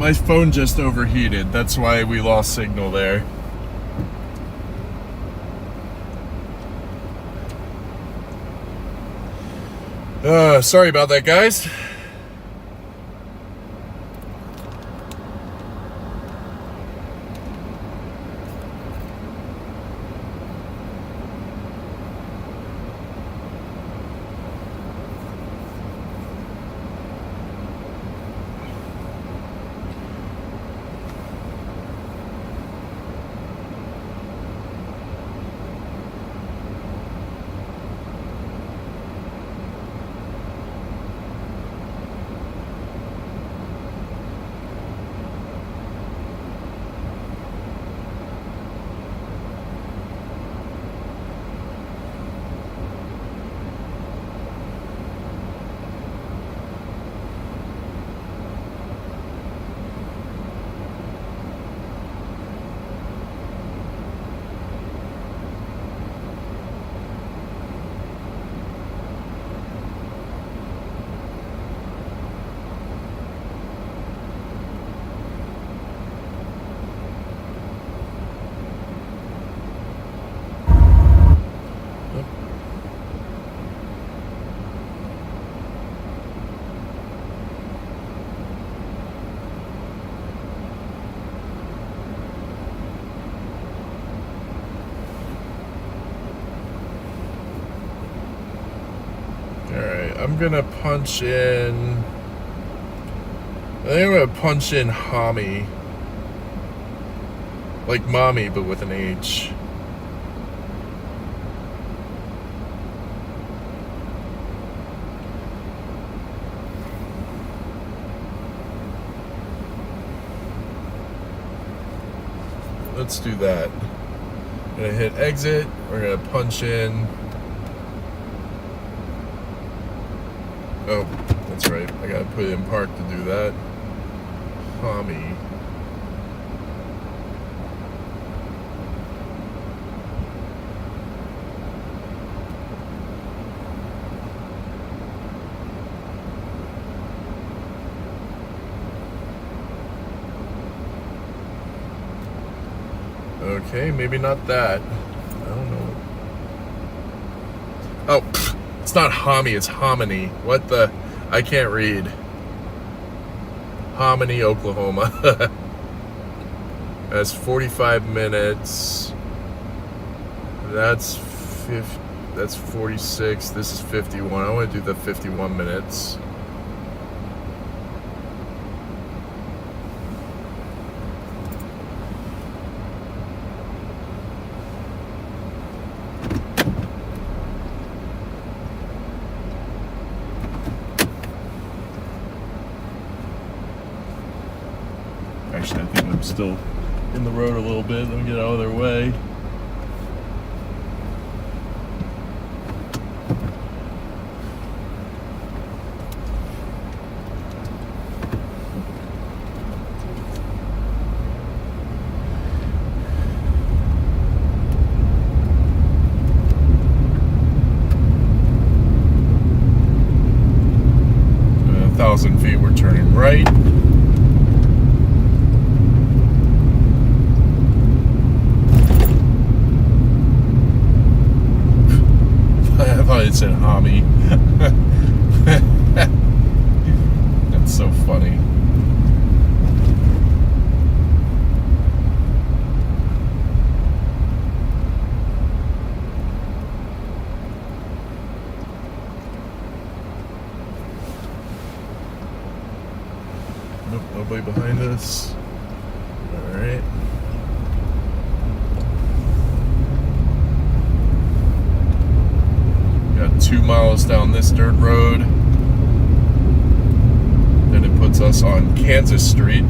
My phone just overheated. That's why we lost signal there. Sorry about that, guys. I'm gonna punch in. I think I'm gonna punch in Hami. Like mommy, but with an H. Let's do that. I'm gonna hit exit. We're gonna punch in. Oh, that's right. I gotta put it in park to do that. Hami. Okay, maybe not that. I don't know. Oh, pfft. It's not Hami, it's Hominy. What the? I can't read. Hominy, Oklahoma. That's 45 minutes. That's 46. This is 51. I want to do the 51 minutes. Actually, I think I'm still in the road a little bit. Let me get out of their way. At 1,000 feet, we're turning right. It's in Hami. That's so funny. Nope, nobody behind us. All right. Got 2 miles down this dirt road. Then it puts us on Kansas Street.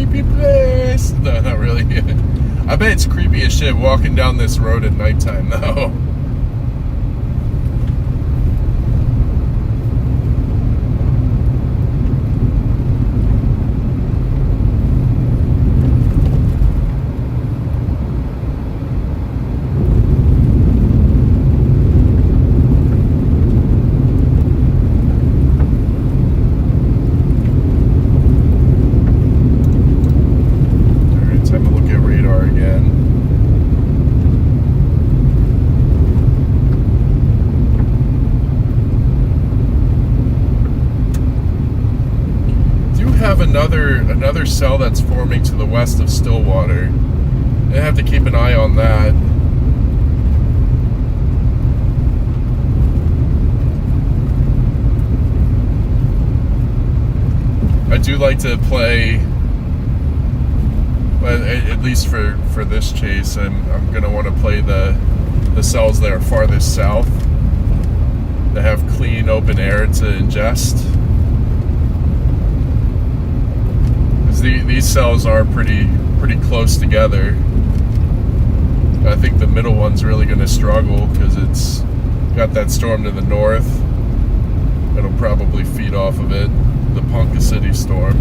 creepy place. No, not really. I bet it's creepy as shit walking down this road at nighttime, though. Another cell that's forming to the west of Stillwater. I have to keep an eye on that. I do like to play, well, at least for this chase, I'm gonna want to play the cells that are farthest south, that have clean open air to ingest. These cells are pretty close together. I think the middle one's really going to struggle because it's got that storm to the north. It'll probably feed off of it, the Ponca City storm.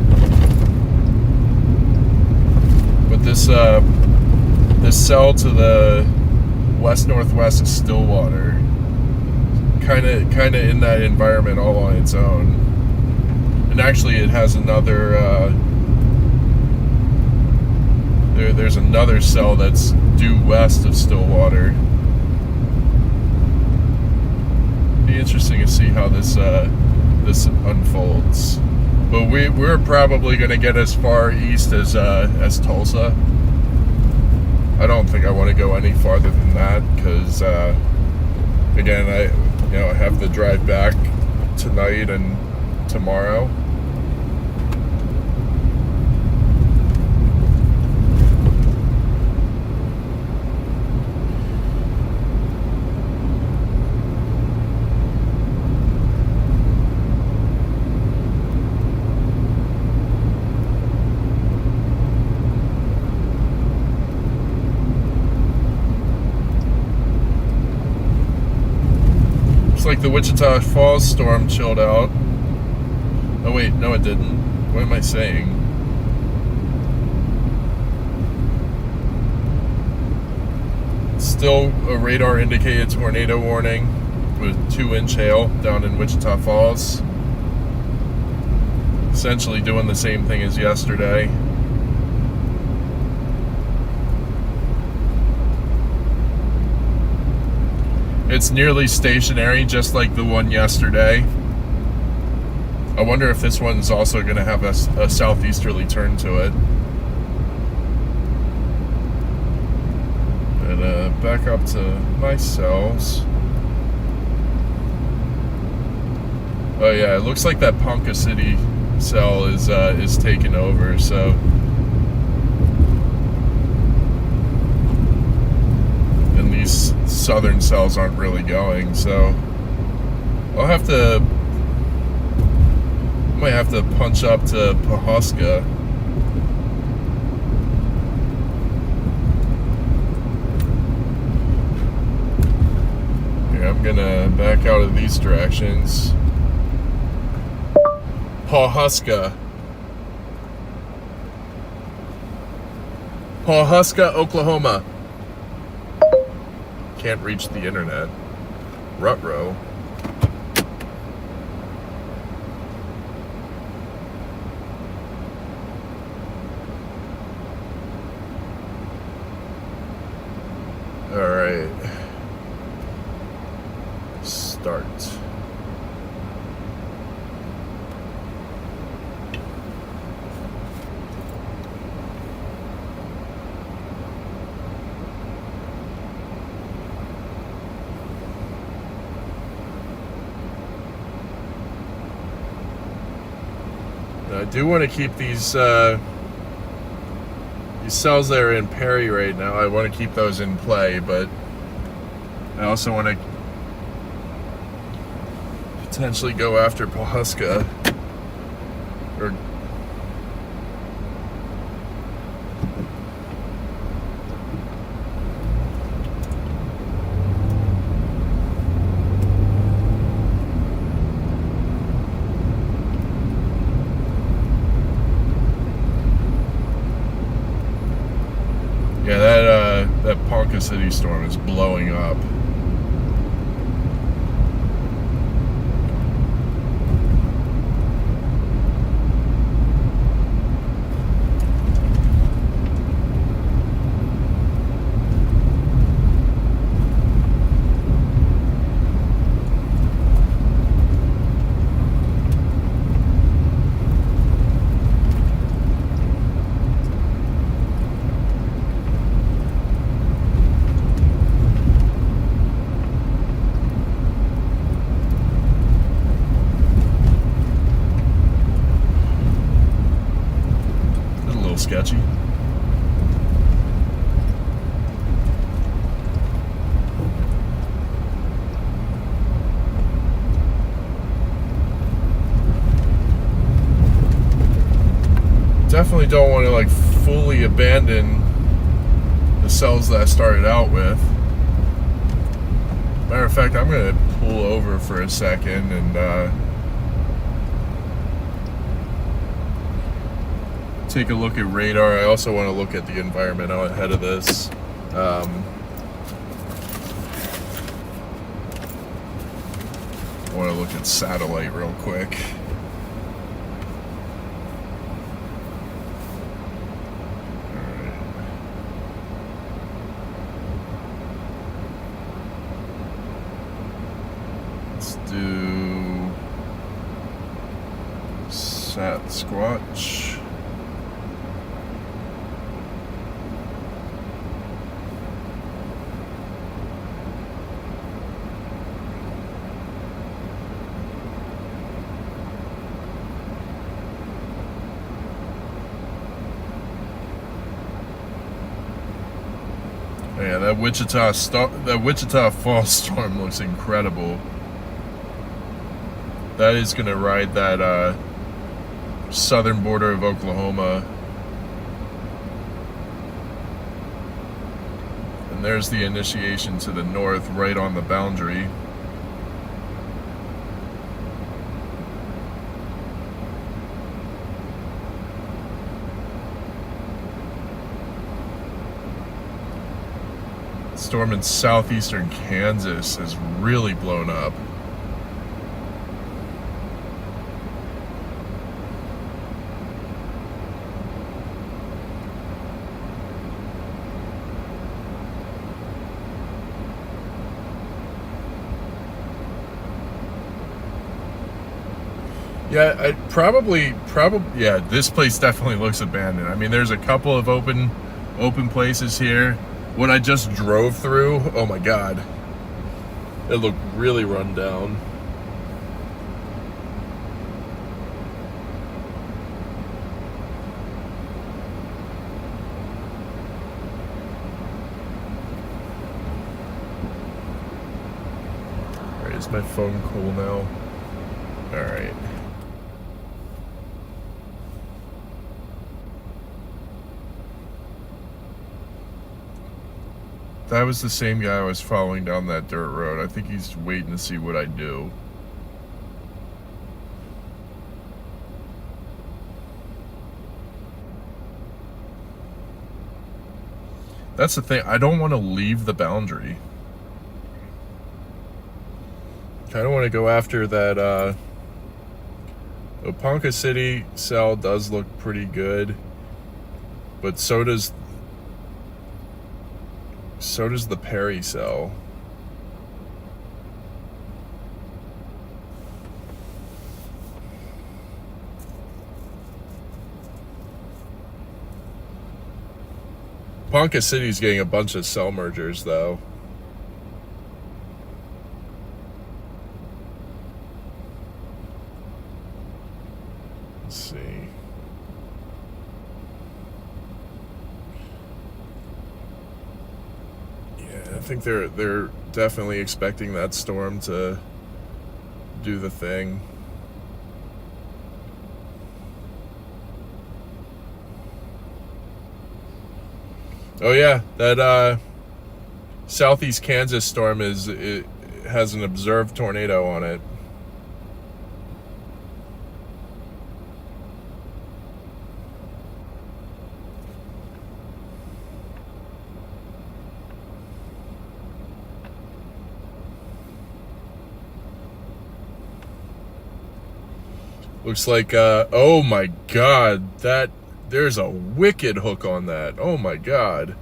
But this cell to the west-northwest is Stillwater. Kind of in that environment all on its own. And actually, it has another. There's another cell that's due west of Stillwater. Be interesting to see how this unfolds. But we're probably going to get as far east as Tulsa. I don't think I want to go any farther than that because again, I have to drive back tonight and tomorrow. Like the Wichita Falls storm chilled out. Oh wait, no it didn't. What am I saying? Still a radar indicated tornado warning with 2-inch hail down in Wichita Falls. Essentially doing the same thing as yesterday. It's nearly stationary, just like the one yesterday. I wonder if this one's also going to have a southeasterly turn to it. And back up to my cells. Oh yeah, it looks like that Ponca City cell is taken over, so. Southern cells aren't really going, so might have to punch up to Pawhuska. Here, I'm gonna back out of these directions. Pawhuska, Oklahoma. Can't reach the internet. Ruh-roh. Alright. Start. I do want to keep these cells that are in Perry right now. I want to keep those in play, but I also want to potentially go after Pawhuska. Or Ponca City storm is blowing up. Sketchy. Definitely don't want to like fully abandon the cells that I started out with. Matter of fact, I'm gonna pull over for a second and take a look at radar. I also want to look at the environment out ahead of this. I want to look at satellite real quick. Alright. Let's do Sat Squatch. Yeah, that Wichita Falls storm looks incredible. That is going to ride that southern border of Oklahoma. And there's the initiation to the north, right on the boundary. Storm in southeastern Kansas has really blown up. Yeah, yeah, this place definitely looks abandoned. I mean, there's a couple of open places here. What I just drove through, oh my god, it looked really run down. Alright, is my phone cool now? Alright. That was the same guy I was following down that dirt road. I think he's waiting to see what I do. That's the thing. I don't want to leave the boundary. Kind of want to go after that. Ponca City cell does look pretty good, but so does the Perry cell. Ponca City's getting a bunch of cell mergers though. Let's see. I think they're definitely expecting that storm to do the thing. Oh yeah, that southeast Kansas storm it has an observed tornado on it. Looks like, oh my god, there's a wicked hook on that. Oh my god.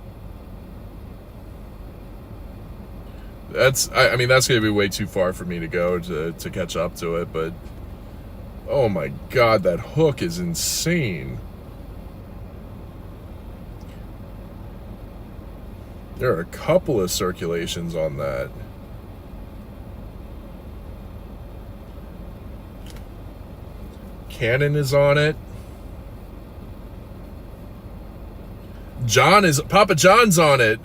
I mean, that's going to be way too far for me to go to catch up to it, but oh my god, that hook is insane. There are a couple of circulations on that. Cannon is on it. Papa John's on it.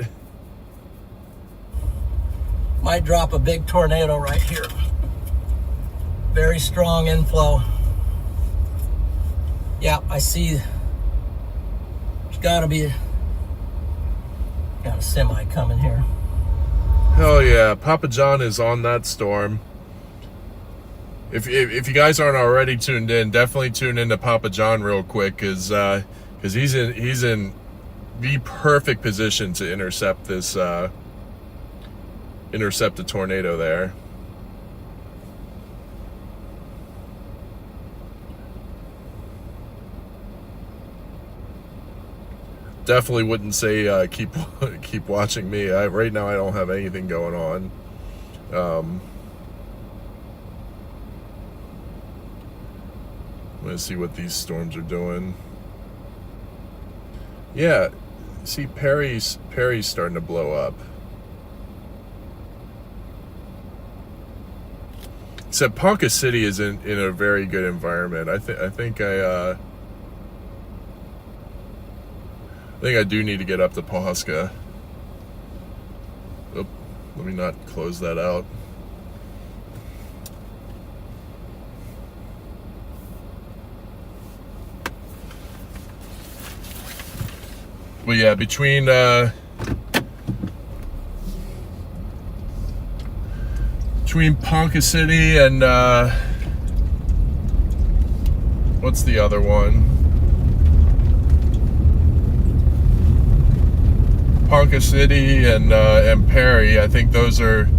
Might drop a big tornado right here. Very strong inflow. Yeah, I see. There's got a semi coming here. Hell yeah, Papa John is on that storm. If you guys aren't already tuned in, definitely tune into Papa John real quick, because he's in the perfect position to intercept this intercept a tornado there. Definitely wouldn't say keep watching me. Right now I don't have anything going on. I'm gonna see what these storms are doing. Yeah, see, Perry's starting to blow up. Except Ponca City is in a very good environment. I think I do need to get up to Pawhuska. Oh, let me not close that out. But yeah, between Ponca City and what's the other one? Ponca City and Perry. I think those are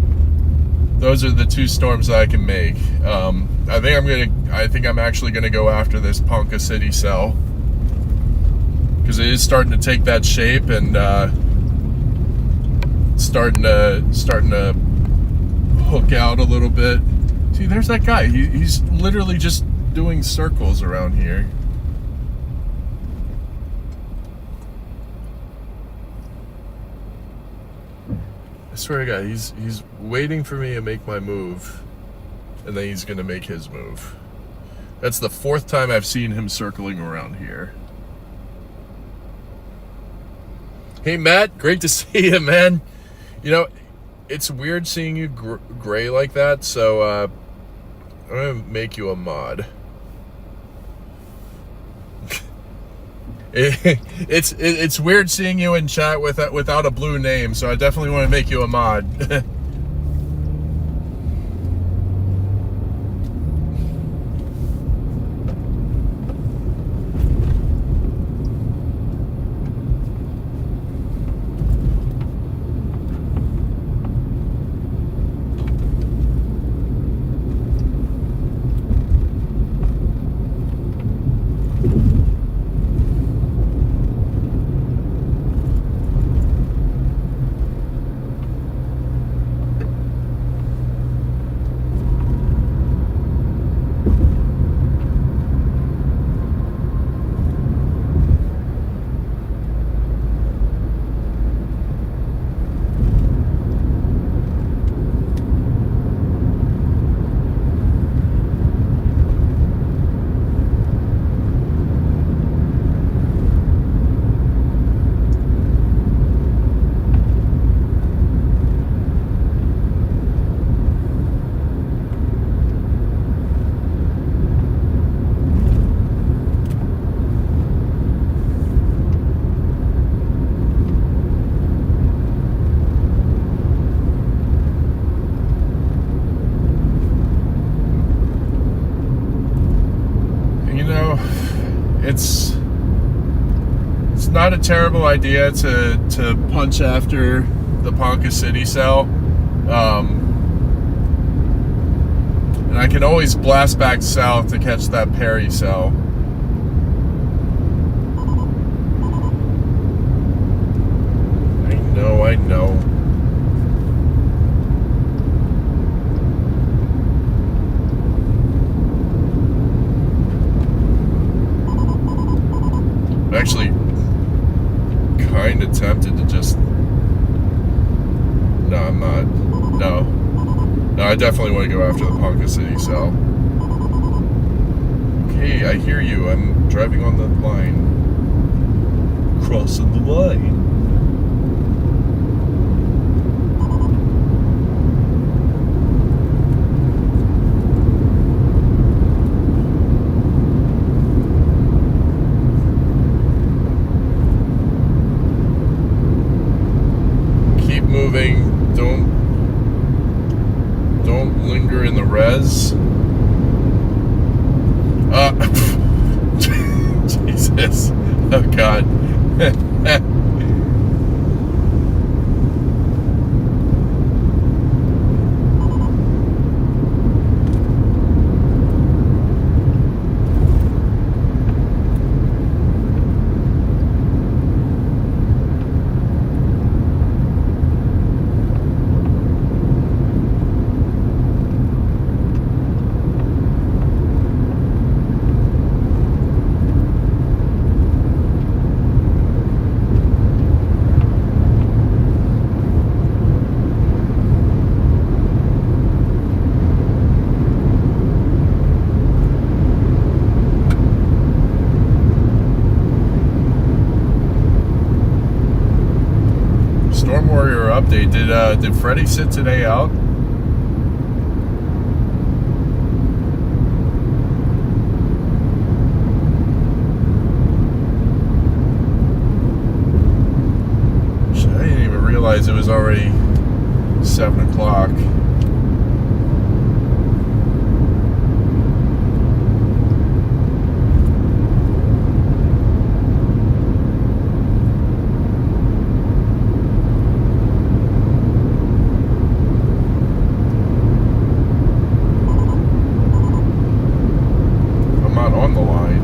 the two storms that I can make. I think I'm actually gonna go after this Ponca City cell, because it is starting to take that shape and starting to hook out a little bit. See, there's that guy. He's literally just doing circles around here. I swear to God, he's waiting for me to make my move, and then he's gonna make his move. That's the fourth time I've seen him circling around here. Hey Matt, great to see you, man. You know, it's weird seeing you gray like that, so I'm gonna make you a mod. It's weird seeing you in chat without a blue name, so I definitely want to make you a mod. It's not a terrible idea to punch after the Ponca City cell. And I can always blast back south to catch that Perry cell. I know. I'm actually kind of tempted to just... No, I'm not. No, I definitely want to go after the Ponca City cell. Okay, I hear you. I'm driving on the line. Crossing the line. Keep moving. Don't linger in the res. Jesus. Oh God. Storm Warrior update. Did Freddy sit today out? Shit, I didn't even realize it was already 7 o'clock. On the line.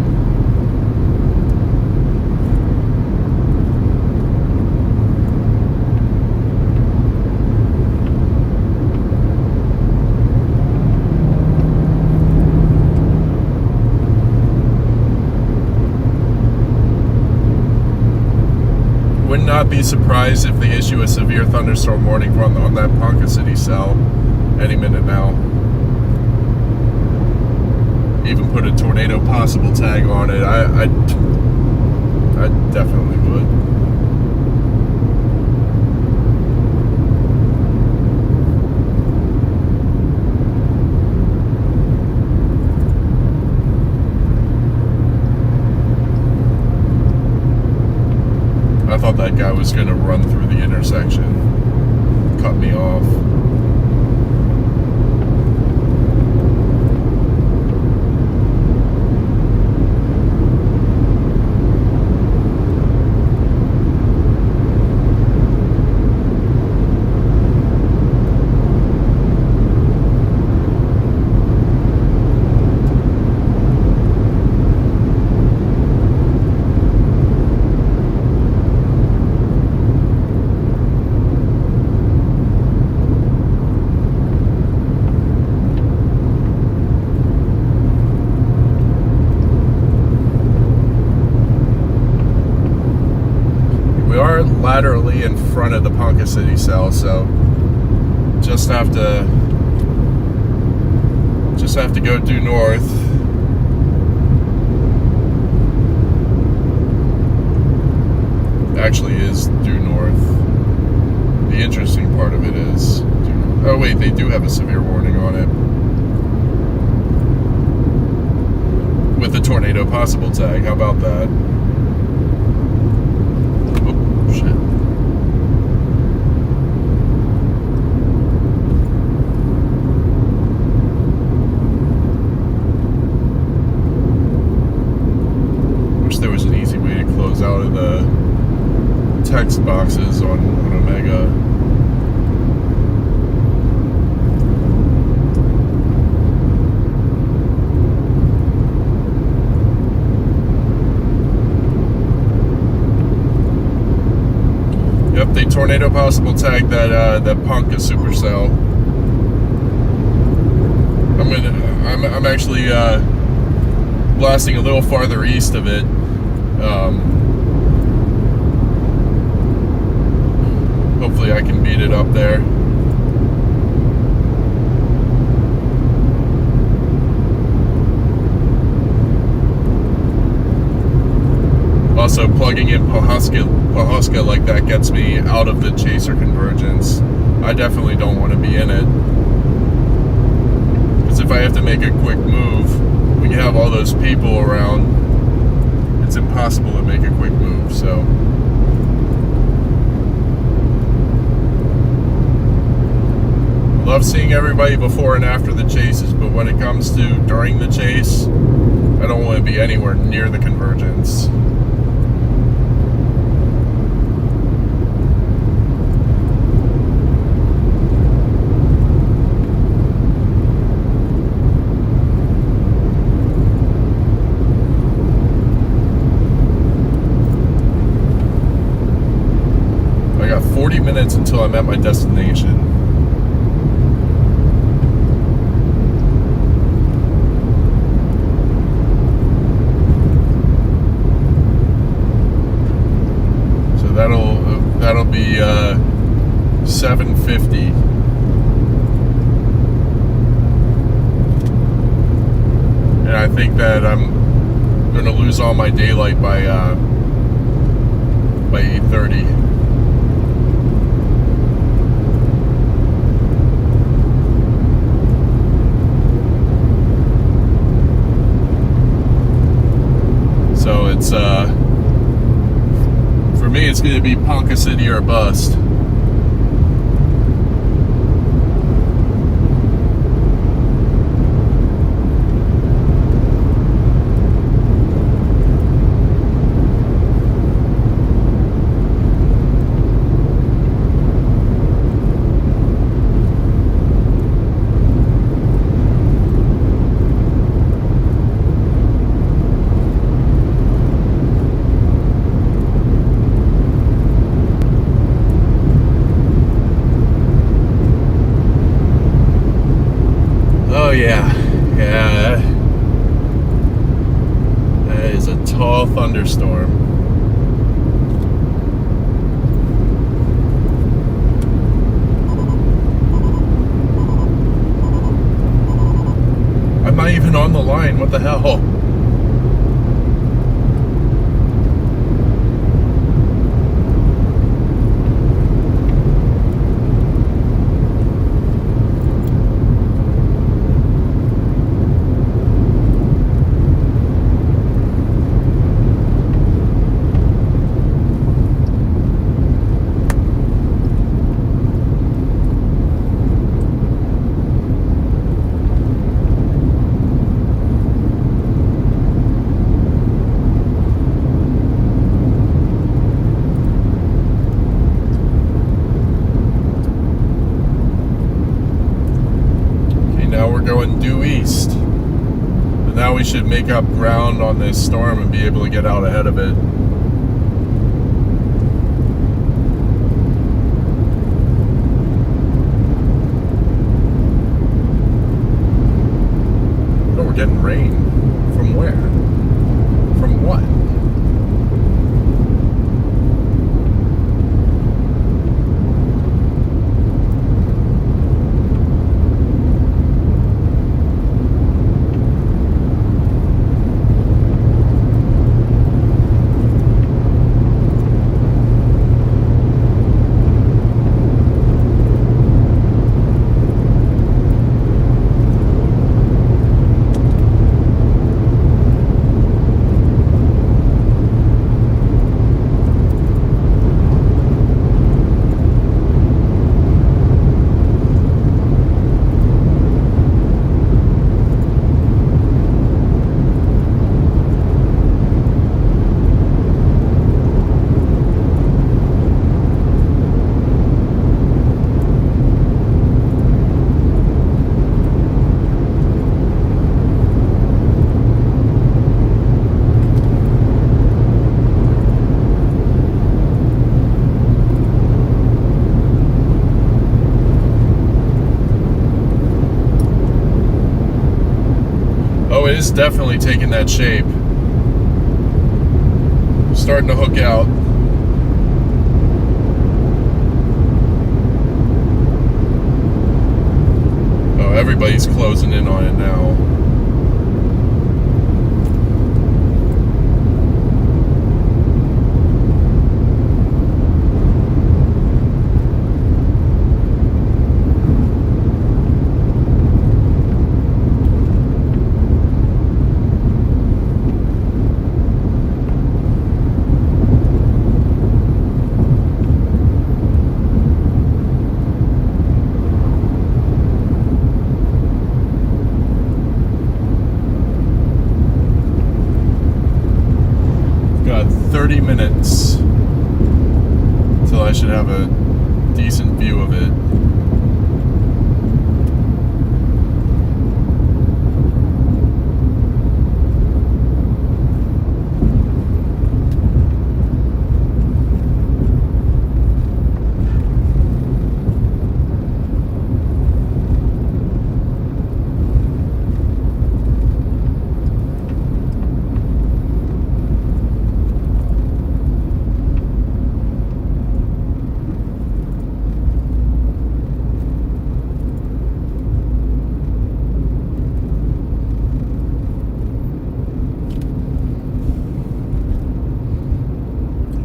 Would not be surprised if they issue a severe thunderstorm warning on that Ponca City cell any minute now. Even put a tornado possible tag on it. I definitely would. I thought that guy was gonna run through the intersection, cut me off. Laterally in front of the Ponca City cell, so just have to go due north. Actually is due north. The interesting part of it is oh wait, they do have a severe warning on it with the tornado possible tag. How about that? Shit. Wish there was an easy way to close out of the text boxes on Omega. Tornado Possible tag that Ponca supercell. I'm actually blasting a little farther east of it. Hopefully I can beat it up there. Also, plugging in Pahuska like that gets me out of the chaser convergence. I definitely don't want to be in it. Because if I have to make a quick move, when you have all those people around, it's impossible to make a quick move, so. Love seeing everybody before and after the chases, but when it comes to during the chase, I don't want to be anywhere near the convergence. I got 40 minutes until I'm at my destination. That'll be 7:50. And I think that I'm gonna lose all my daylight by 8:30. So it's for me, it's going to be Ponca City or bust. Oh yeah, that is a tall thunderstorm. I'm not even on the line, what the hell? Now we're going due east. But now we should make up ground on this storm and be able to get out ahead of it. Oh, we're getting rain. From where? From what? is definitely taking that shape. Starting to hook out. Oh, everybody's closing in on it now. Got 30 minutes until I should have a decent view of it.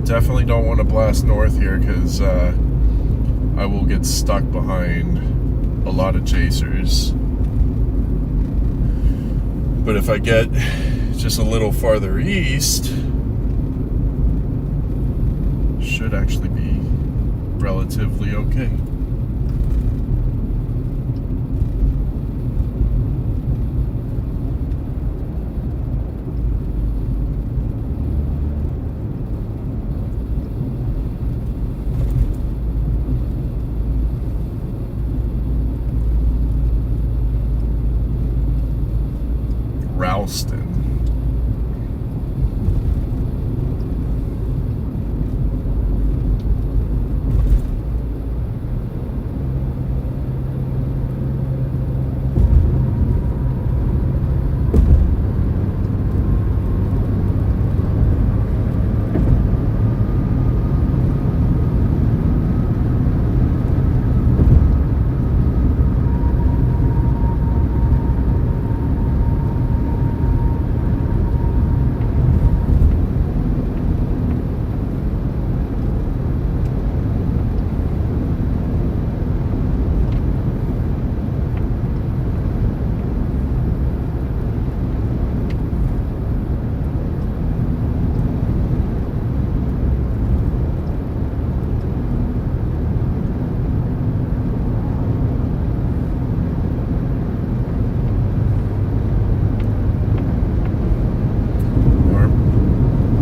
Definitely don't want to blast north here because I will get stuck behind a lot of chasers. But if I get just a little farther east, should actually be relatively okay. Ralston.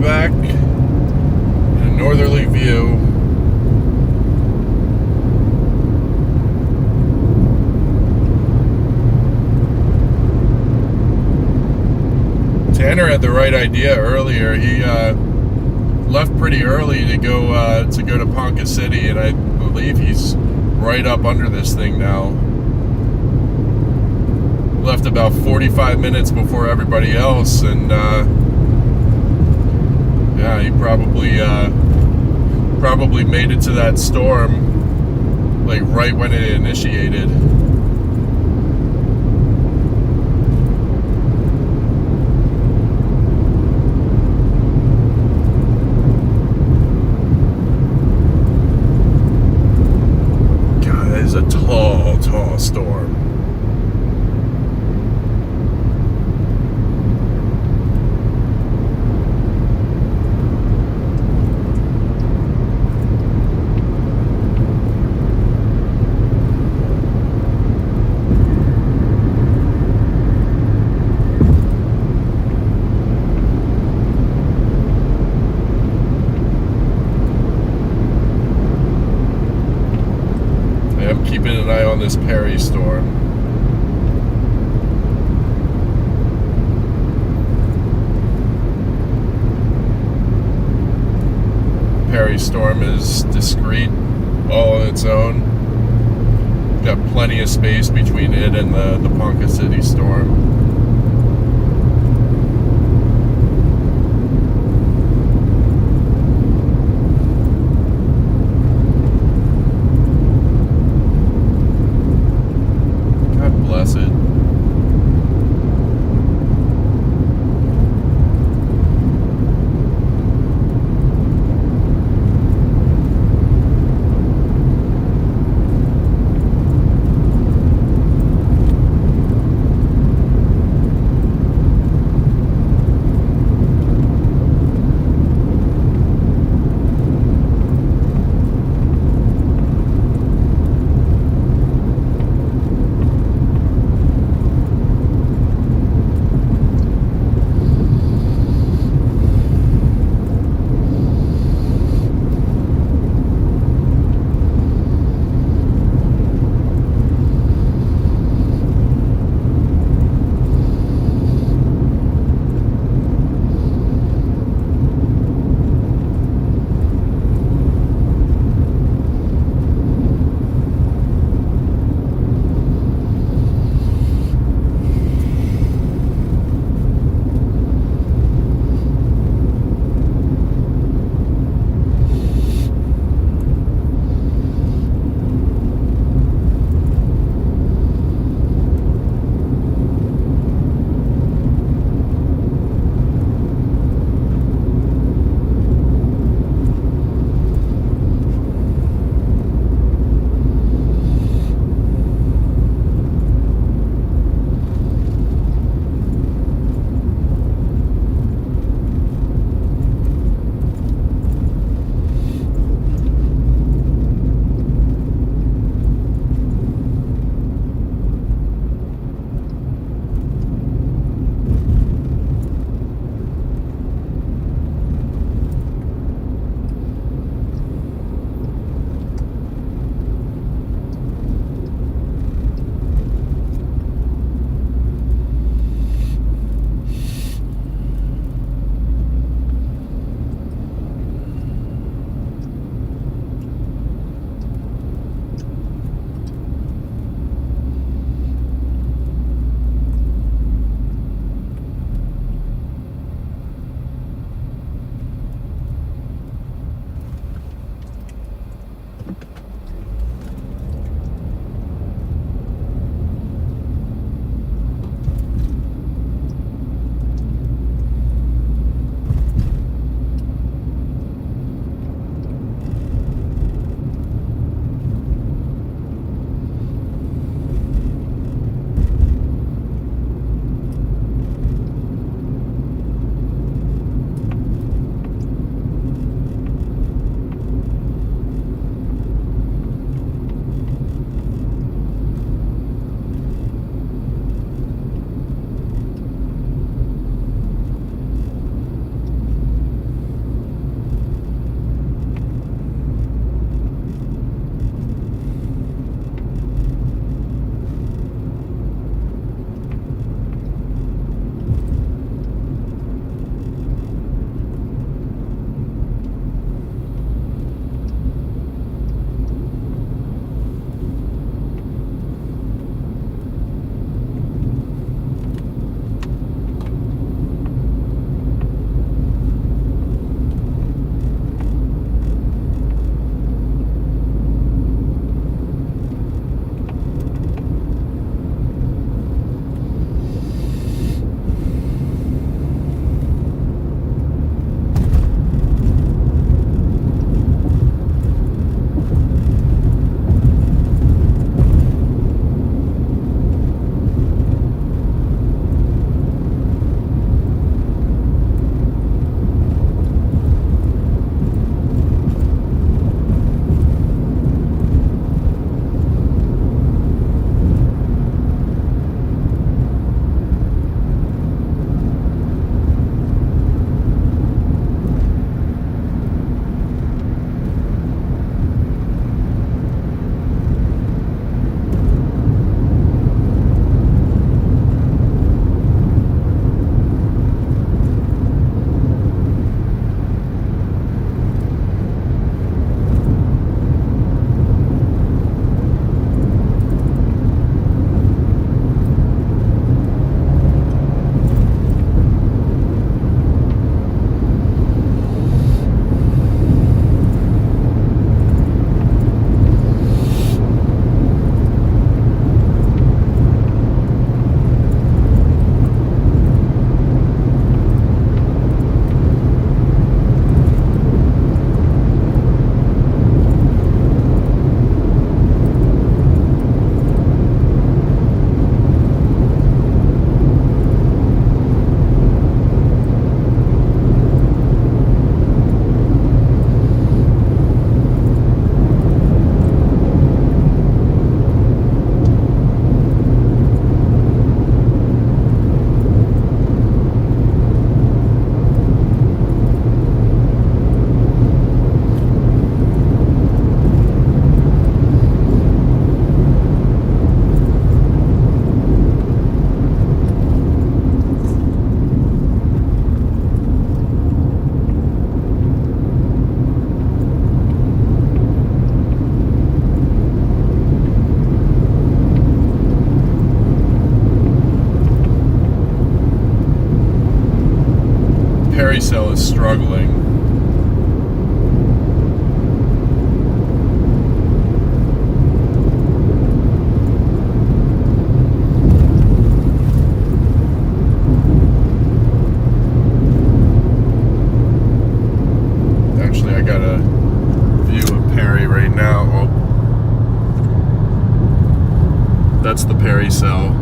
Back in a northerly view. Tanner had the right idea earlier. He left pretty early to go to Ponca City, and I believe he's right up under this thing now. Left about 45 minutes before everybody else, and yeah, he probably made it to that storm like right when it initiated. God, that is a tall storm. I'm keeping an eye on this Perry storm. Perry storm is discrete, all on its own. Got plenty of space between it and the Ponca City storm. Perry cell is struggling. Actually, I got a view of Perry right now. Oh, that's the Perry cell.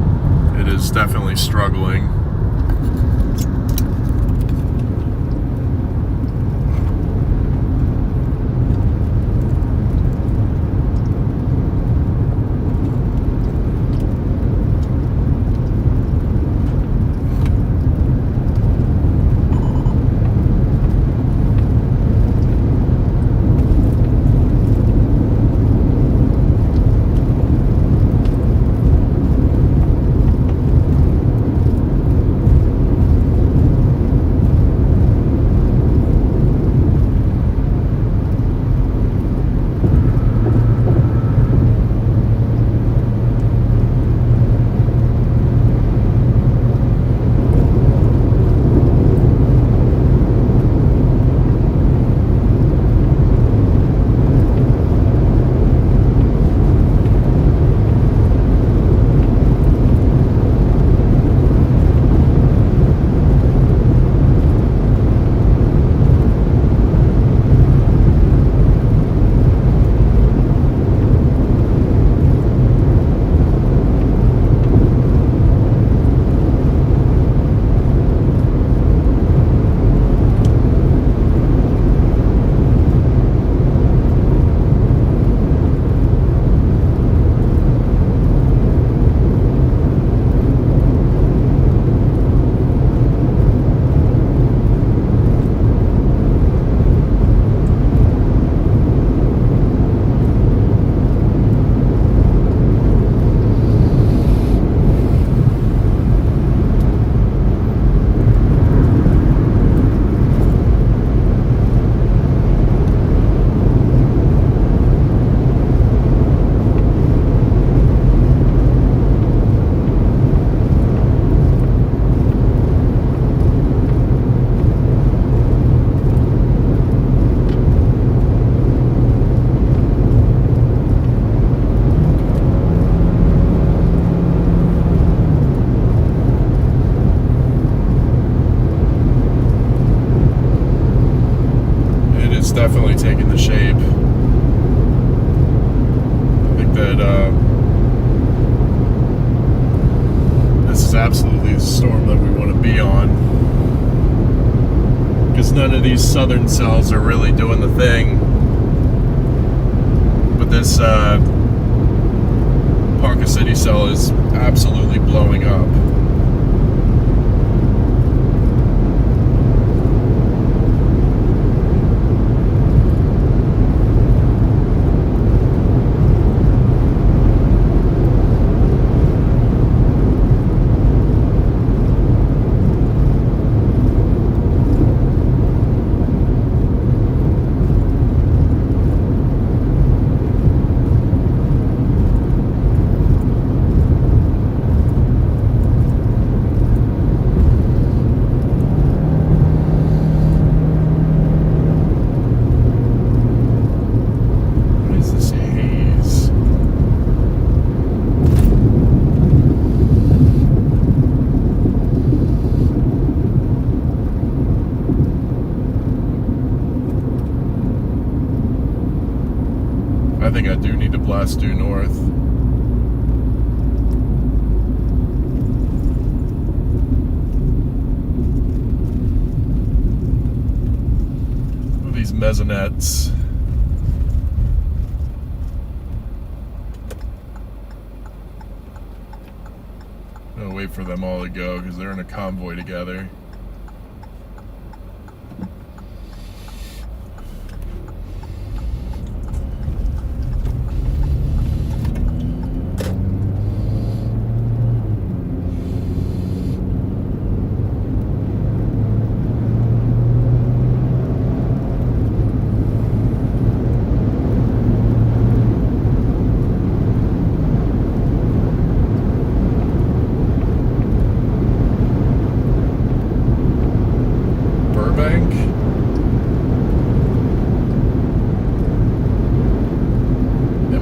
It is definitely struggling. Definitely taking the shape. I think that this is absolutely the storm that we want to be on, because none of these southern cells are really doing the thing. But this Ponca City cell is absolutely blowing up. I think I do need to blast due north. These maisonettes. I'll wait for them all to go because they're in a convoy together.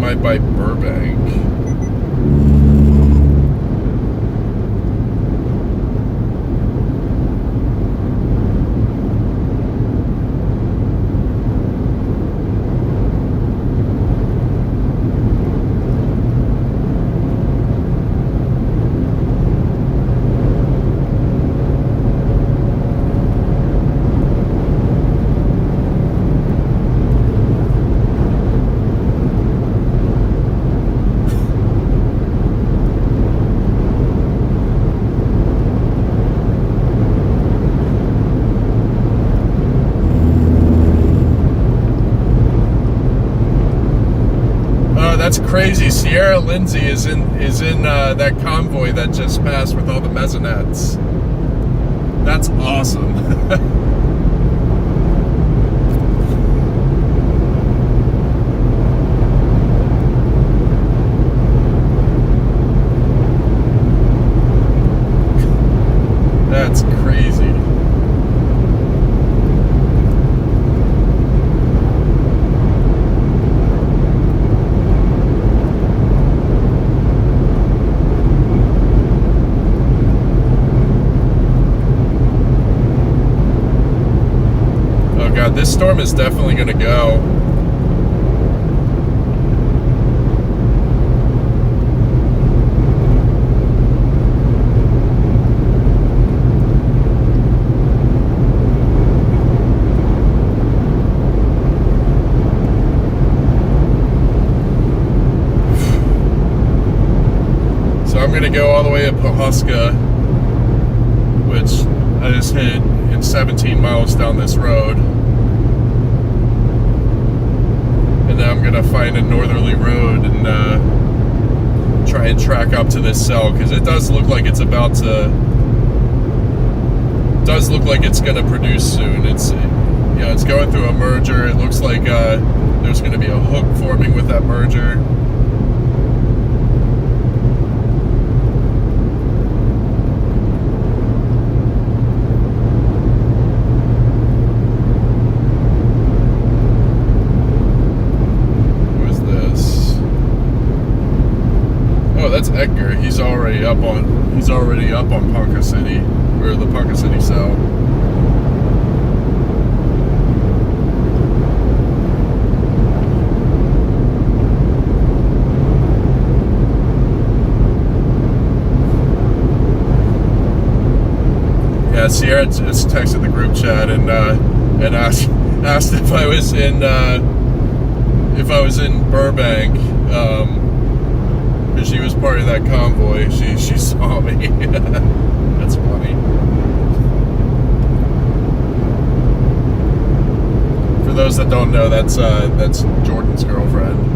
I by Burbank? That's crazy. Sierra Lindsay is in that convoy that just passed with all the maisonettes. That's awesome. That's crazy. This storm is definitely going to go. So I'm going to go all the way to Pawhuska, which I just hit in 17 miles down this road. And then I'm gonna find a northerly road and try and track up to this cell, because it does look like it's about to. Does look like it's gonna produce soon. It's it's going through a merger. It looks like there's gonna be a hook forming with that merger. That's Edgar. He's already up on Ponca City, or the Ponca City cell. Yeah, Sierra just texted the group chat and asked if I was in Burbank. Because she was part of that convoy. She saw me. That's funny. For those that don't know, that's Jordan's girlfriend.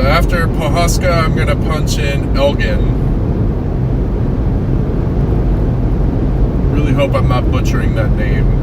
After Pawhuska, I'm gonna punch in Elgin. Really hope I'm not butchering that name.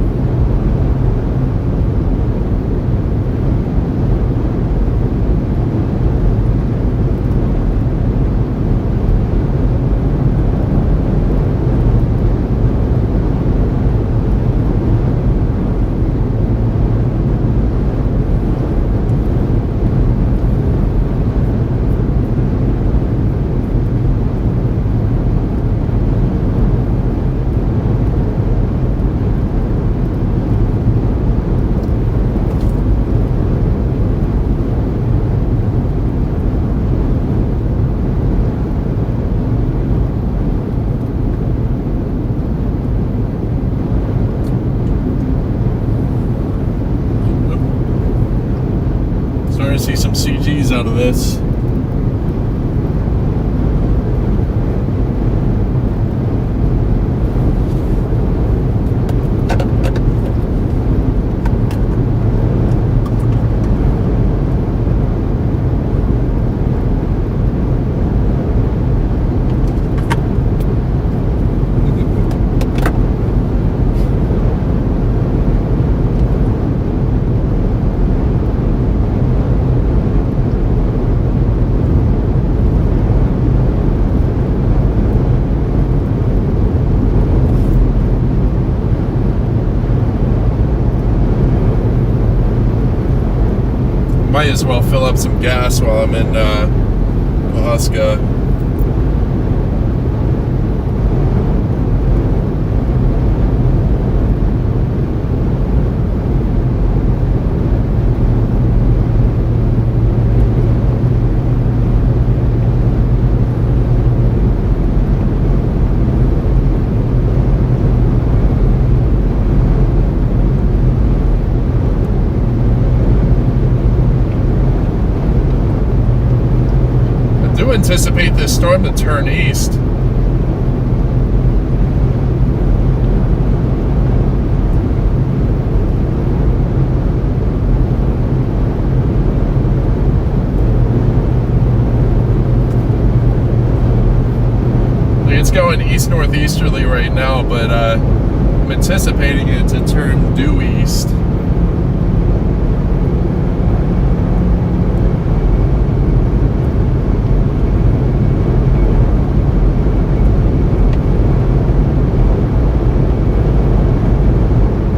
to see some CGs out of this. Might as well fill up some gas while I'm in Ponca. Anticipate this storm to turn east. It's going east-northeasterly right now, but I'm anticipating it to turn due east.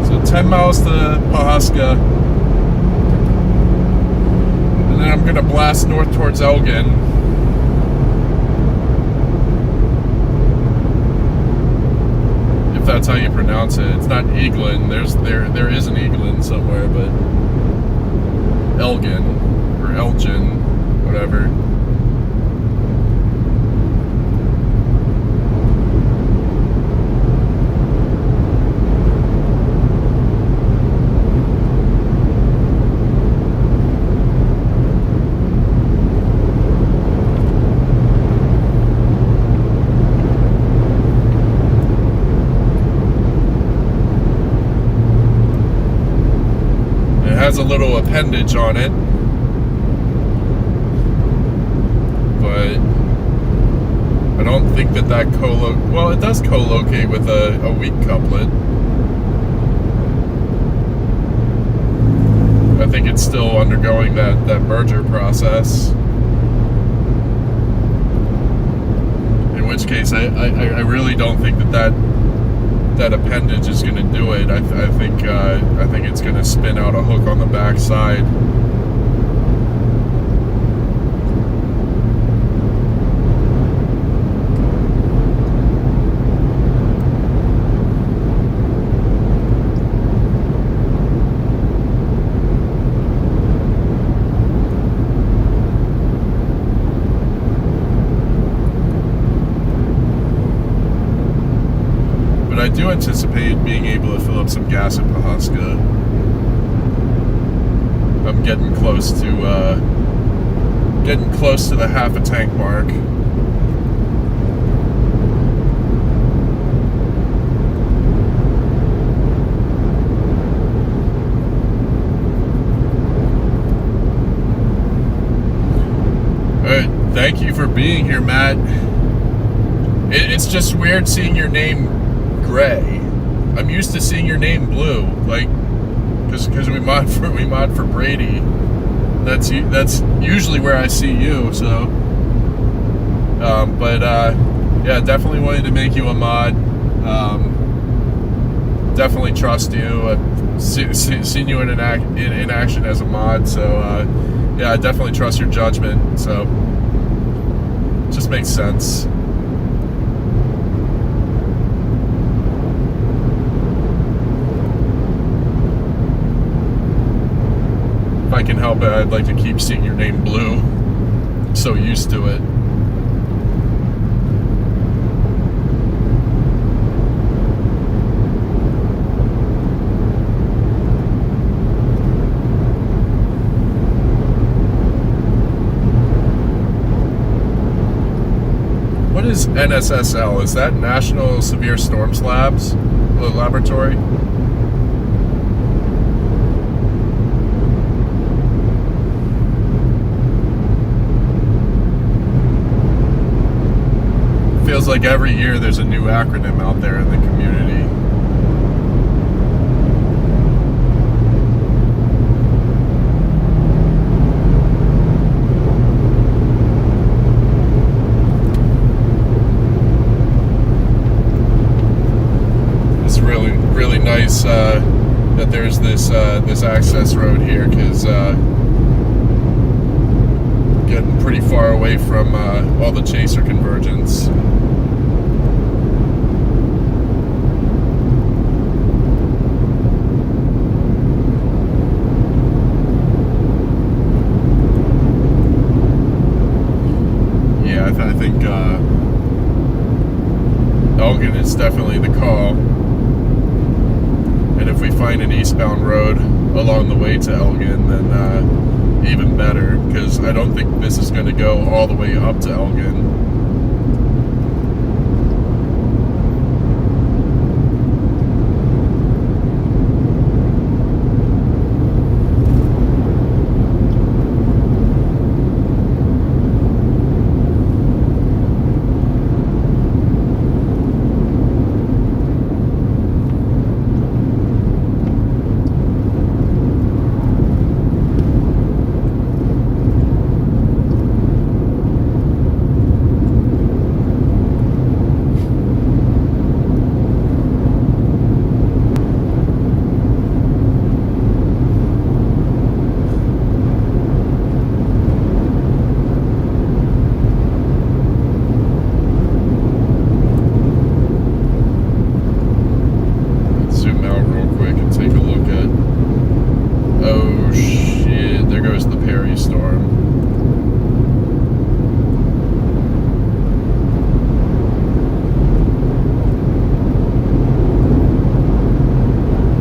So 10 miles to Ponca, and then I'm gonna blast north towards Elgin. If that's how you pronounce it. It's not Eaglin. There is an Eaglin somewhere, but Elgin or Elgin, whatever. Has a little appendage on it, but I don't think that well, it does co-locate with a weak couplet. I think it's still undergoing that merger process, in which case I really don't think that appendage is going to do it. I think it's going to spin out a hook on the back side. I do anticipate being able to fill up some gas at Ponca. I'm getting close to the half a tank mark. All right, thank you for being here, Matt. It's just weird seeing your name gray. I'm used to seeing your name blue, like because we mod for Brady. That's usually where I see you. So, yeah, definitely wanted to make you a mod. Definitely trust you. I've seen you in action as a mod. So, yeah, I definitely trust your judgment. So, it just makes sense. If I can help it, I'd like to keep seeing your name blue. I'm so used to it. is NSSL? Is that National Severe Storms Labs Laboratory? Feels like every year there's a new acronym out there in the community. It's really nice that there's this access road here, because getting pretty far away from all the chaser convergence. I think Elgin is definitely the call, and if we find an eastbound road along the way to Elgin, then even better, because I don't think this is going to go all the way up to Elgin.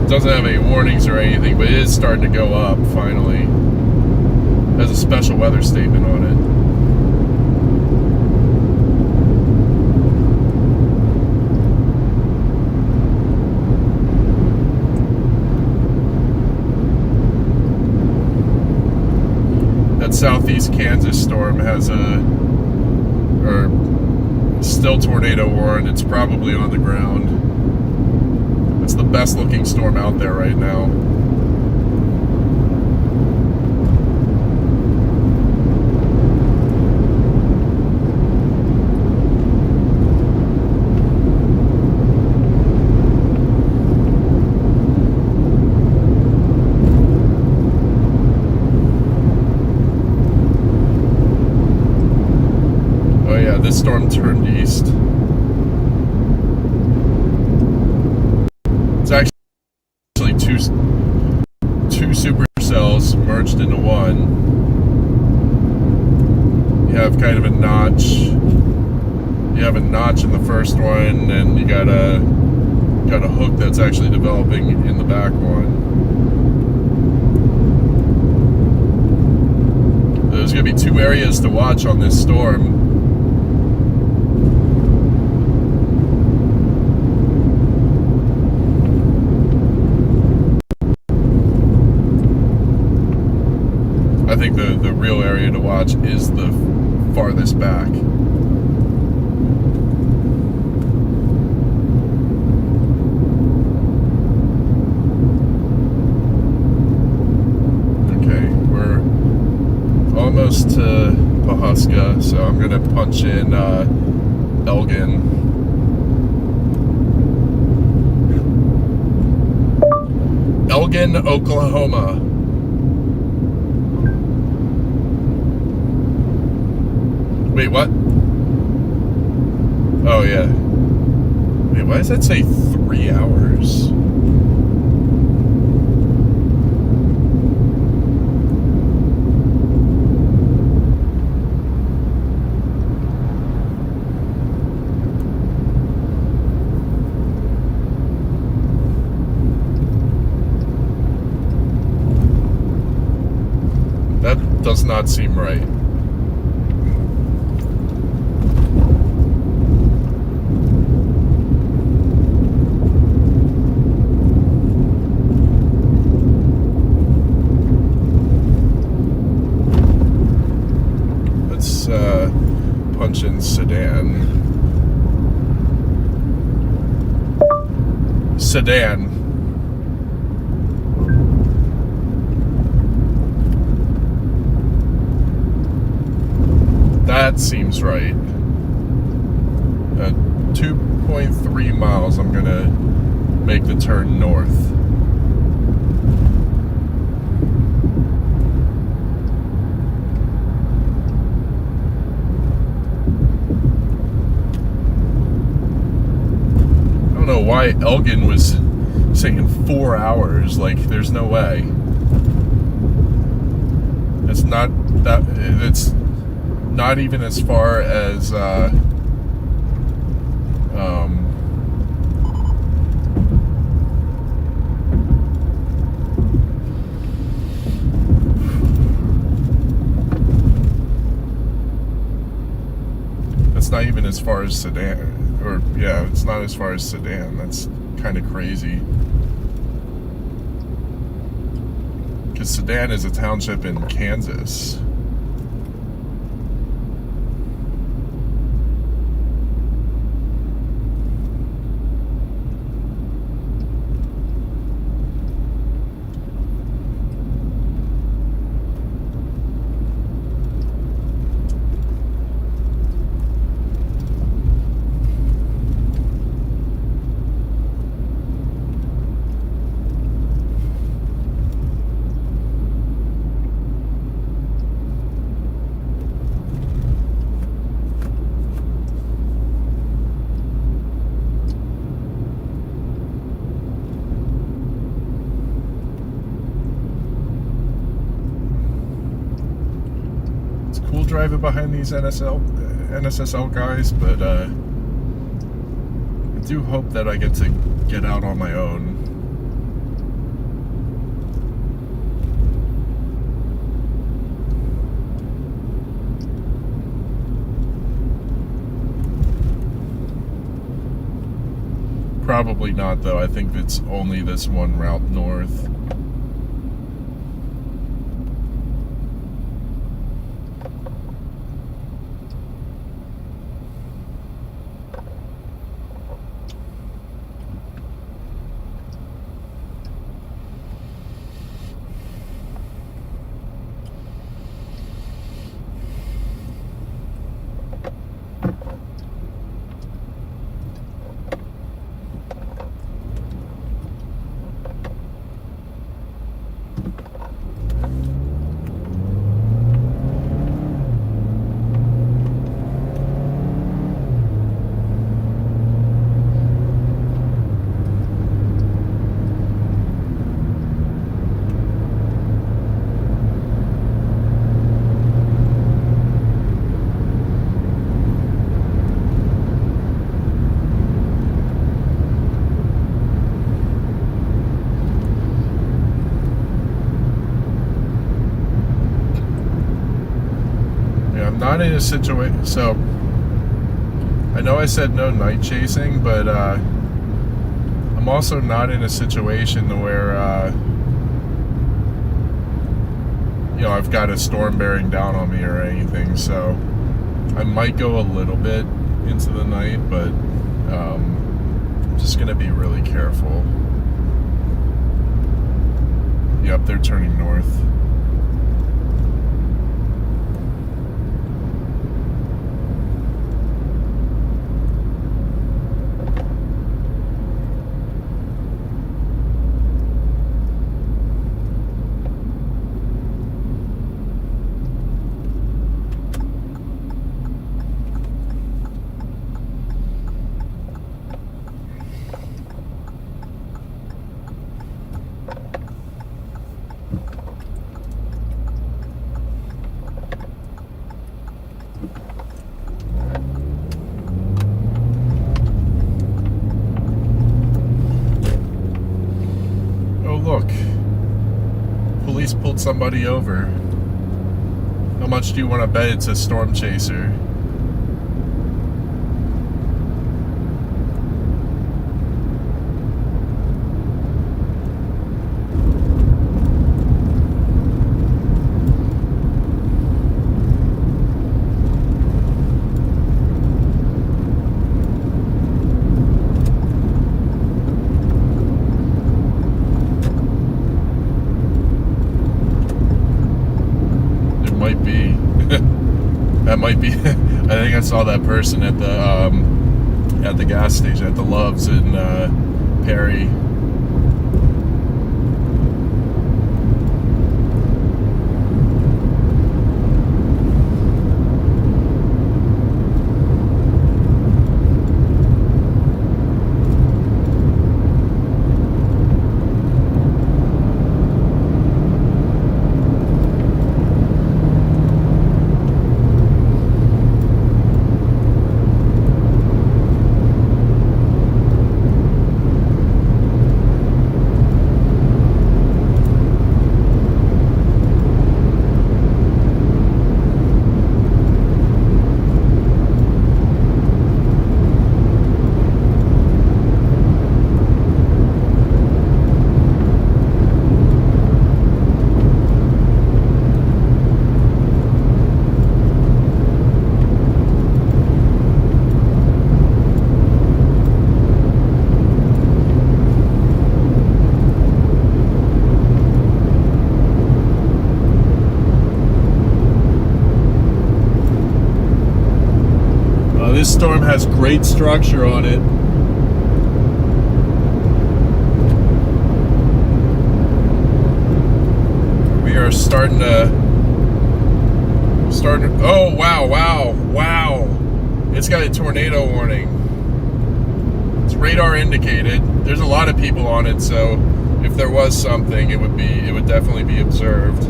Doesn't have any warnings or anything, but it is starting to go up finally. Has a special weather statement on it. That southeast Kansas storm has still tornado warned. It's probably on the ground. It's the best looking storm out there right now. Oh yeah, this storm turned east. It's actually two supercells merged into one. You have kind of a notch. You have a notch in the first one, and you got a hook that's actually developing in the back one. There's going to be two areas to watch on this storm. I think the real area to watch is the farthest back. Okay, we're almost to Pawhuska, so I'm gonna punch in Elgin. Elgin, Oklahoma. Wait, what? Oh, yeah. Wait, why does that say 3 hours? That does not seem right. sedan. Sedan. That seems right. 2.3 miles, I'm gonna make the turn north. I don't know why Elgin was saying 4 hours. Like, there's no way. It's not that. It's not even as far as. It's not even as far as Sedan, or yeah, it's not as far as Sedan. That's kind of crazy. Because Sedan is a township in Kansas. Driving behind these NSSL guys, but I do hope that I get to get out on my own. Probably not, though. I think it's only this one route north. Not in a situation, so I know I said no night chasing, but I'm also not in a situation where you know, I've got a storm bearing down on me or anything, so I might go a little bit into the night, but I'm just gonna be really careful. Yep, they're turning north. Pulled somebody over. How much do you want to bet it's a storm chaser? might be. That might be. I think I saw that person at the gas station at the Loves in Perry. This storm has great structure on it. We are starting to oh wow, it's got a tornado warning. It's radar indicated. There's a lot of people on it, so if there was something, it would definitely be observed.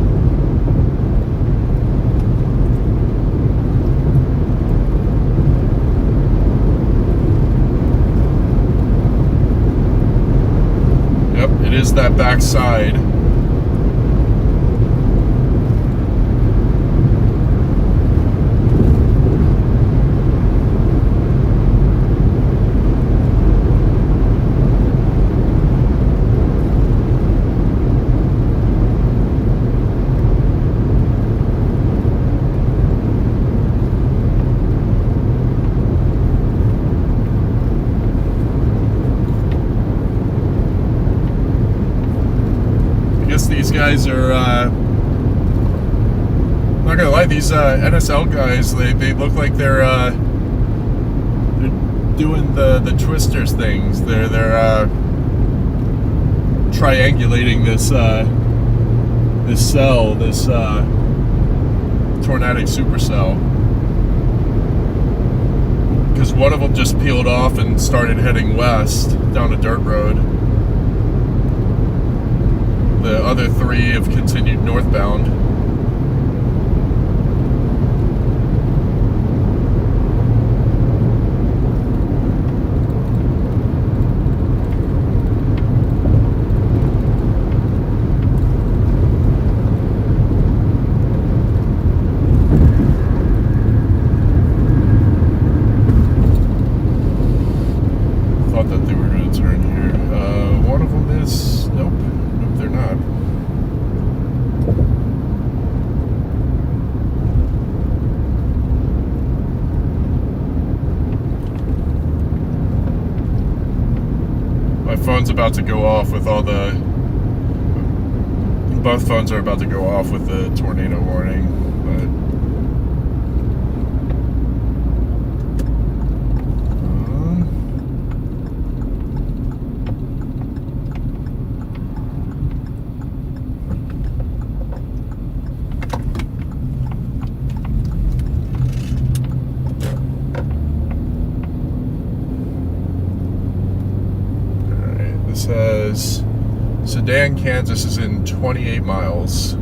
It is that back side. These guys are, I'm not gonna lie, these NSL guys, they look like they're doing the Twisters things. They're triangulating this cell, this tornadic supercell, because one of them just peeled off and started heading west down a dirt road. The other three have continued northbound. Thought that they were going to turn here. One of them is... Nope. They're not. My phone's about to go off with all the... Both phones are about to go off with the tornado warning, but... Says Sedan, Kansas is in 28 miles.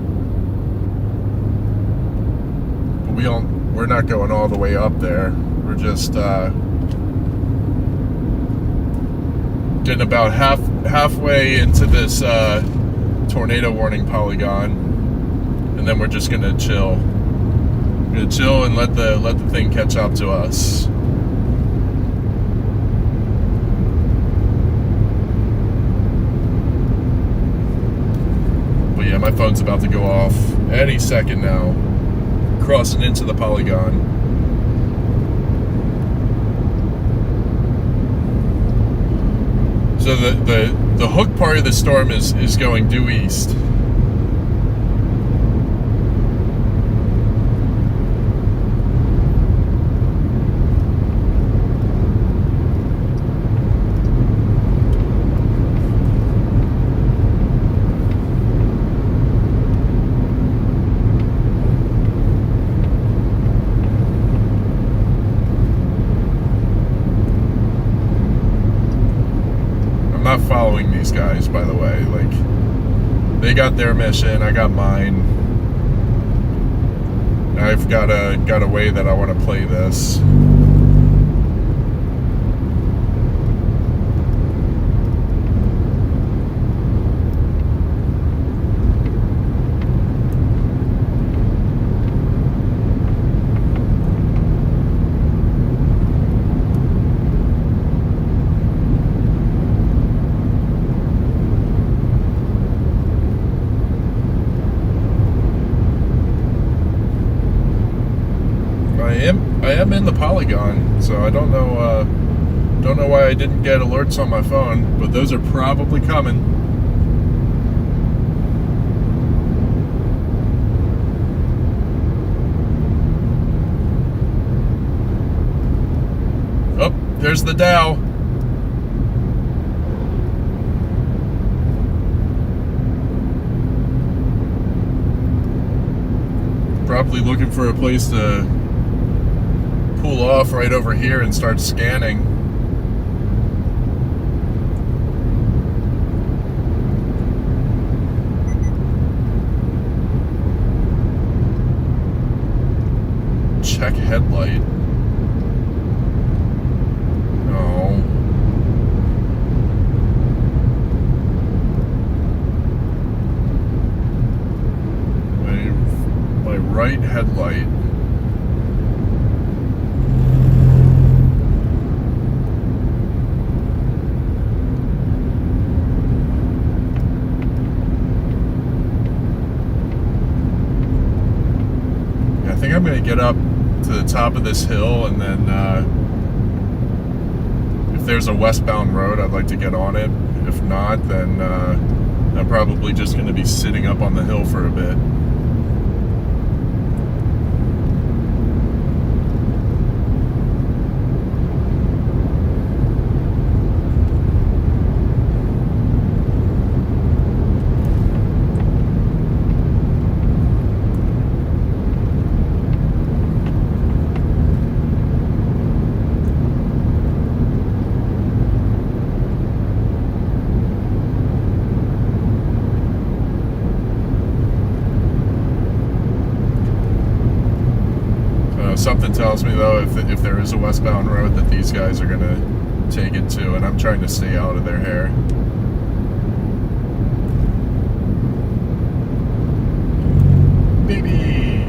But we're not going all the way up there. We're just getting about halfway into this tornado warning polygon, and then we're just gonna chill. We're gonna chill and let the thing catch up to us. Yeah, my phone's about to go off any second now. Crossing into the polygon. So the hook part of the storm is going due east. these guys, by the way. Like, they got their mission, I got mine. I've got a way that I want to play this. I am in the polygon, so I don't know why I didn't get alerts on my phone, but those are probably coming. Oh, there's the Dow. Probably looking for a place to pull off right over here and start scanning. Check headlight. No. My right headlight. I think I'm going to get up to the top of this hill, and then if there's a westbound road, I'd like to get on it. If not, then I'm probably just going to be sitting up on the hill for a bit. Something tells me, though, if there is a westbound road, that these guys are going to take it too, and I'm trying to stay out of their hair. Baby!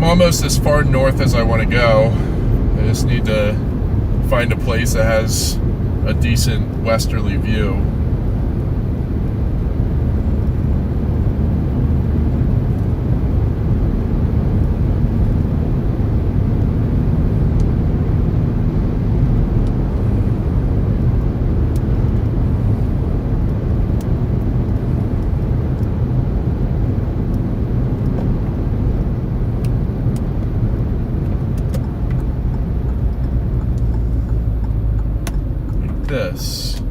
Almost as far north as I want to go. I just need to find a place that has a decent westerly view. This.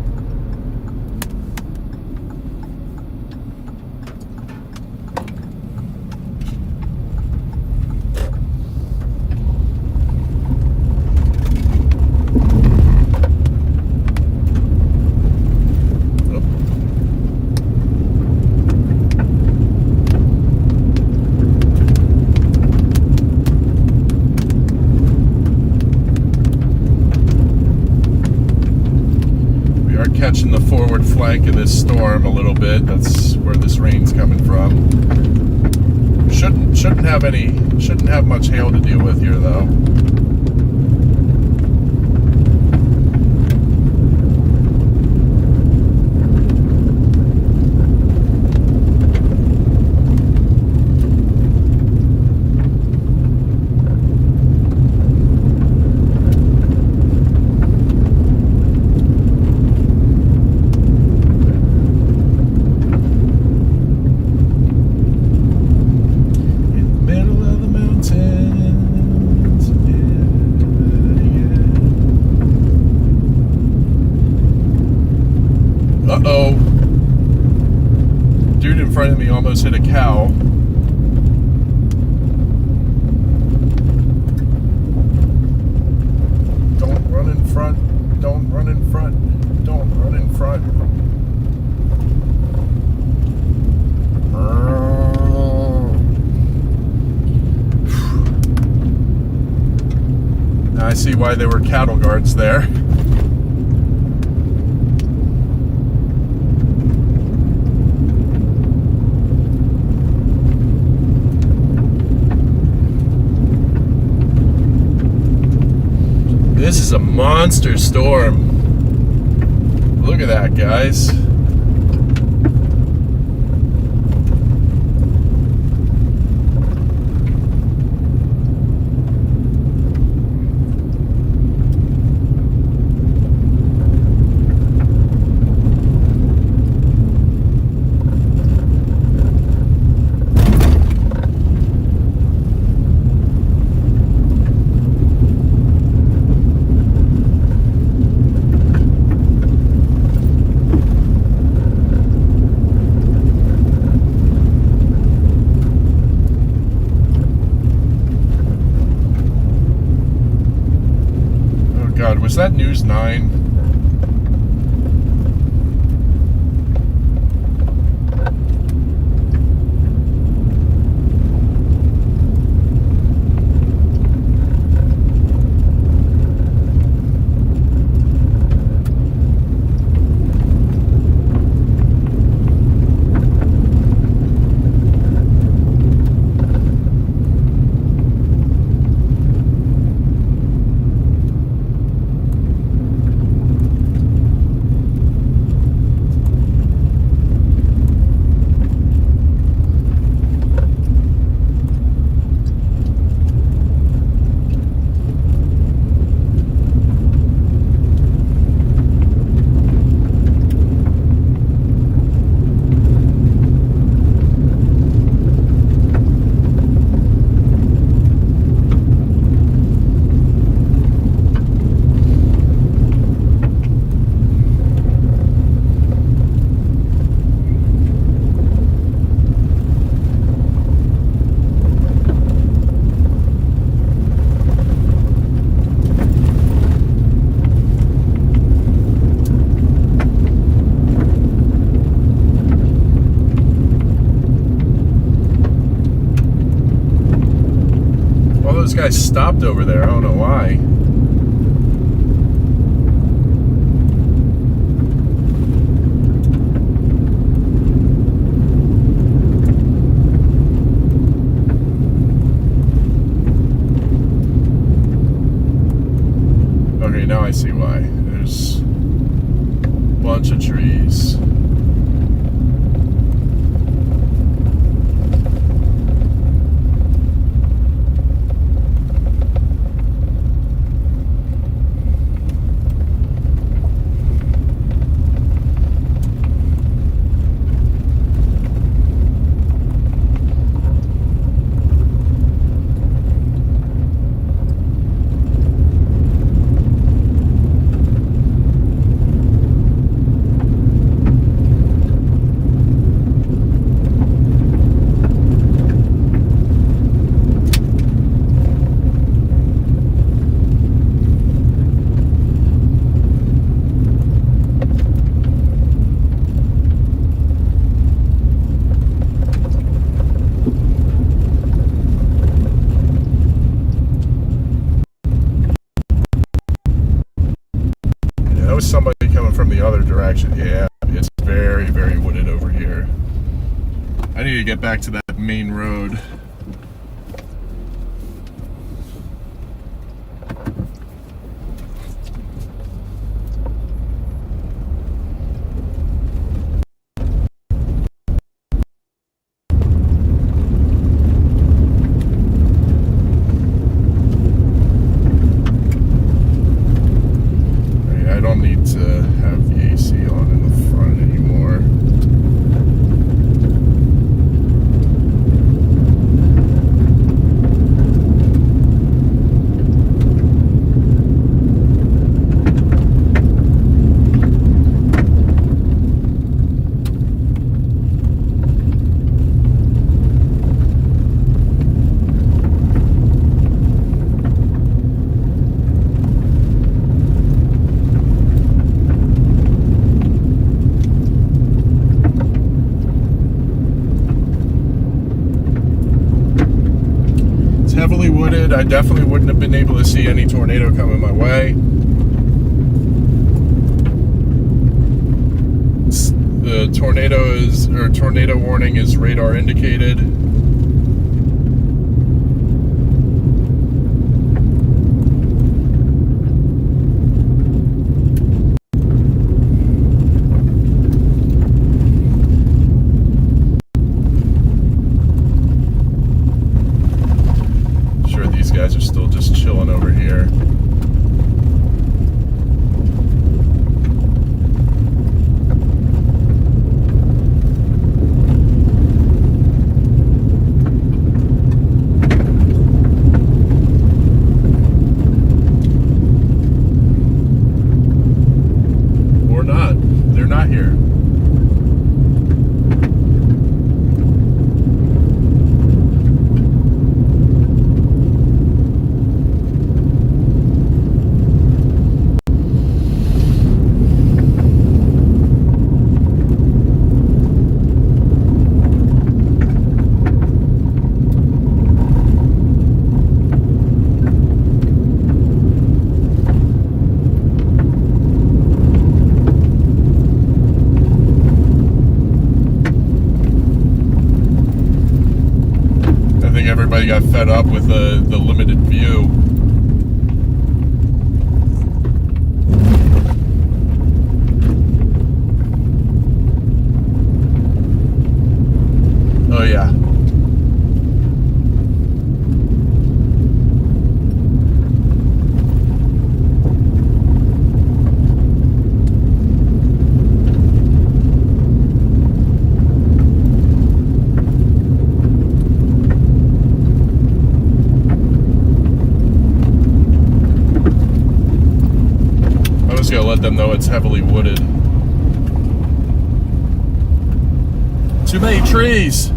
Catching the forward flank of this storm a little bit. That's where this rain's coming from. Shouldn't have much hail to deal with here, though. me almost hit a cow. Don't run in front. Don't run in front. Don't run in front. Now I see why there were cattle guards there. This is a monster storm. Look at that, guys. God, was that News 9? Those guys stopped over there. I don't know why. Okay, now I see why. There's a bunch of trees. Somebody coming from the other direction. Yeah, it's very, very wooded over here. I need to get back to that main road. To have the AC on in the front anymore. would, I definitely wouldn't have been able to see any tornado coming my way. The tornado warning is radar indicated. Sure, these guys are still just chilling over here. They're not here. Everybody got fed up with the limited view. Oh yeah. Gonna let them know it's heavily wooded. Too many trees.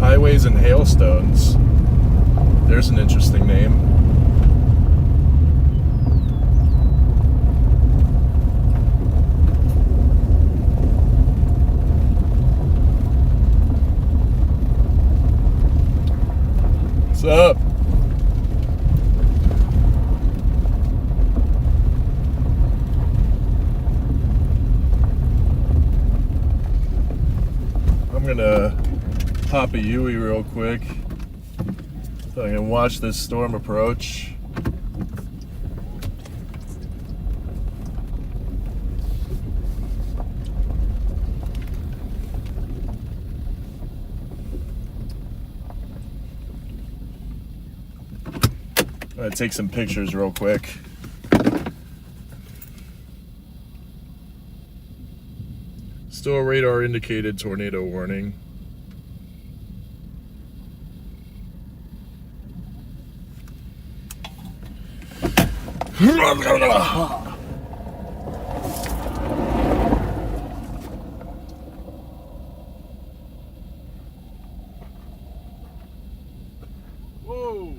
Highways and hailstones. There's an interesting name. What's up? I'm gonna pop a Yui real quick so I can watch this storm approach. I'm gonna take some pictures real quick. Still a radar indicated tornado warning. Whoa!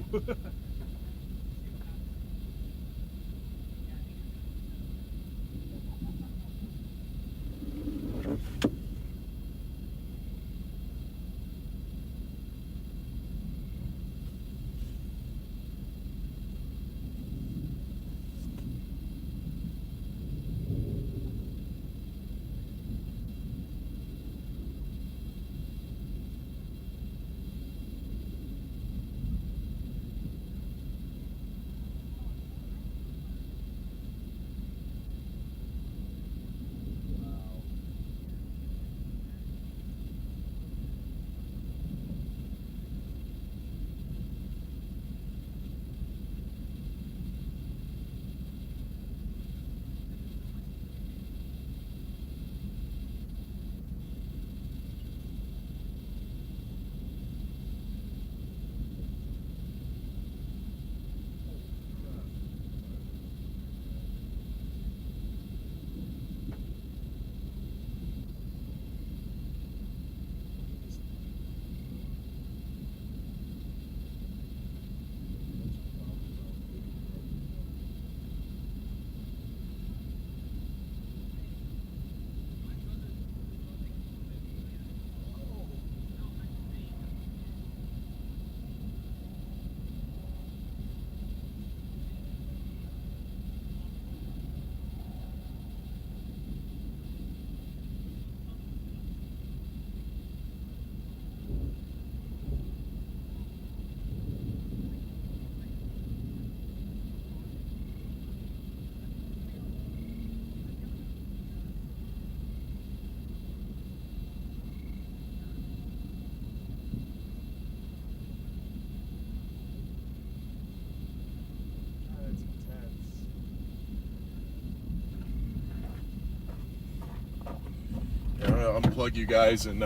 to unplug you guys and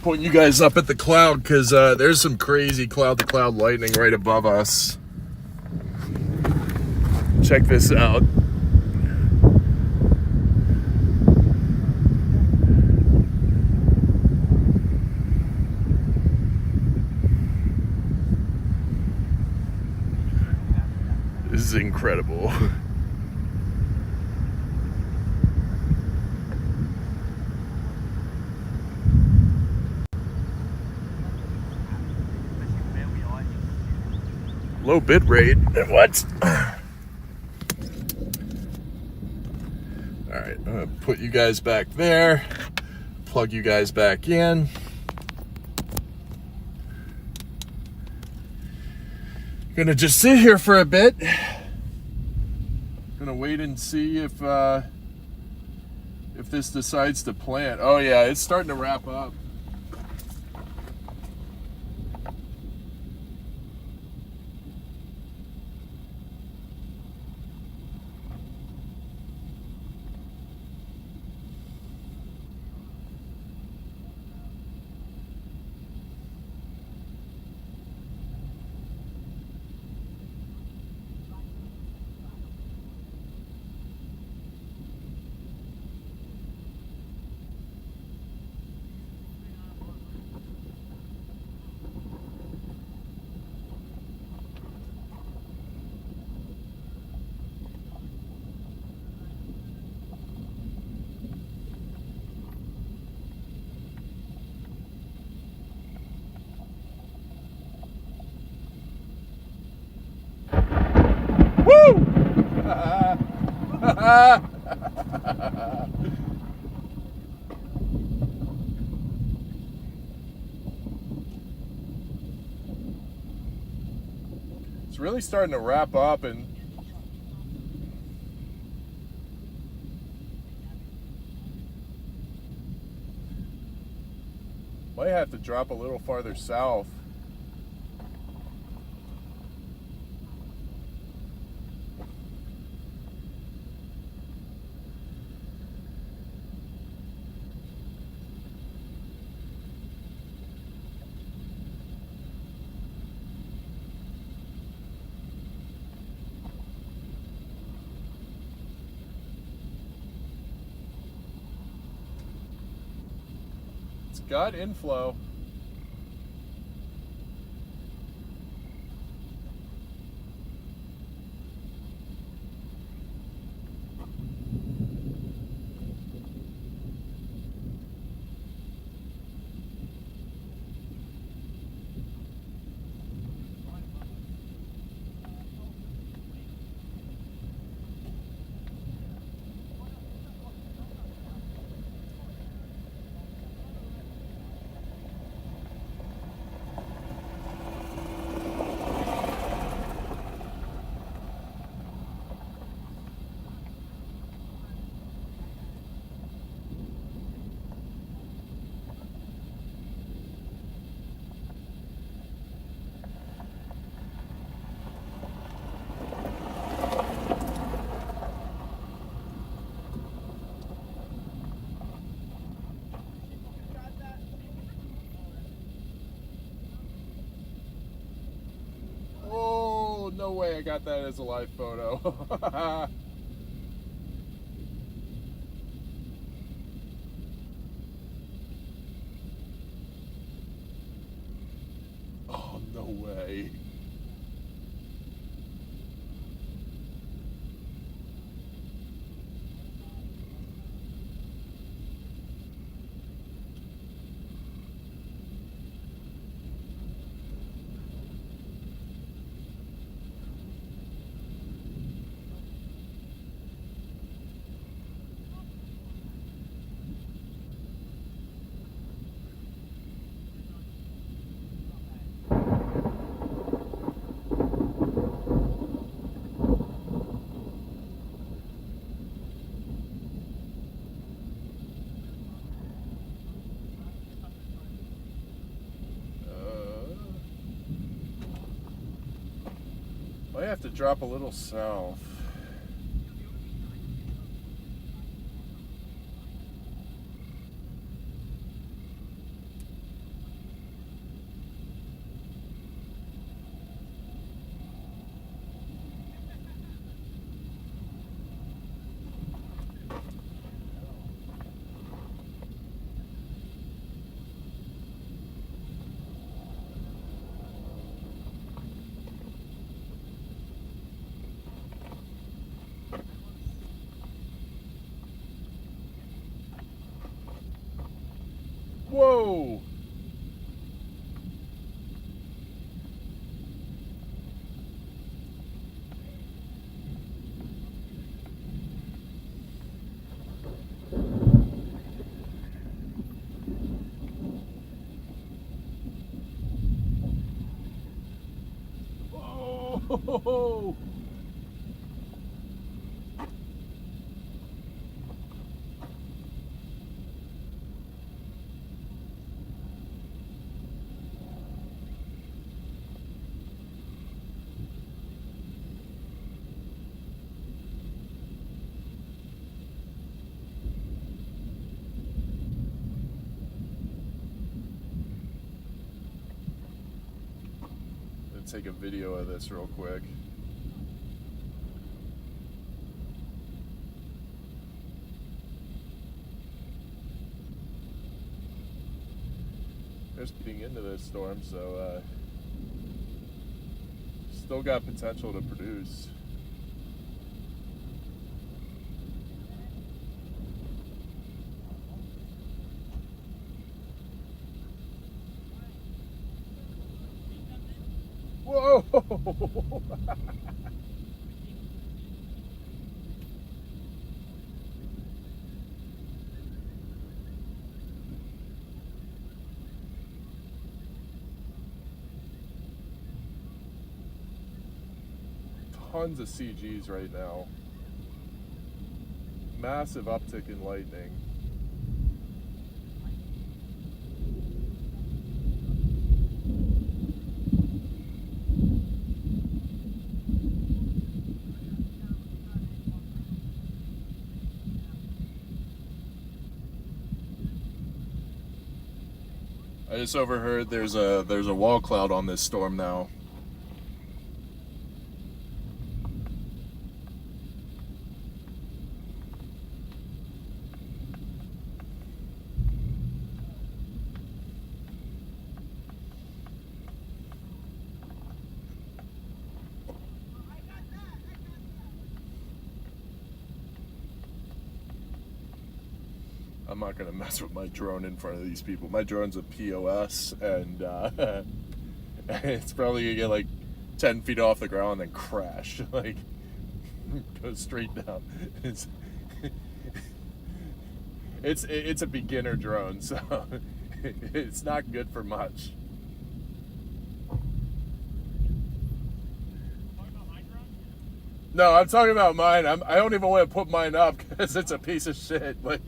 point you guys up at the cloud, because there's some crazy cloud-to-cloud lightning right above us. Check this out. This is incredible. Low bit rate. What? Alright, I'm gonna put you guys back there. Plug you guys back in. Gonna just sit here for a bit. Gonna wait and see if this decides to plant. Oh yeah, it's starting to wrap up. Woo! It's really starting to wrap up, and might have to drop a little farther south. Got inflow. No way I got that as a live photo. Oh, no way. I have to drop a little south. Whoa! Oh! Let's take a video of this real quick. Just getting into this storm, so still got potential to produce. Whoa! Tons of CGs right now. Massive uptick in lightning. I just overheard there's a wall cloud on this storm now. I'm not gonna mess with my drone in front of these people. My drone's a POS, and it's probably gonna get like 10 feet off the ground and then crash, like go straight down. It's a beginner drone, so it's not good for much. No, I'm talking about mine. I don't even want to put mine up because it's a piece of shit. Like.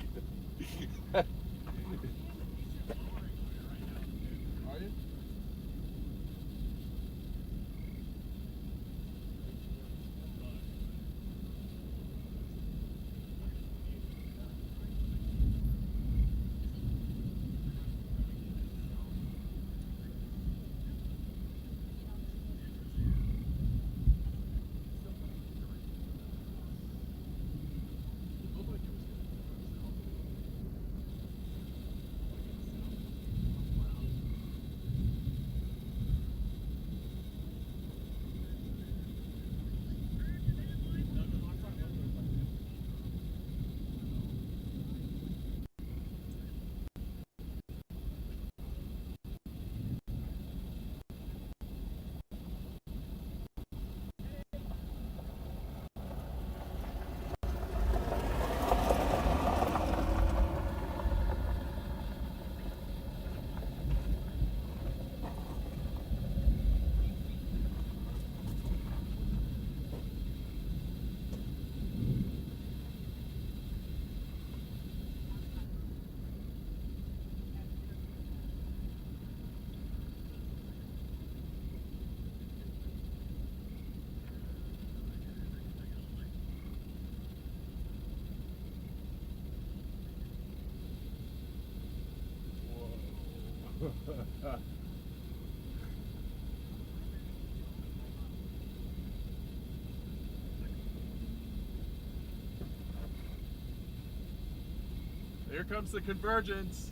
Here comes the convergence.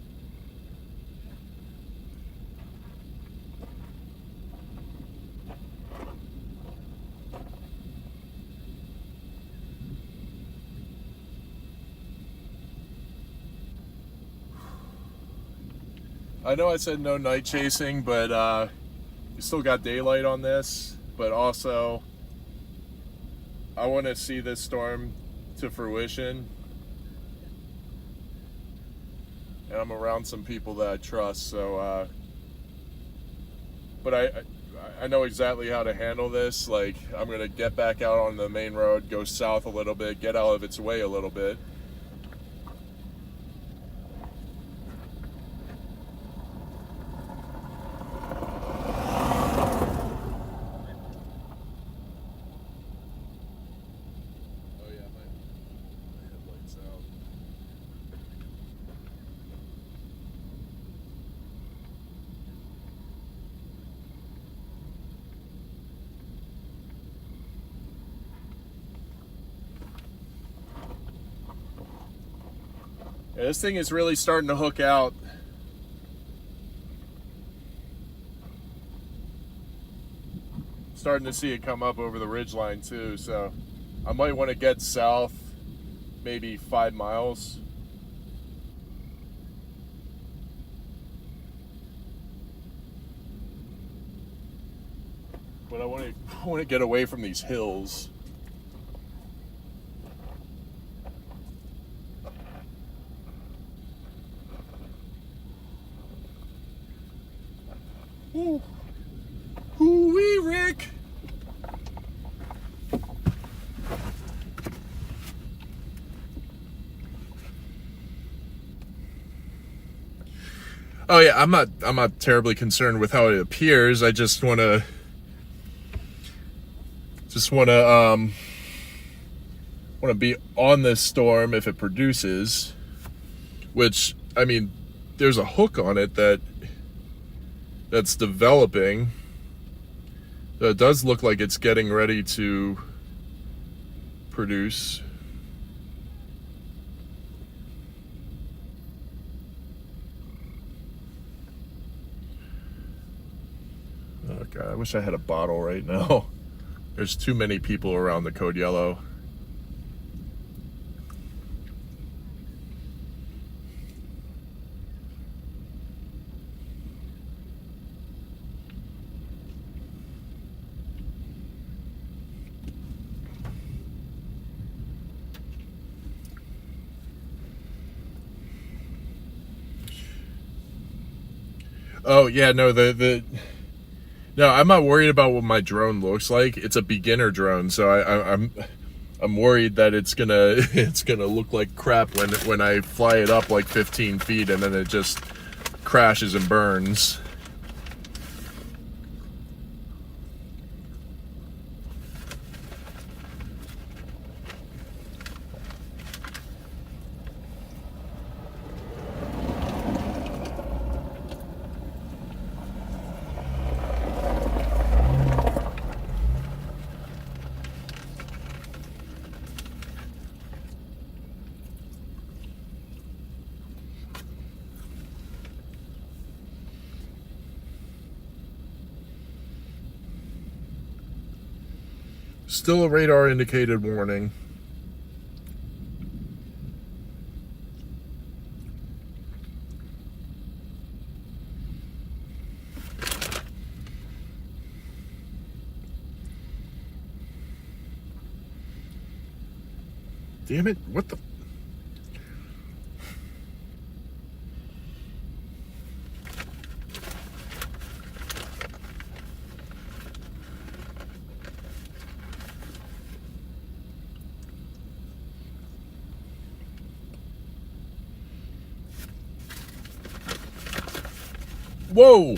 I know I said no night chasing, but you still got daylight on this. But also, I want to see this storm to fruition. And I'm around some people that I trust, so but I know exactly how to handle this. Like, I'm gonna get back out on the main road, go south a little bit, get out of its way a little bit. Oh yeah, my headlights out. Yeah, this thing is really starting to hook out. Starting to see it come up over the ridgeline too, so I might want to get south maybe 5 miles. But I want to get away from these hills. Ooh. Hoo-wee, Rick! Oh yeah, I'm not terribly concerned with how it appears. I just want to be on this storm if it produces, which, I mean, there's a hook on it that's developing. It does look like it's getting ready to produce. Oh God, I wish I had a bottle right now. There's too many people around the Code Yellow. Oh yeah, no, no, I'm not worried about what my drone looks like. It's a beginner drone, so I'm worried that it's gonna look like crap when I fly it up like 15 feet and then it just crashes and burns. Still a radar indicated warning. Damn it, what the? Whoa!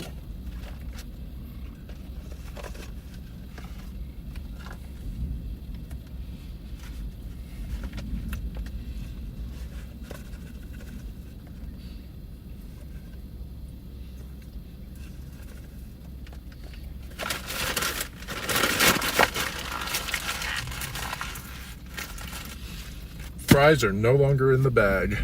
Fries are no longer in the bag.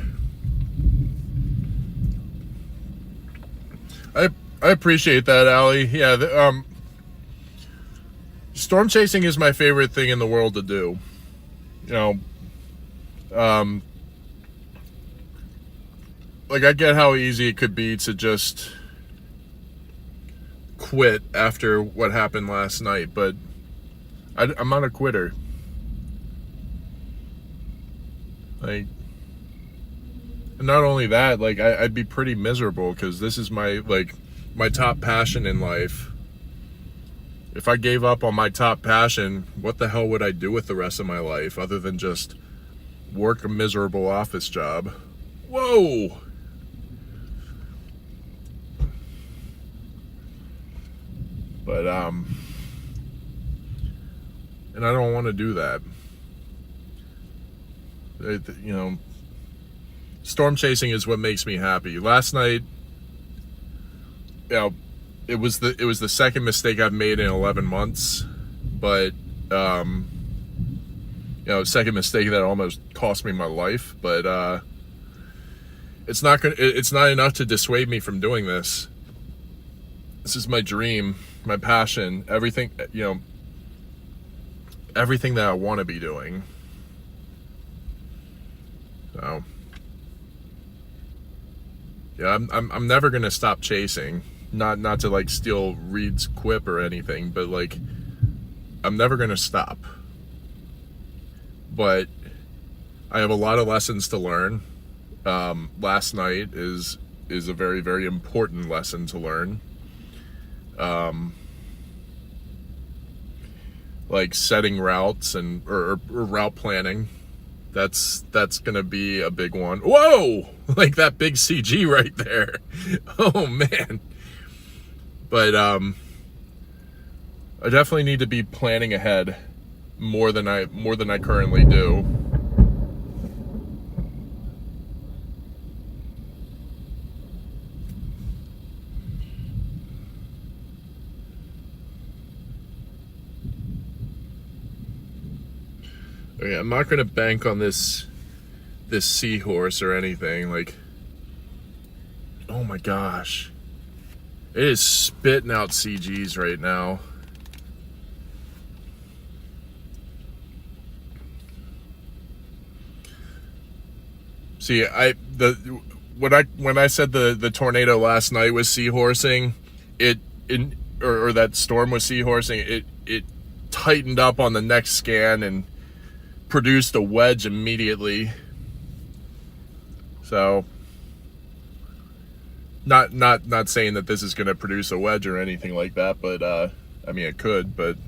I appreciate that, Allie. Yeah, storm chasing is my favorite thing in the world to do. You know, like, I get how easy it could be to just quit after what happened last night, but I'm not a quitter. Like, and not only that, like, I'd be pretty miserable because this is my top passion in life. If I gave up on my top passion, what the hell would I do with the rest of my life other than just work a miserable office job? Whoa! But, and I don't want to do that. You know, storm chasing is what makes me happy. Last night, you know, it was the second mistake I've made in 11 months, but you know, second mistake that almost cost me my life. But it's not enough to dissuade me from doing this. This is my dream, my passion, everything, you know, everything that I want to be doing. So yeah, I'm never gonna stop chasing. Not to like steal Reed's quip or anything, but like, I'm never gonna stop. But I have a lot of lessons to learn. Last night is a very, very important lesson to learn. Like setting routes or route planning. That's gonna be a big one. Whoa! Like that big CG right there. Oh man. But I definitely need to be planning ahead more than I currently do. Okay, I'm not gonna bank on this seahorse or anything. Like, oh my gosh. It is spitting out CGs right now. See, when I said the tornado last night was seahorsing, or that storm was seahorsing, it tightened up on the next scan and produced a wedge immediately. So not saying that this is going to produce a wedge or anything like that, but I mean, it could, but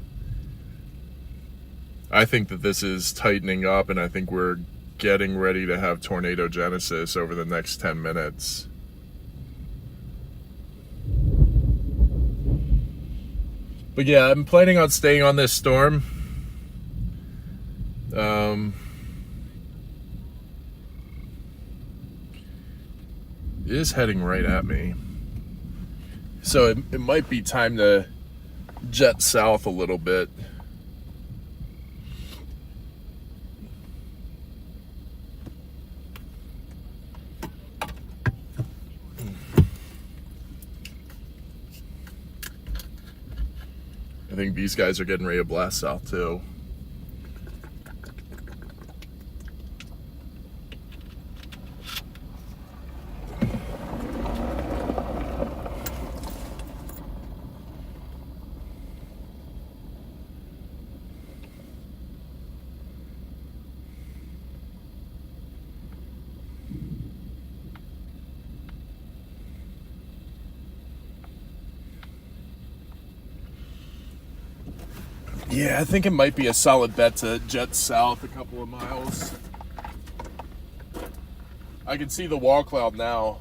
I think that this is tightening up, and I think we're getting ready to have tornado genesis over the next 10 minutes. But yeah, I'm planning on staying on this storm. It is heading right at me. So it might be time to jet south a little bit. I think these guys are getting ready to blast south too. Yeah, I think it might be a solid bet to jet south a couple of miles. I can see the wall cloud now.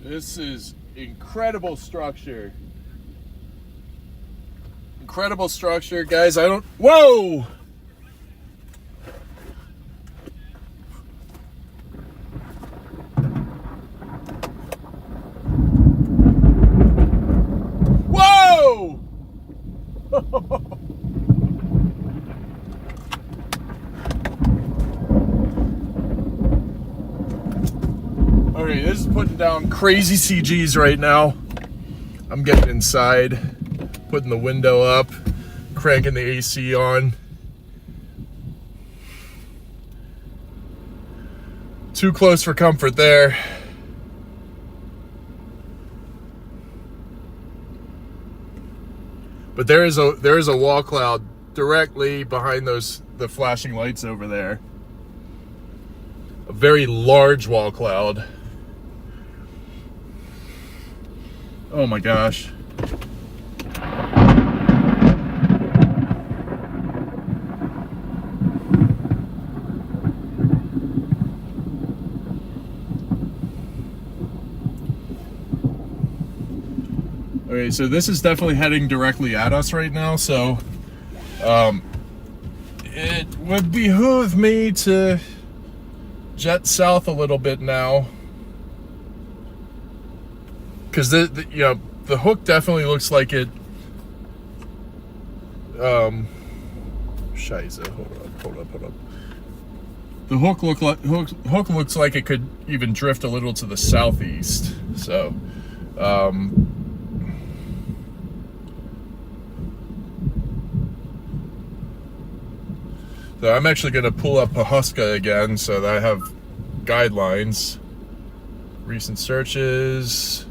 This is incredible structure. Incredible structure, guys. I don't. Whoa! Whoa! Okay, this is putting down crazy CGs right now. I'm getting inside, putting the window up, cranking the AC on. Too close for comfort there. But there is a wall cloud directly behind the flashing lights over there. A very large wall cloud. Oh my gosh. Okay, so this is definitely heading directly at us right now, so it would behoove me to jet south a little bit now. Because the hook definitely looks like it. Scheiße, hold up. The hook looks like it could even drift a little to the southeast. So, so I'm actually going to pull up Pahuska again so that I have guidelines. Recent searches.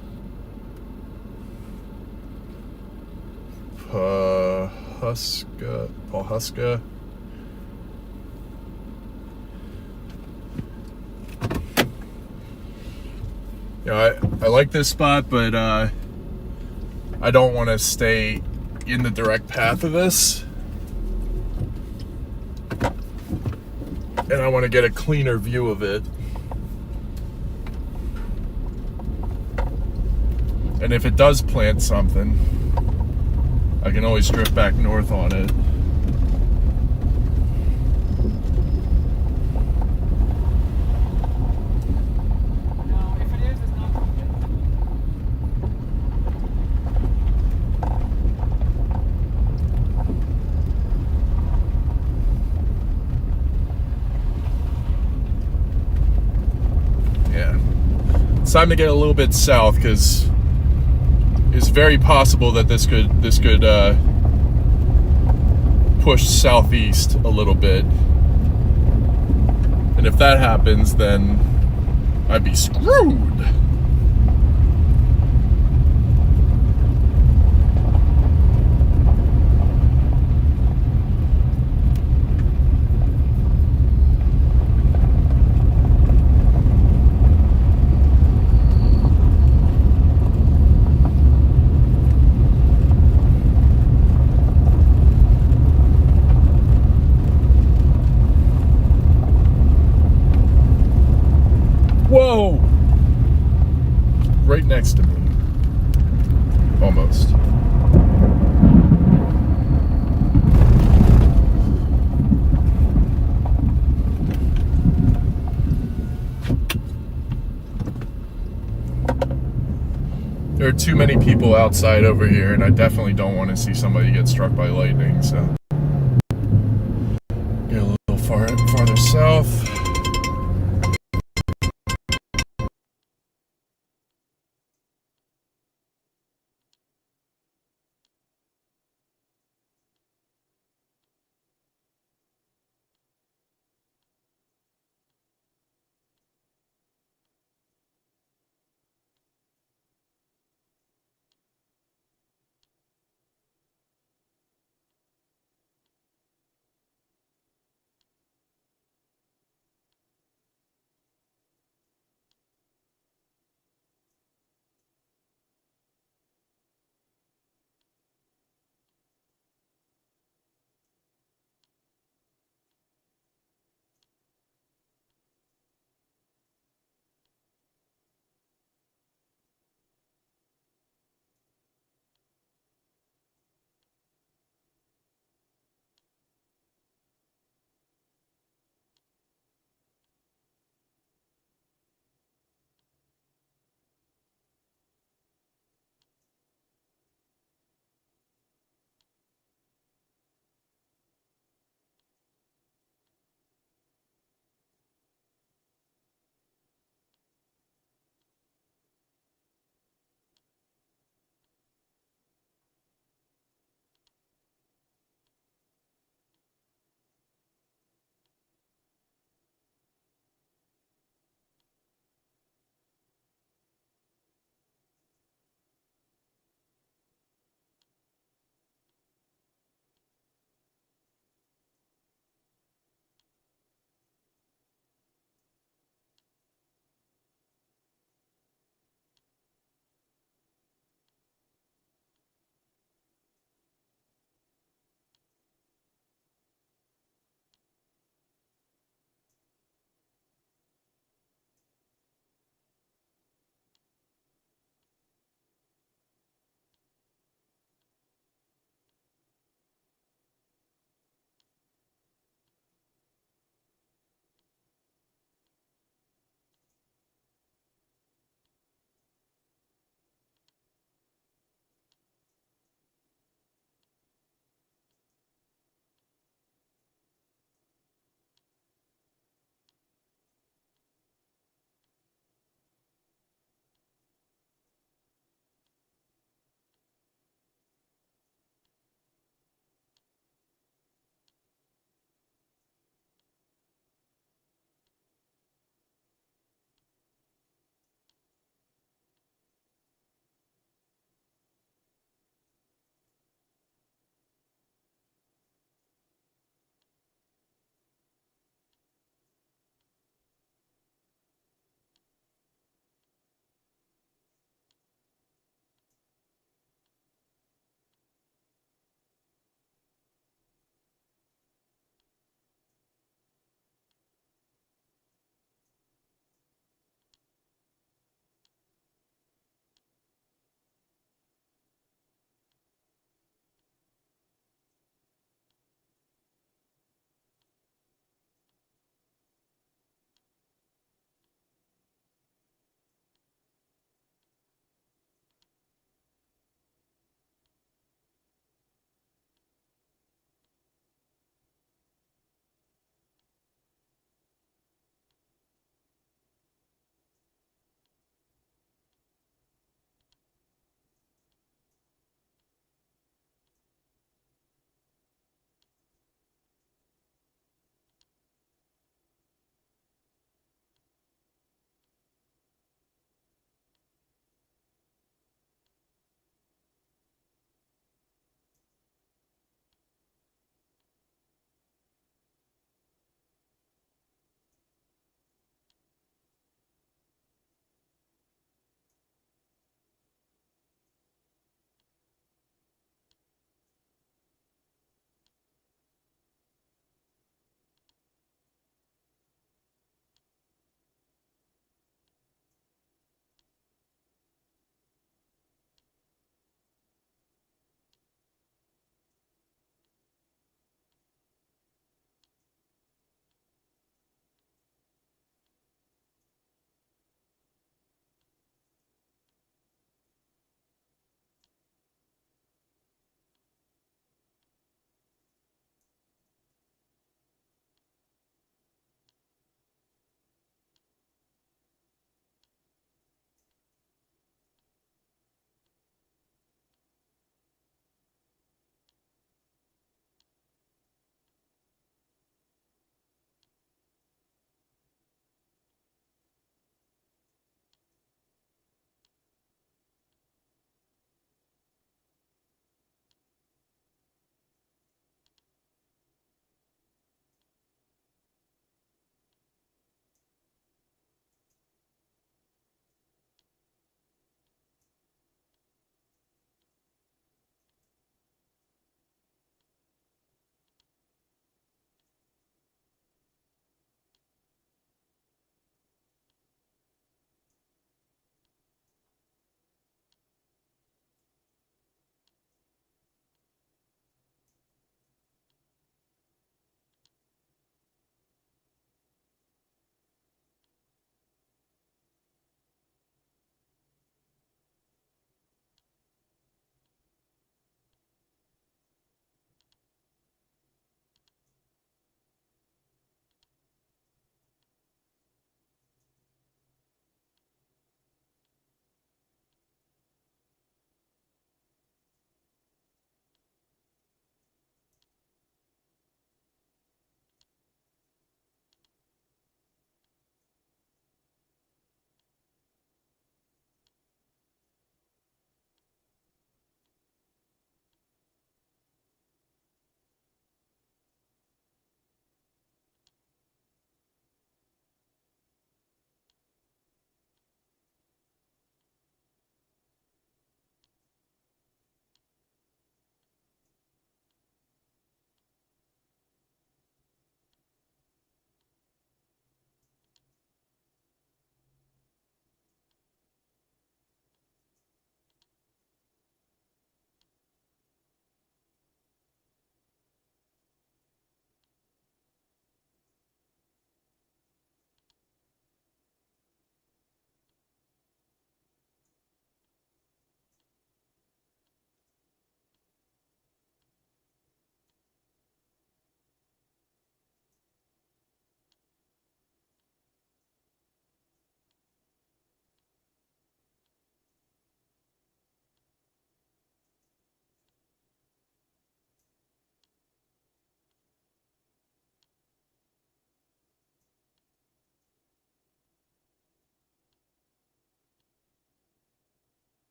Pahuska. You know, I like this spot, but I don't want to stay in the direct path of this. And I want to get a cleaner view of it. And if it does plant something, I can always drift back north on it. No, if it is, it's not good. Yeah. It's time to get a little bit south because it's very possible that this could push southeast a little bit. And if that happens, then I'd be screwed. Whoa! Right next to me. Almost. There are too many people outside over here, and I definitely don't want to see somebody get struck by lightning, so. Get a little farther south.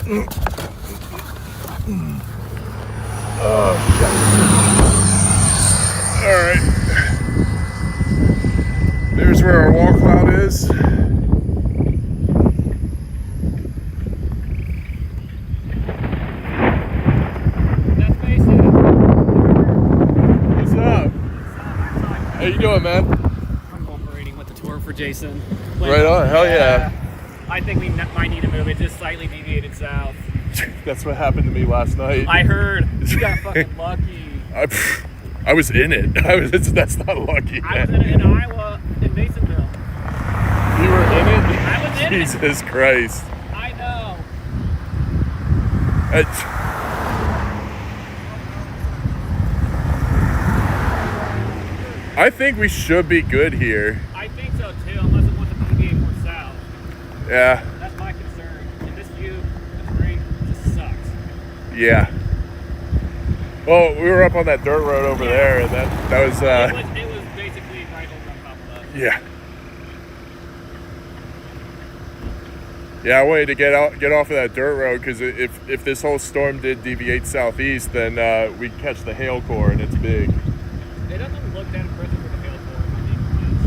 Alright. There's where our wall cloud is. That's Mason. What's up? How you doing, man? I'm cooperating with the tour for Jason. Right on, hell yeah. I think we might need to move it, just slightly deviated south. That's what happened to me last night. I heard. You got fucking lucky. I was in it. That's not lucky, I was man. in Iowa, in Masonville. You were in it? I was in it. Jesus Christ. I know. I think we should be good here. I think so too, unless it wants to deviate more south. Yeah. That's my concern. And this view, this grade, just sucks. Yeah. Well, we were up on that dirt road over there, and that was It was basically right over on top of us. yeah. Yeah, I wanted to get off of that dirt road because if this whole storm did deviate southeast, then we'd catch the hail core, and it's big. It doesn't look that impressive with the hail core, if I'm being honest.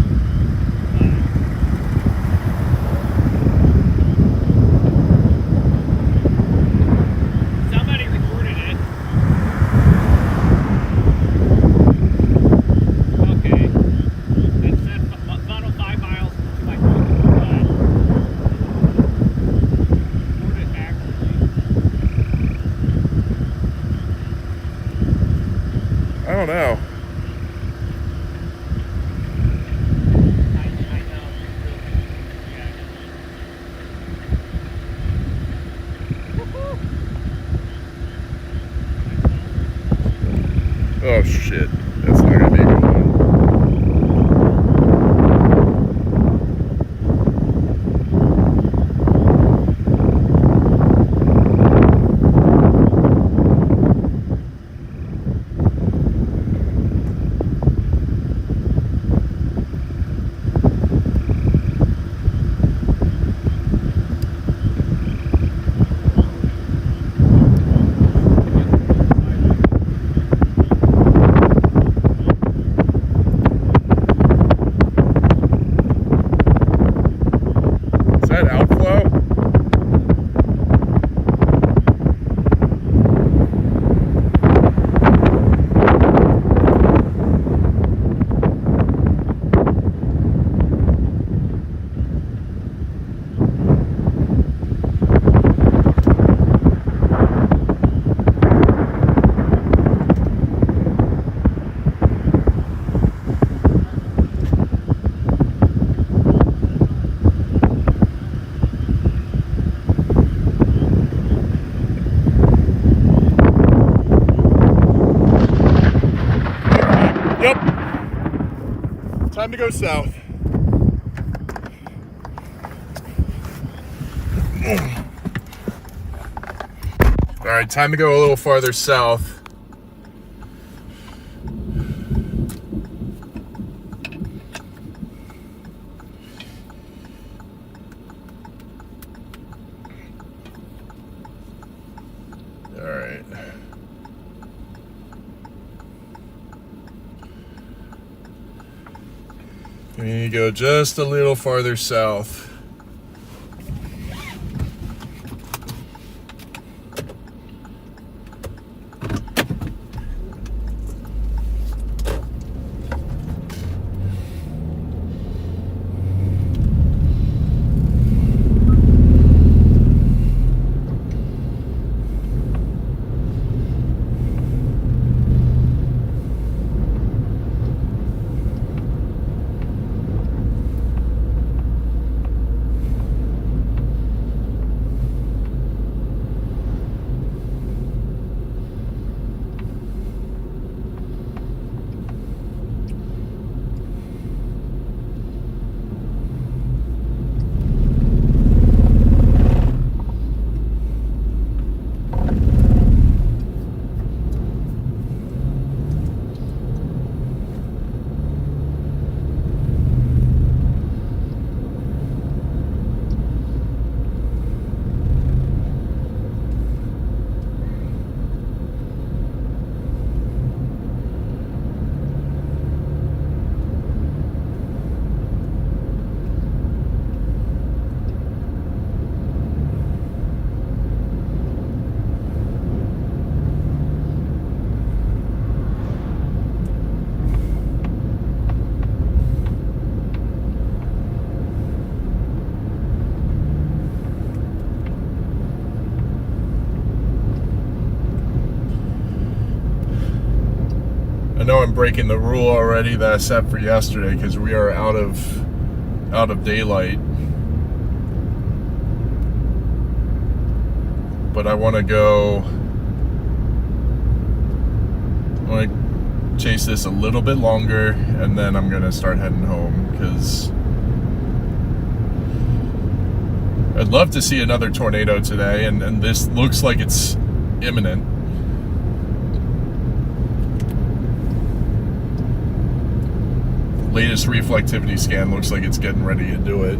Somebody recorded it. Okay. It said funnel 5 miles to my phone. Recorded it accurately. I don't know. I know. Yeah. Oh shit, that's not gonna be a good one. Is that outflow? Yep. Time to go south. All right, time to go a little farther south. All right. We need to go just a little farther south. I know I'm breaking the rule already that I set for yesterday because we are out of daylight. But I want to go. I want to chase this a little bit longer, and then I'm gonna start heading home because I'd love to see another tornado today, and this looks like it's imminent. Latest reflectivity scan looks like it's getting ready to do it.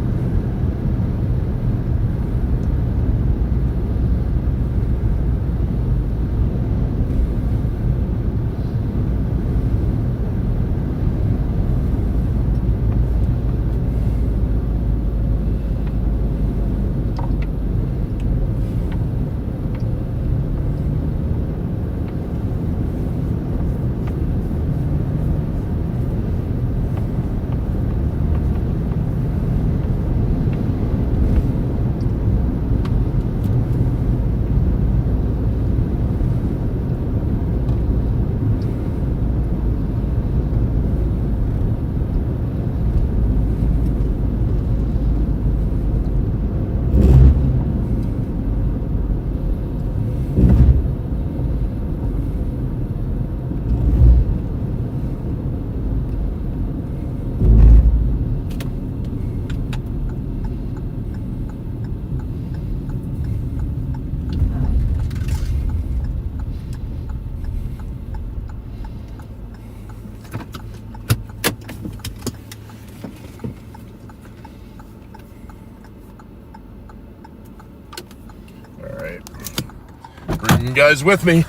Bring you guys with me. I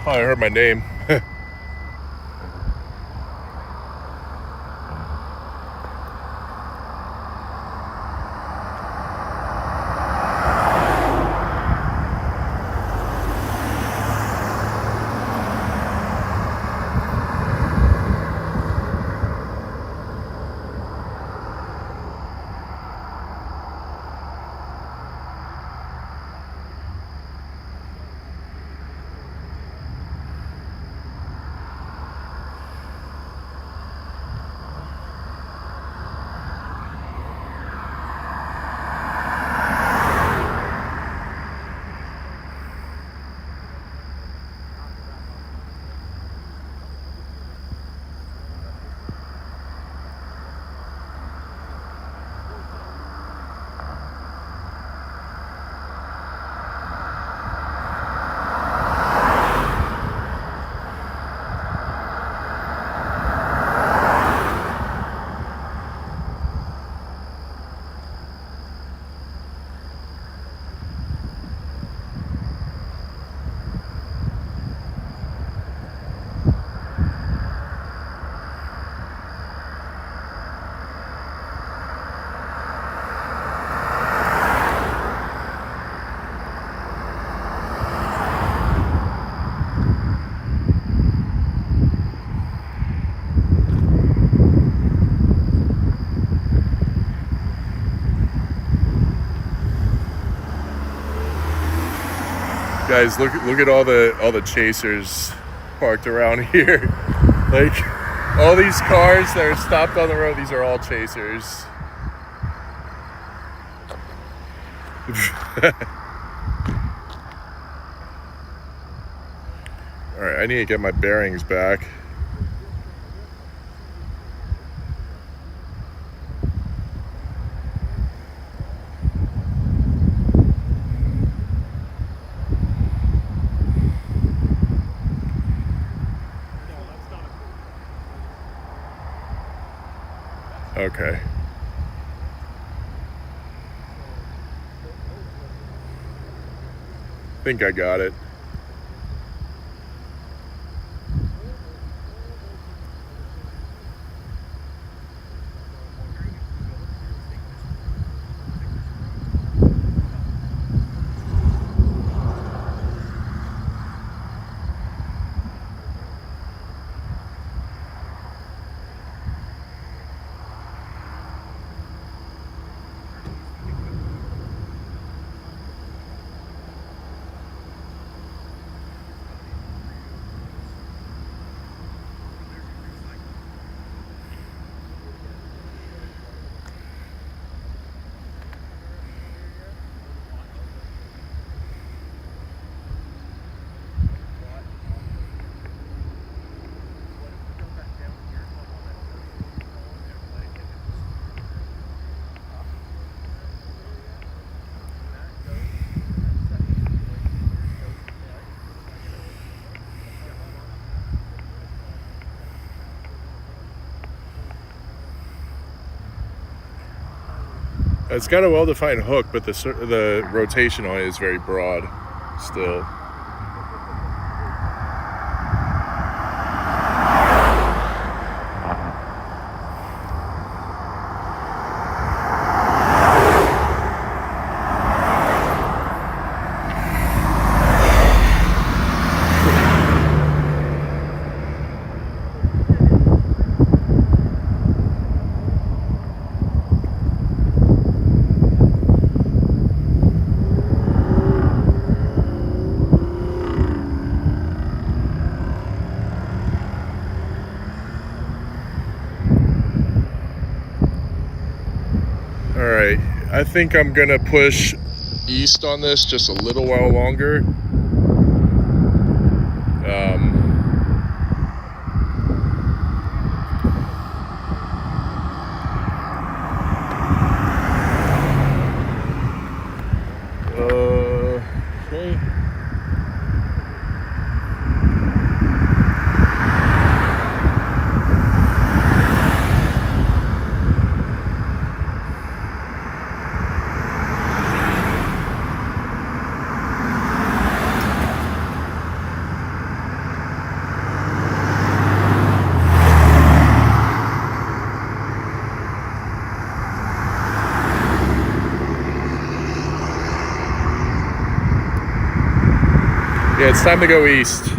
thought I heard my name. Guys, look at all the chasers parked around here. Like, all these cars that are stopped on the road, these are all chasers. Alright, I need to get my bearings back. Okay. I think I got it. It's got a well-defined hook, but the rotation on it is very broad still. Alright, I think I'm gonna push east on this just a little while longer. Okay. Yeah, it's time to go east.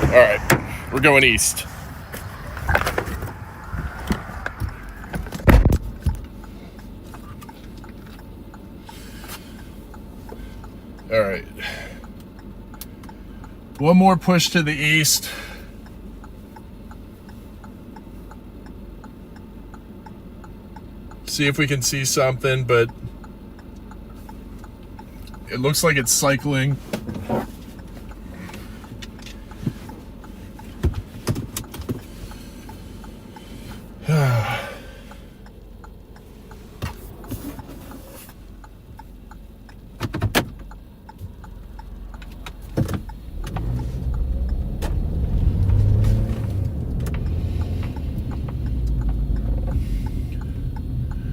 All right, we're going east. All right. One more push to the east. See if we can see something, but it looks like it's cycling.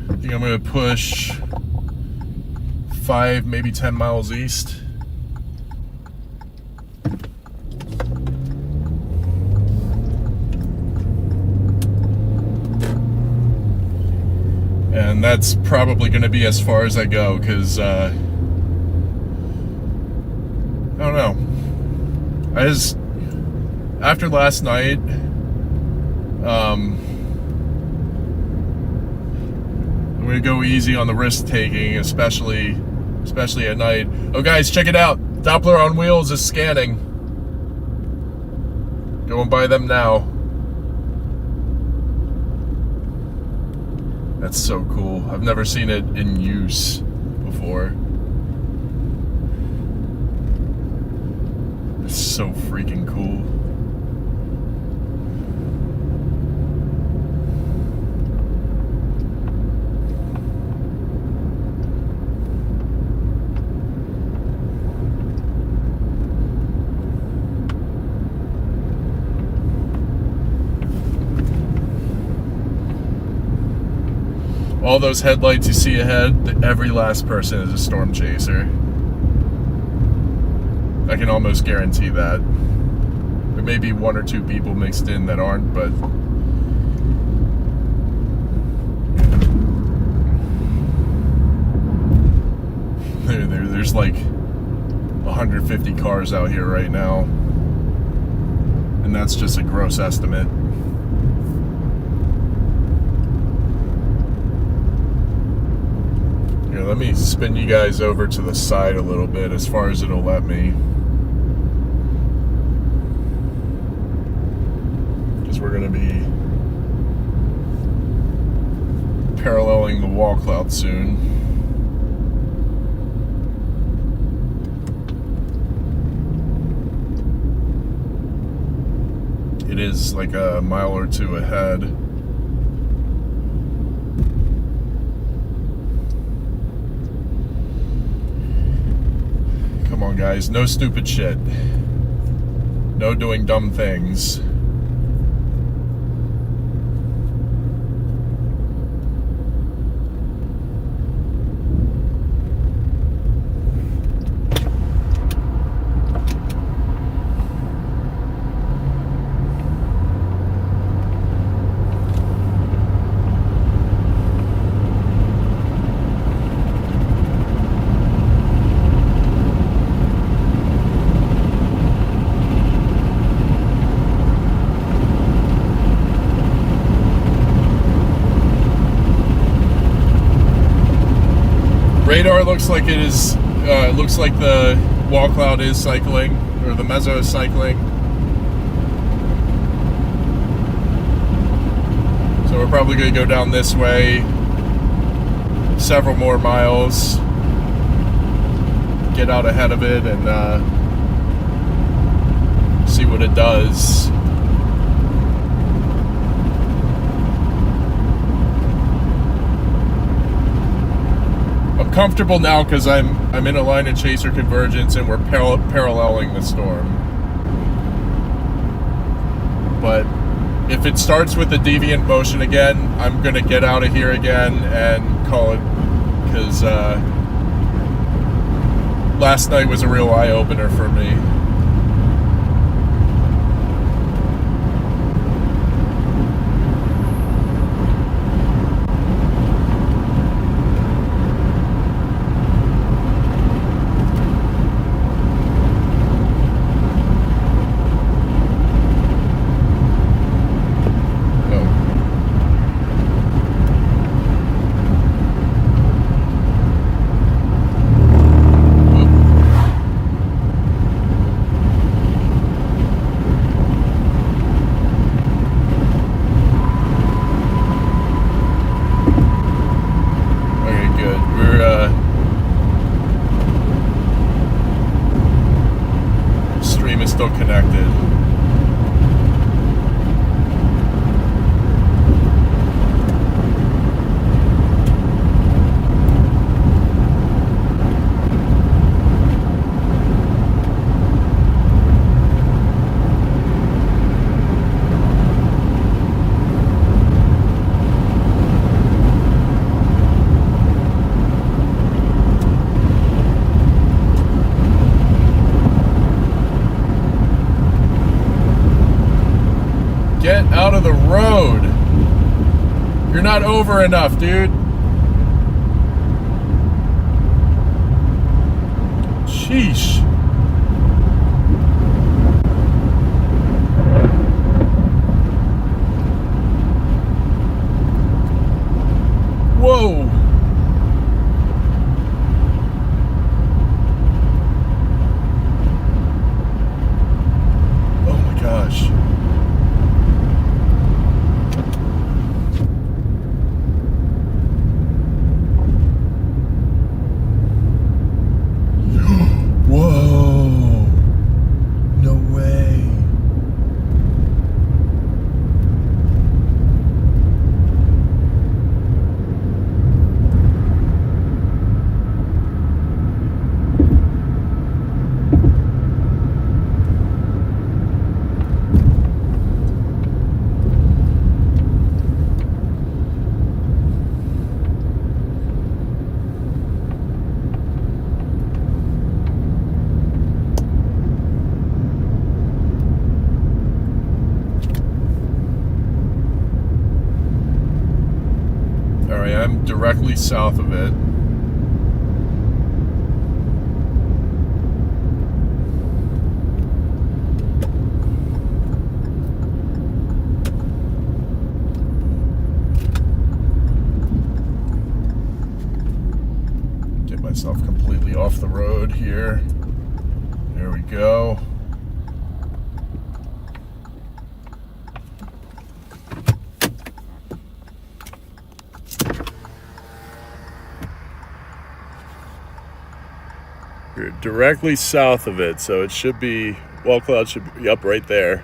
I think I'm going to push 5, maybe 10 miles east. And that's probably going to be as far as I go, because I don't know. After last night, I'm gonna go easy on the risk taking, especially at night. Oh guys, check it out. Doppler on wheels is scanning. Go and buy them now. That's so cool. I've never seen it in use before. It's so freaking cool. All those headlights you see ahead, every last person is a storm chaser. I can almost guarantee that. There may be 1 or 2 people mixed in that aren't, but there's like 150 cars out here right now. And that's just a gross estimate. Here, let me spin you guys over to the side a little bit as far as it'll let me. Because we're going to be paralleling the wall cloud soon. It is like a mile or 2 ahead. Come on, guys. No stupid shit. No doing dumb things. Radar looks like it is. Looks like the wall cloud is cycling, or the meso is cycling. So we're probably going to go down this way several more miles, get out ahead of it, and see what it does. I'm comfortable now because I'm in a line of chaser convergence and we're paralleling the storm. But if it starts with a deviant motion again, I'm gonna get out of here again and call it, because last night was a real eye-opener for me. Still connected. Get out of the road. You're not over enough, dude. Sheesh. Whoa. Oh my gosh. I'm directly south of it. Get myself completely off the road here. There we go. You're directly south of it, so it should be, wall cloud should be up right there.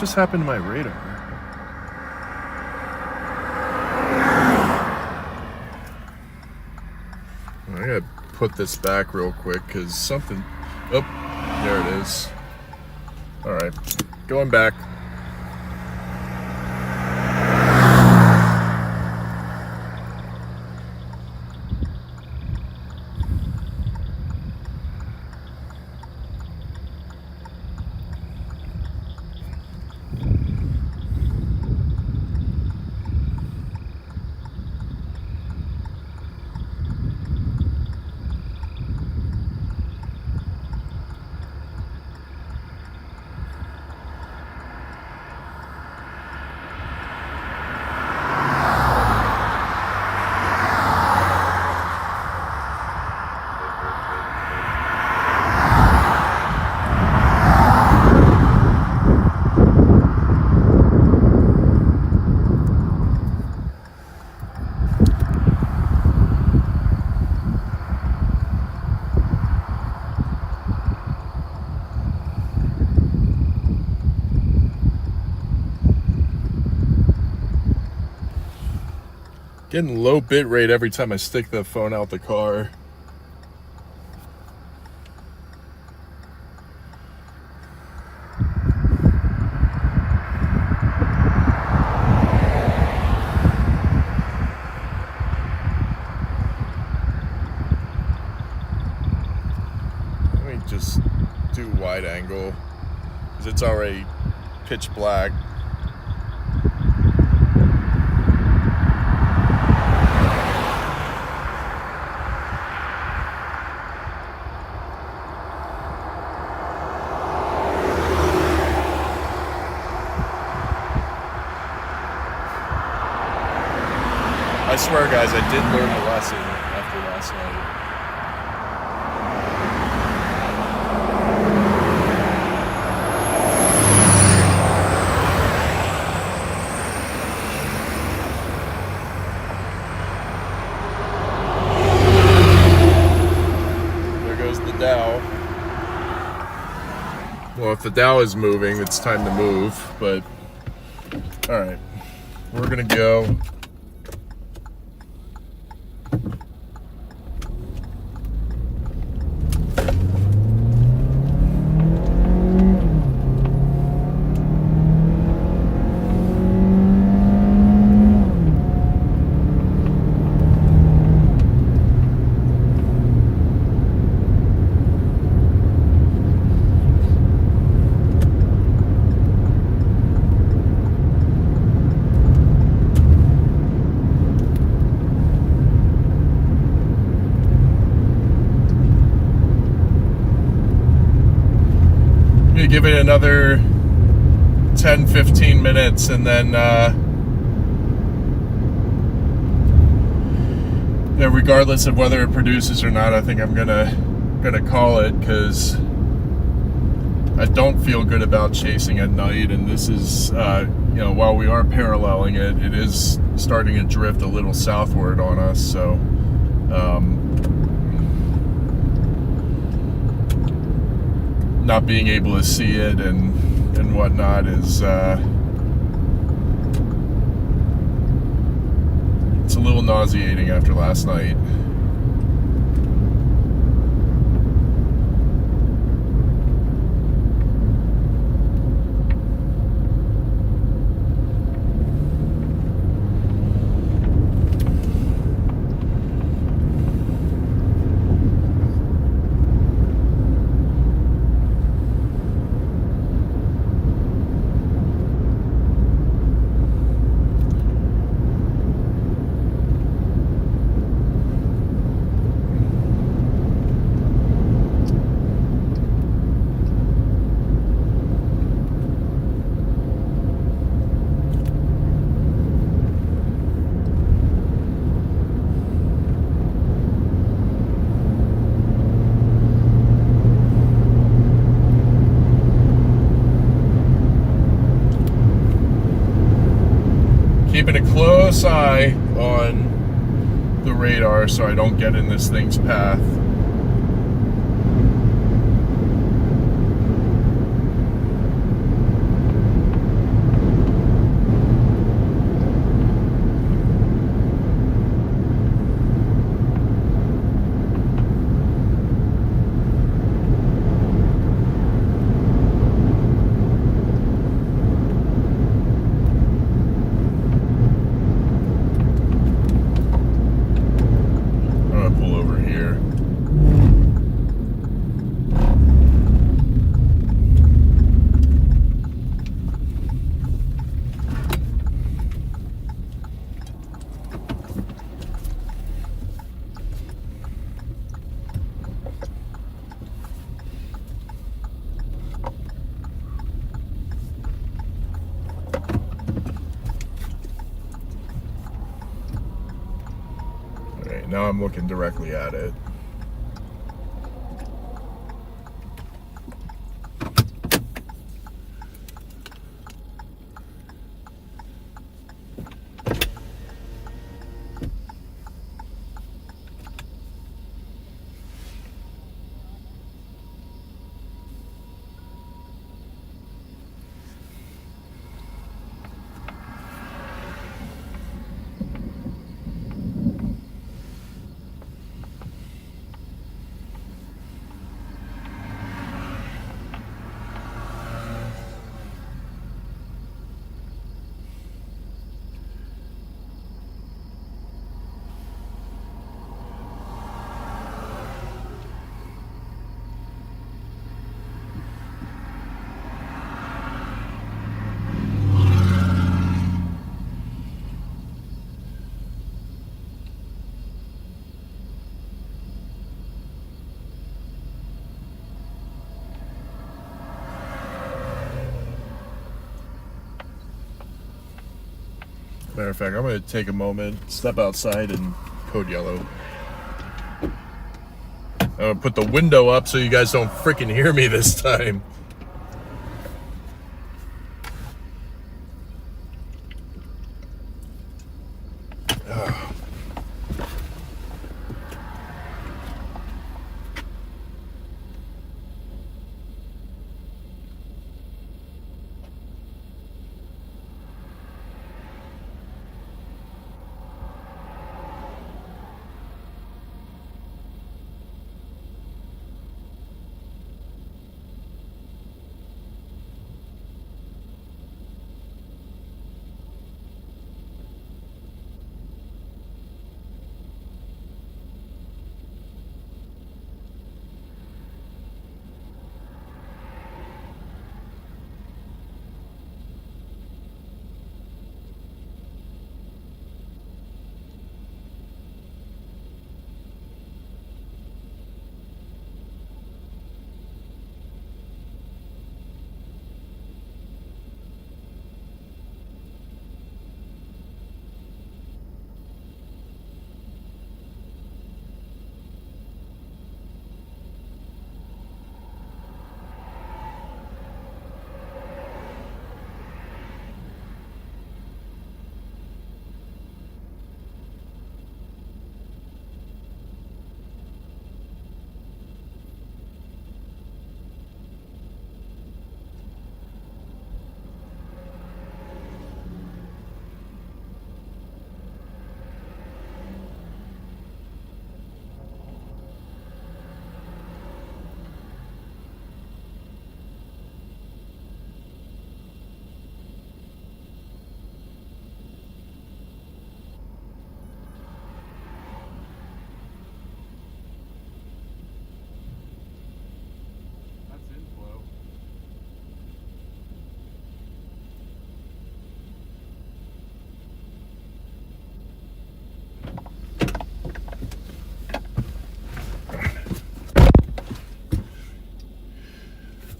just happened to my radar? I gotta put this back real quick because something. Oh, there it is. All right, going back. Getting low bit rate every time I stick the phone out the car. Let me just do wide angle because it's already pitch black. I swear, guys, I did learn a lesson after last night. There goes the Dow. Well, if the Dow is moving, it's time to move, but all right, we're gonna go. Give it another 10-15 minutes and then regardless of whether it produces or not, I think I'm gonna call it, because I don't feel good about chasing at night, and this is while we are paralleling it, it is starting to drift a little southward on us, so not being able to see it and whatnot is it's a little nauseating after last night. Keeping a close eye on the radar so I don't get in this thing's path. Now I'm looking directly at it. Matter of fact, I'm going to take a moment, step outside, and code yellow. I'm going to put the window up so you guys don't freaking hear me this time.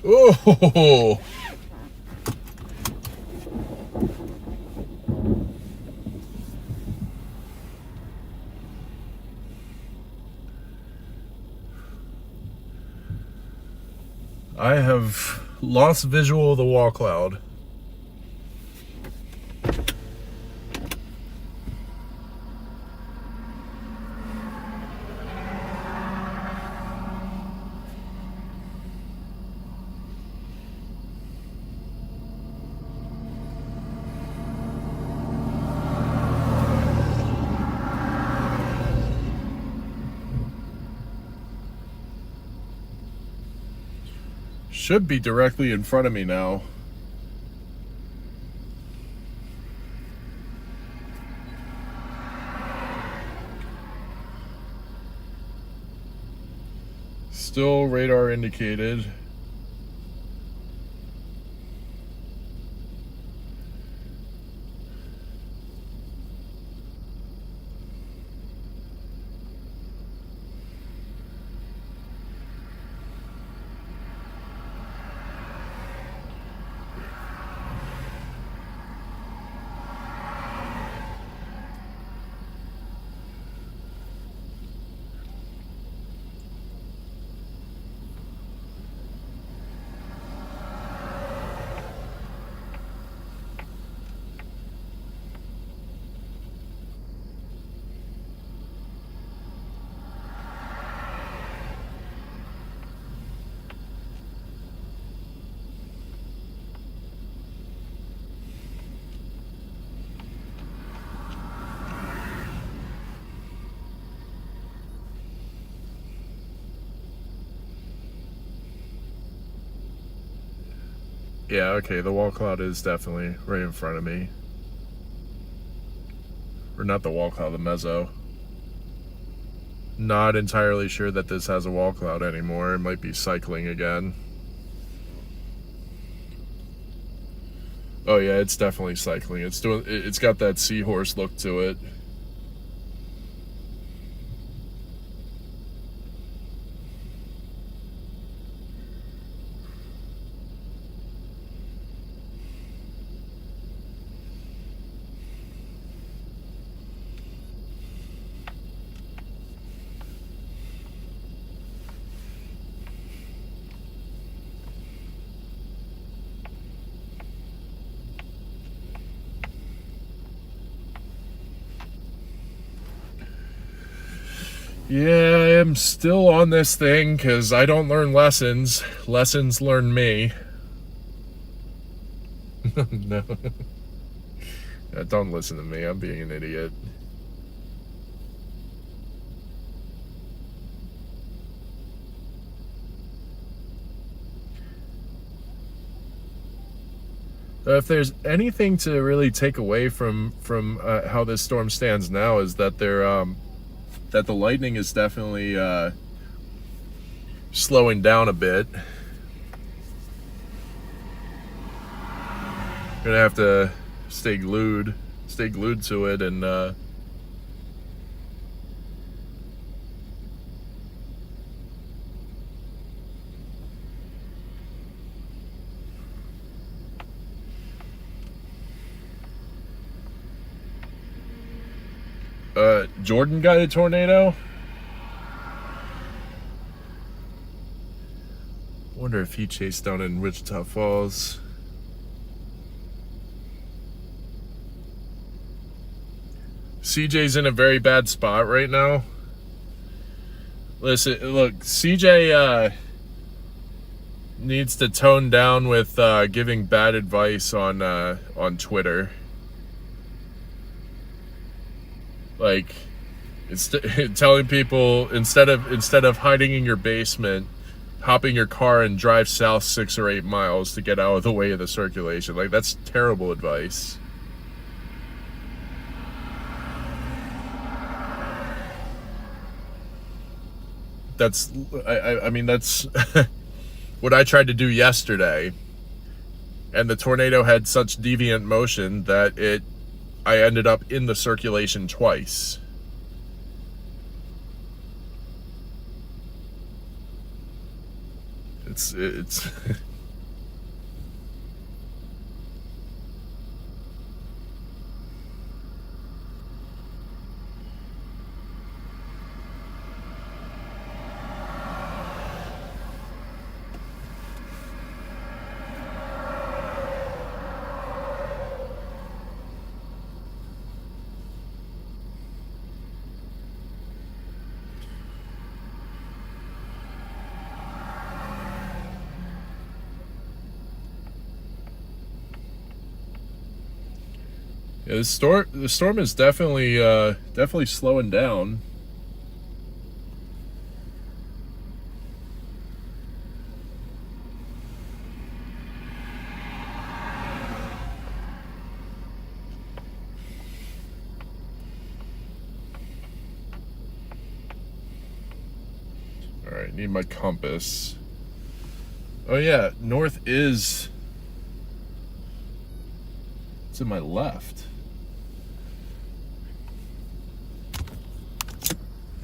Oh, I have lost visual of the wall cloud. Should be directly in front of me now. Still radar indicated. Yeah, okay, the wall cloud is definitely right in front of me. Or not the wall cloud, the mezzo. Not entirely sure that this has a wall cloud anymore. It might be cycling again. Oh yeah, it's definitely cycling. It's got that seahorse look to it. Yeah, I am still on this thing because I don't learn lessons. Lessons learn me. No. Yeah, don't listen to me. I'm being an idiot. If there's anything to really take away from how this storm stands now, is that that the lightning is definitely slowing down a bit. Gonna have to stay glued to it, and Jordan got a tornado. Wonder if he chased down in Wichita Falls. CJ's in a very bad spot right now. Listen, look, CJ needs to tone down with giving bad advice on Twitter. Like, it's telling people instead of hiding in your basement, hop in your car and drive south 6 or 8 miles to get out of the way of the circulation. Like, that's terrible advice. I mean, that's what I tried to do yesterday, and the tornado had such deviant motion that I ended up in the circulation twice. It's yeah, the storm is definitely slowing down. All right, need my compass. Oh yeah, north is. It's in my left.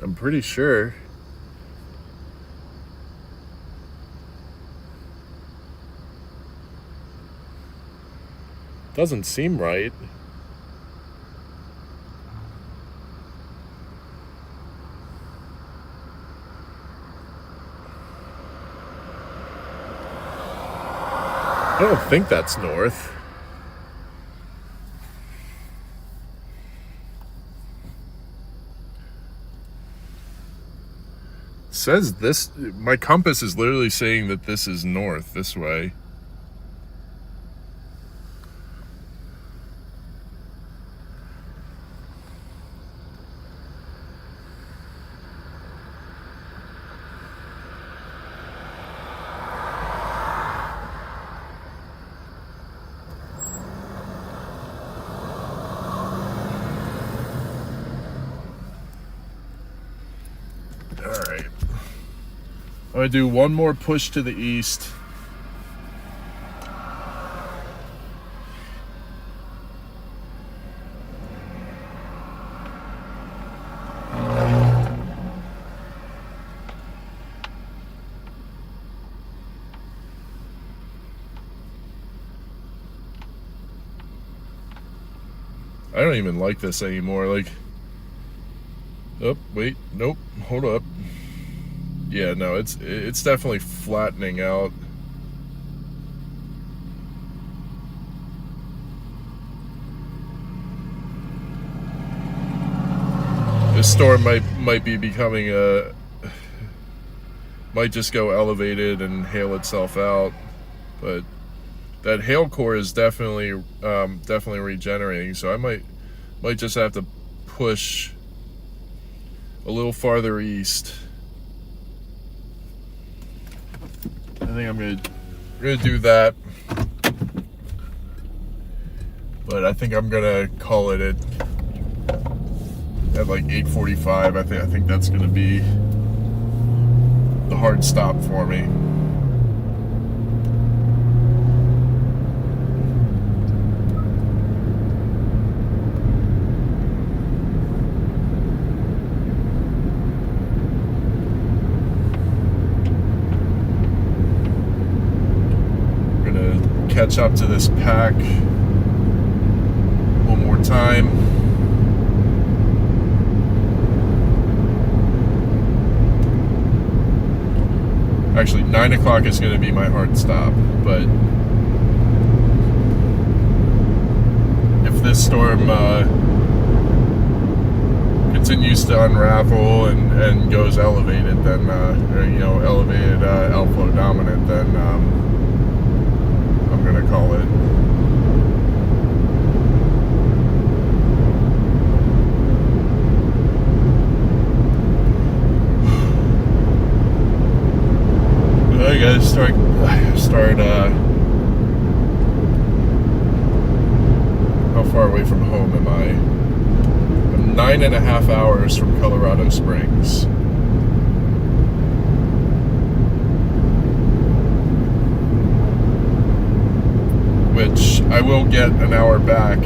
I'm pretty sure. Doesn't seem right. I don't think that's north. Says this, my compass is literally saying that this is north, this way. All right. I'm gonna do one more push to the east. I don't even like this anymore. Like, oh, wait, nope, hold up. Yeah, no, it's definitely flattening out. This storm might be becoming might just go elevated and hail itself out, but that hail core is definitely regenerating. So I might just have to push a little farther east. I think I'm gonna do that, but I think I'm gonna call it at like 8:45. I think that's gonna be the hard stop for me. Catch up to this pack one more time. Actually, 9 o'clock is going to be my hard stop, but if this storm continues to unravel and goes elevated, then elevated outflow dominant, then I'm gonna call it. I gotta start. How far away from home am I? I'm 9.5 hours from Colorado Springs. Which I will get an hour back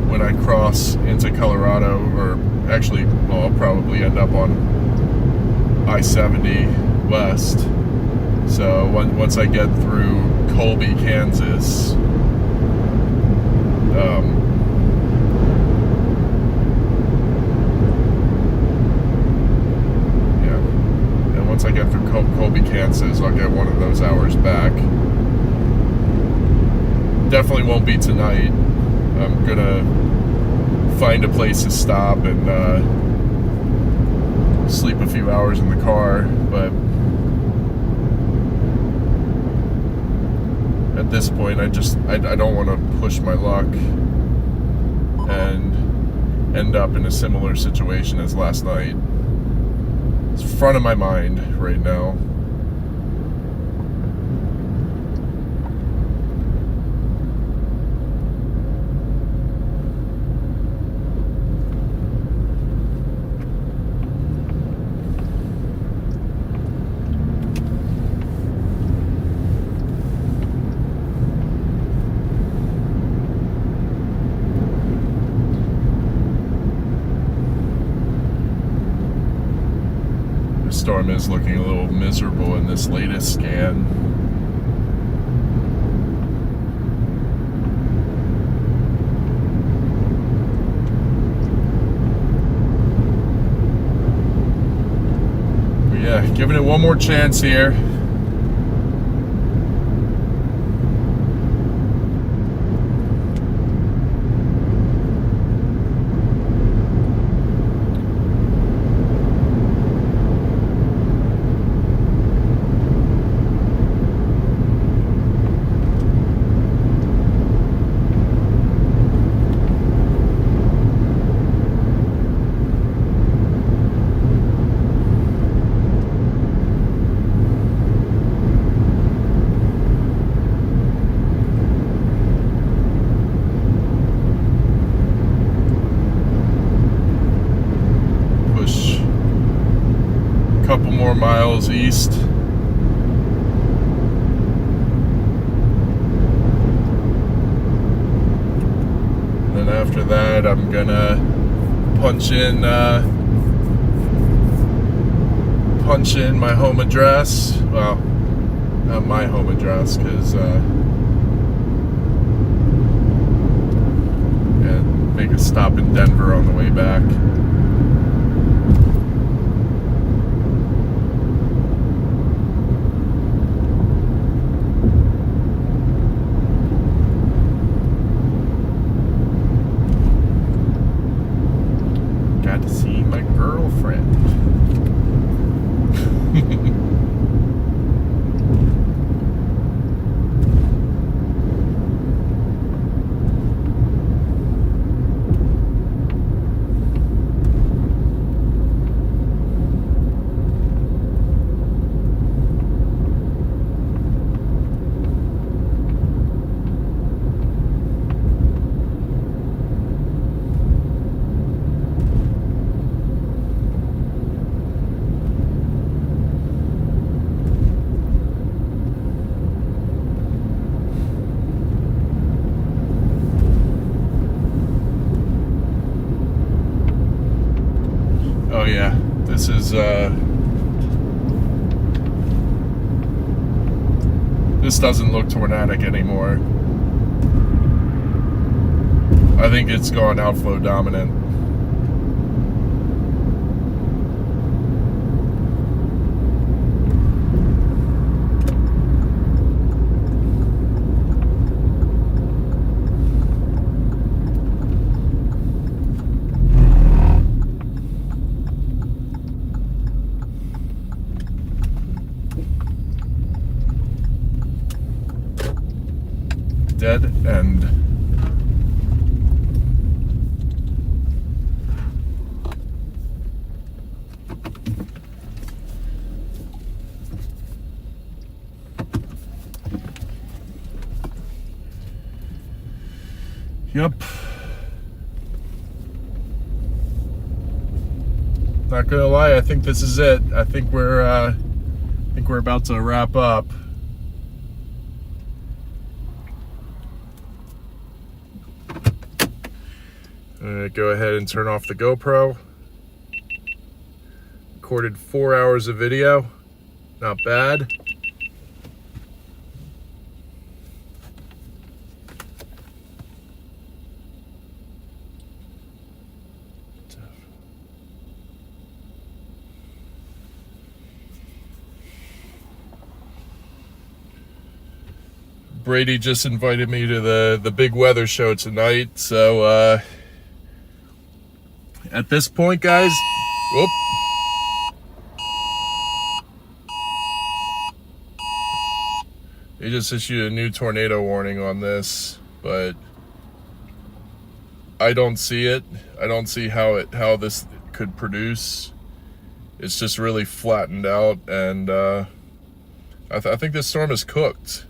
when I cross into Colorado, or actually, well, I'll probably end up on I-70 west. So once I get through Colby, Kansas, and once I get through Colby, Kansas, I'll get one of those hours back. Definitely won't be tonight. I'm gonna find a place to stop and sleep a few hours in the car, but at this point I don't want to push my luck and end up in a similar situation as last night. It's front of my mind right now. Storm is looking a little miserable in this latest scan. But yeah, giving it one more chance here. couple more miles east. And then after that, I'm gonna punch in my home address. Well, not my home address, because and make a stop in Denver on the way back. Got to see my girlfriend. Oh yeah, this is this doesn't look tornadic anymore. I think it's gone outflow dominant. Dead end. Yep. Not gonna lie, I think this is it. I think we're about to wrap up. I'm gonna go ahead and turn off the GoPro. Recorded 4 hours of video. Not bad. Brady just invited me to the big weather show tonight, so at this point, guys, whoop. They just issued a new tornado warning on this, but I don't see it. I don't see how this could produce. It's just really flattened out, and I think this storm is cooked.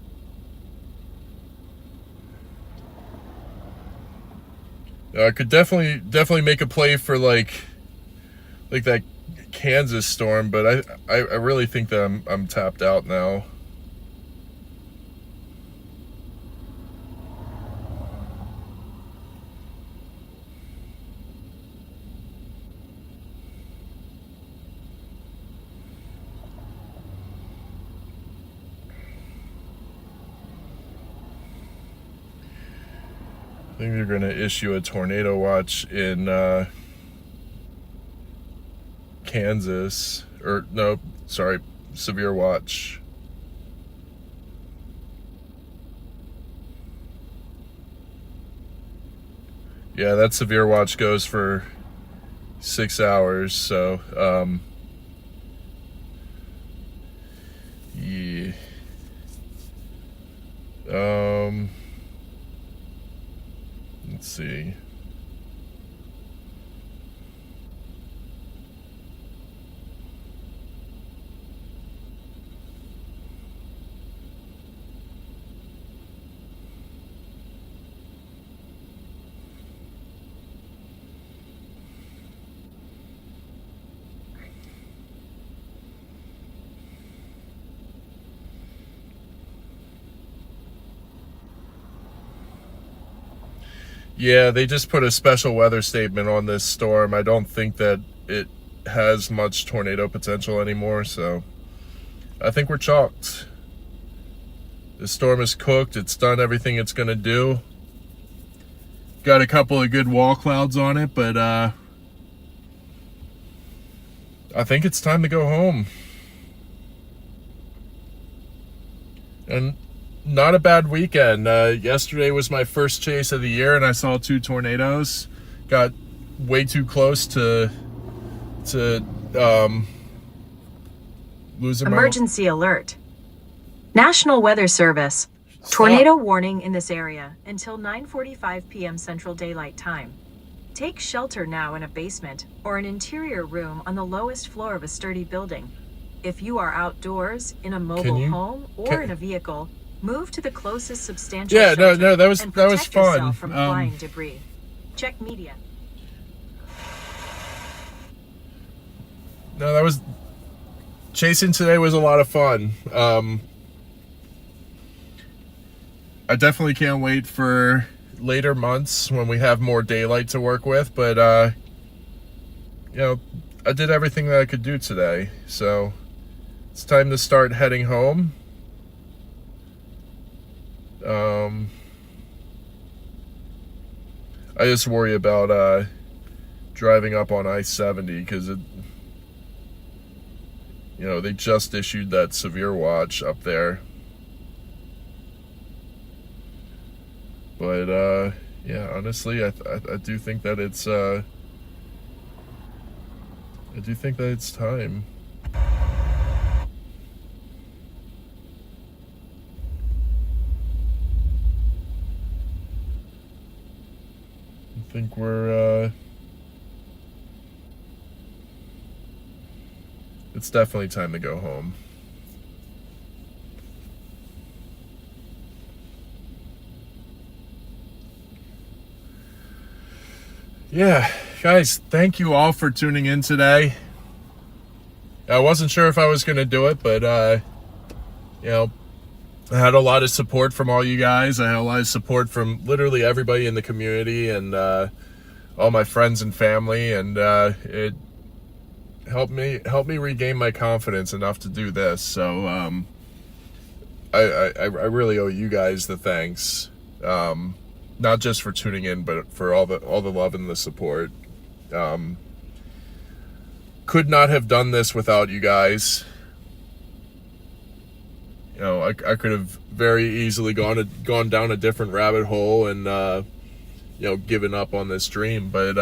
I could definitely make a play for like that Kansas storm, but I really think that I'm tapped out now. I think they're going to issue a tornado watch in Kansas, or no, sorry, severe watch. Yeah, that severe watch goes for 6 hours, so yeah. Let's see. Yeah, they just put a special weather statement on this storm. I don't think that it has much tornado potential anymore, so I think we're chalked. The storm is cooked. It's done everything it's going to do. Got a couple of good wall clouds on it, but I think it's time to go home. And not a bad weekend. Yesterday was my first chase of the year, and I saw 2 tornadoes. Got way too close to losing my... Emergency alert. National Weather Service. Tornado warning in this area until 9:45 p.m. Central Daylight Time. Take shelter now in a basement or an interior room on the lowest floor of a sturdy building. If you are outdoors, in a mobile home, or in a vehicle, move to the closest substantial shelter that was and fun. yourself from flying debris. Check media. No, that was... Chasing today was a lot of fun. I definitely can't wait for later months when we have more daylight to work with, but you know, I did everything that I could do today, so it's time to start heading home. I just worry about driving up on I-70 because it, you know, they just issued that severe watch up there. But yeah, honestly, I do think that it's I do think that it's time. I think we're it's definitely time to go home. Yeah, guys, thank you all for tuning in today. I wasn't sure if I was going to do it, but, you know, I had a lot of support from all you guys. I had a lot of support from literally everybody in the community and all my friends and family, and it helped me regain my confidence enough to do this. So I really owe you guys the thanks. Not just for tuning in, but for all the love and the support. Could not have done this without you guys. You know, I could have very easily gone down a different rabbit hole and you know, given up on this dream. But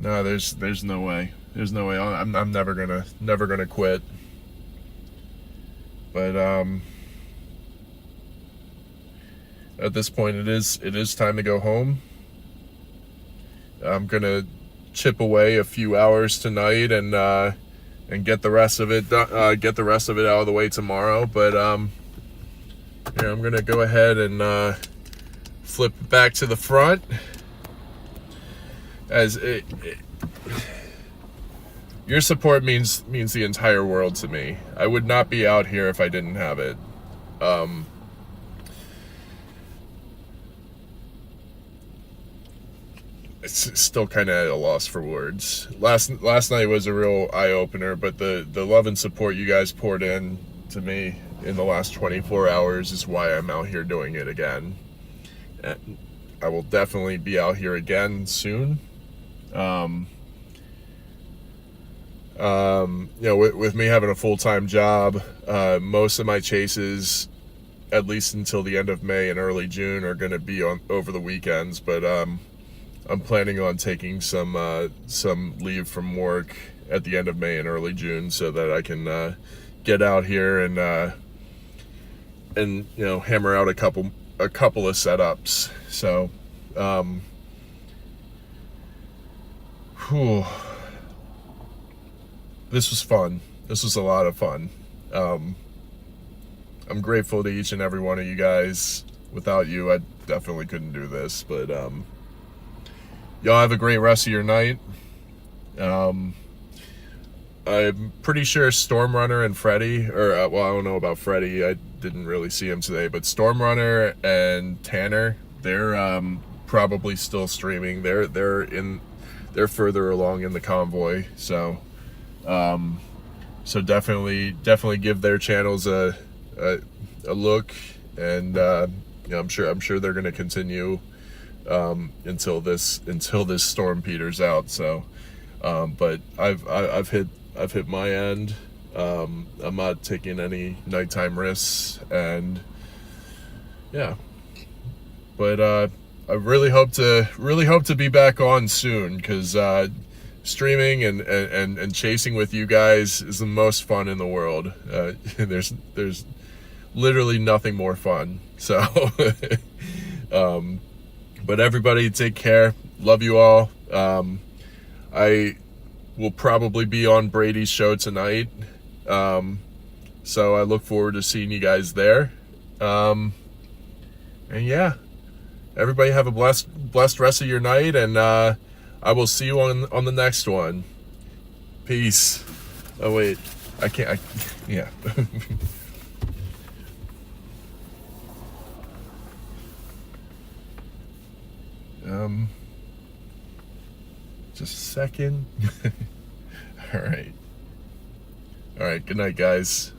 no, there's no way. There's no way. I'm never gonna quit. But at this point, it is time to go home. I'm gonna chip away a few hours tonight and get the rest of it out of the way tomorrow. But yeah, I'm gonna go ahead and flip back to the front, as your support means the entire world to me. I would not be out here if I didn't have it. It's still kind of at a loss for words. Last night was a real eye-opener, but the love and support you guys poured in to me in the last 24 hours is why I'm out here doing it again. And I will definitely be out here again soon. You know, with me having a full-time job, most of my chases, at least until the end of May and early June, are going to be over the weekends. But I'm planning on taking some leave from work at the end of May and early June so that I can get out here and you know, hammer out a couple of setups. So this was fun. This was a lot of fun. I'm grateful to each and every one of you guys. Without you, I definitely couldn't do this. But y'all have a great rest of your night. I'm pretty sure Stormrunner and Freddy, or well, I don't know about Freddy. I didn't really see him today, but Stormrunner and Tanner, they're probably still streaming. They're further along in the convoy, so so definitely give their channels a look, and you know, I'm sure they're going to continue until this storm peters out. So but I've hit my end. I'm not taking any nighttime risks, and yeah, but I really hope to be back on soon, because streaming and chasing with you guys is the most fun in the world. There's literally nothing more fun. So but everybody, take care. Love you all. I will probably be on Brady's show tonight, so I look forward to seeing you guys there. And yeah, everybody have a blessed rest of your night, and I will see you on the next one. Peace. Oh wait, yeah. Just a second. All right. Good night, guys.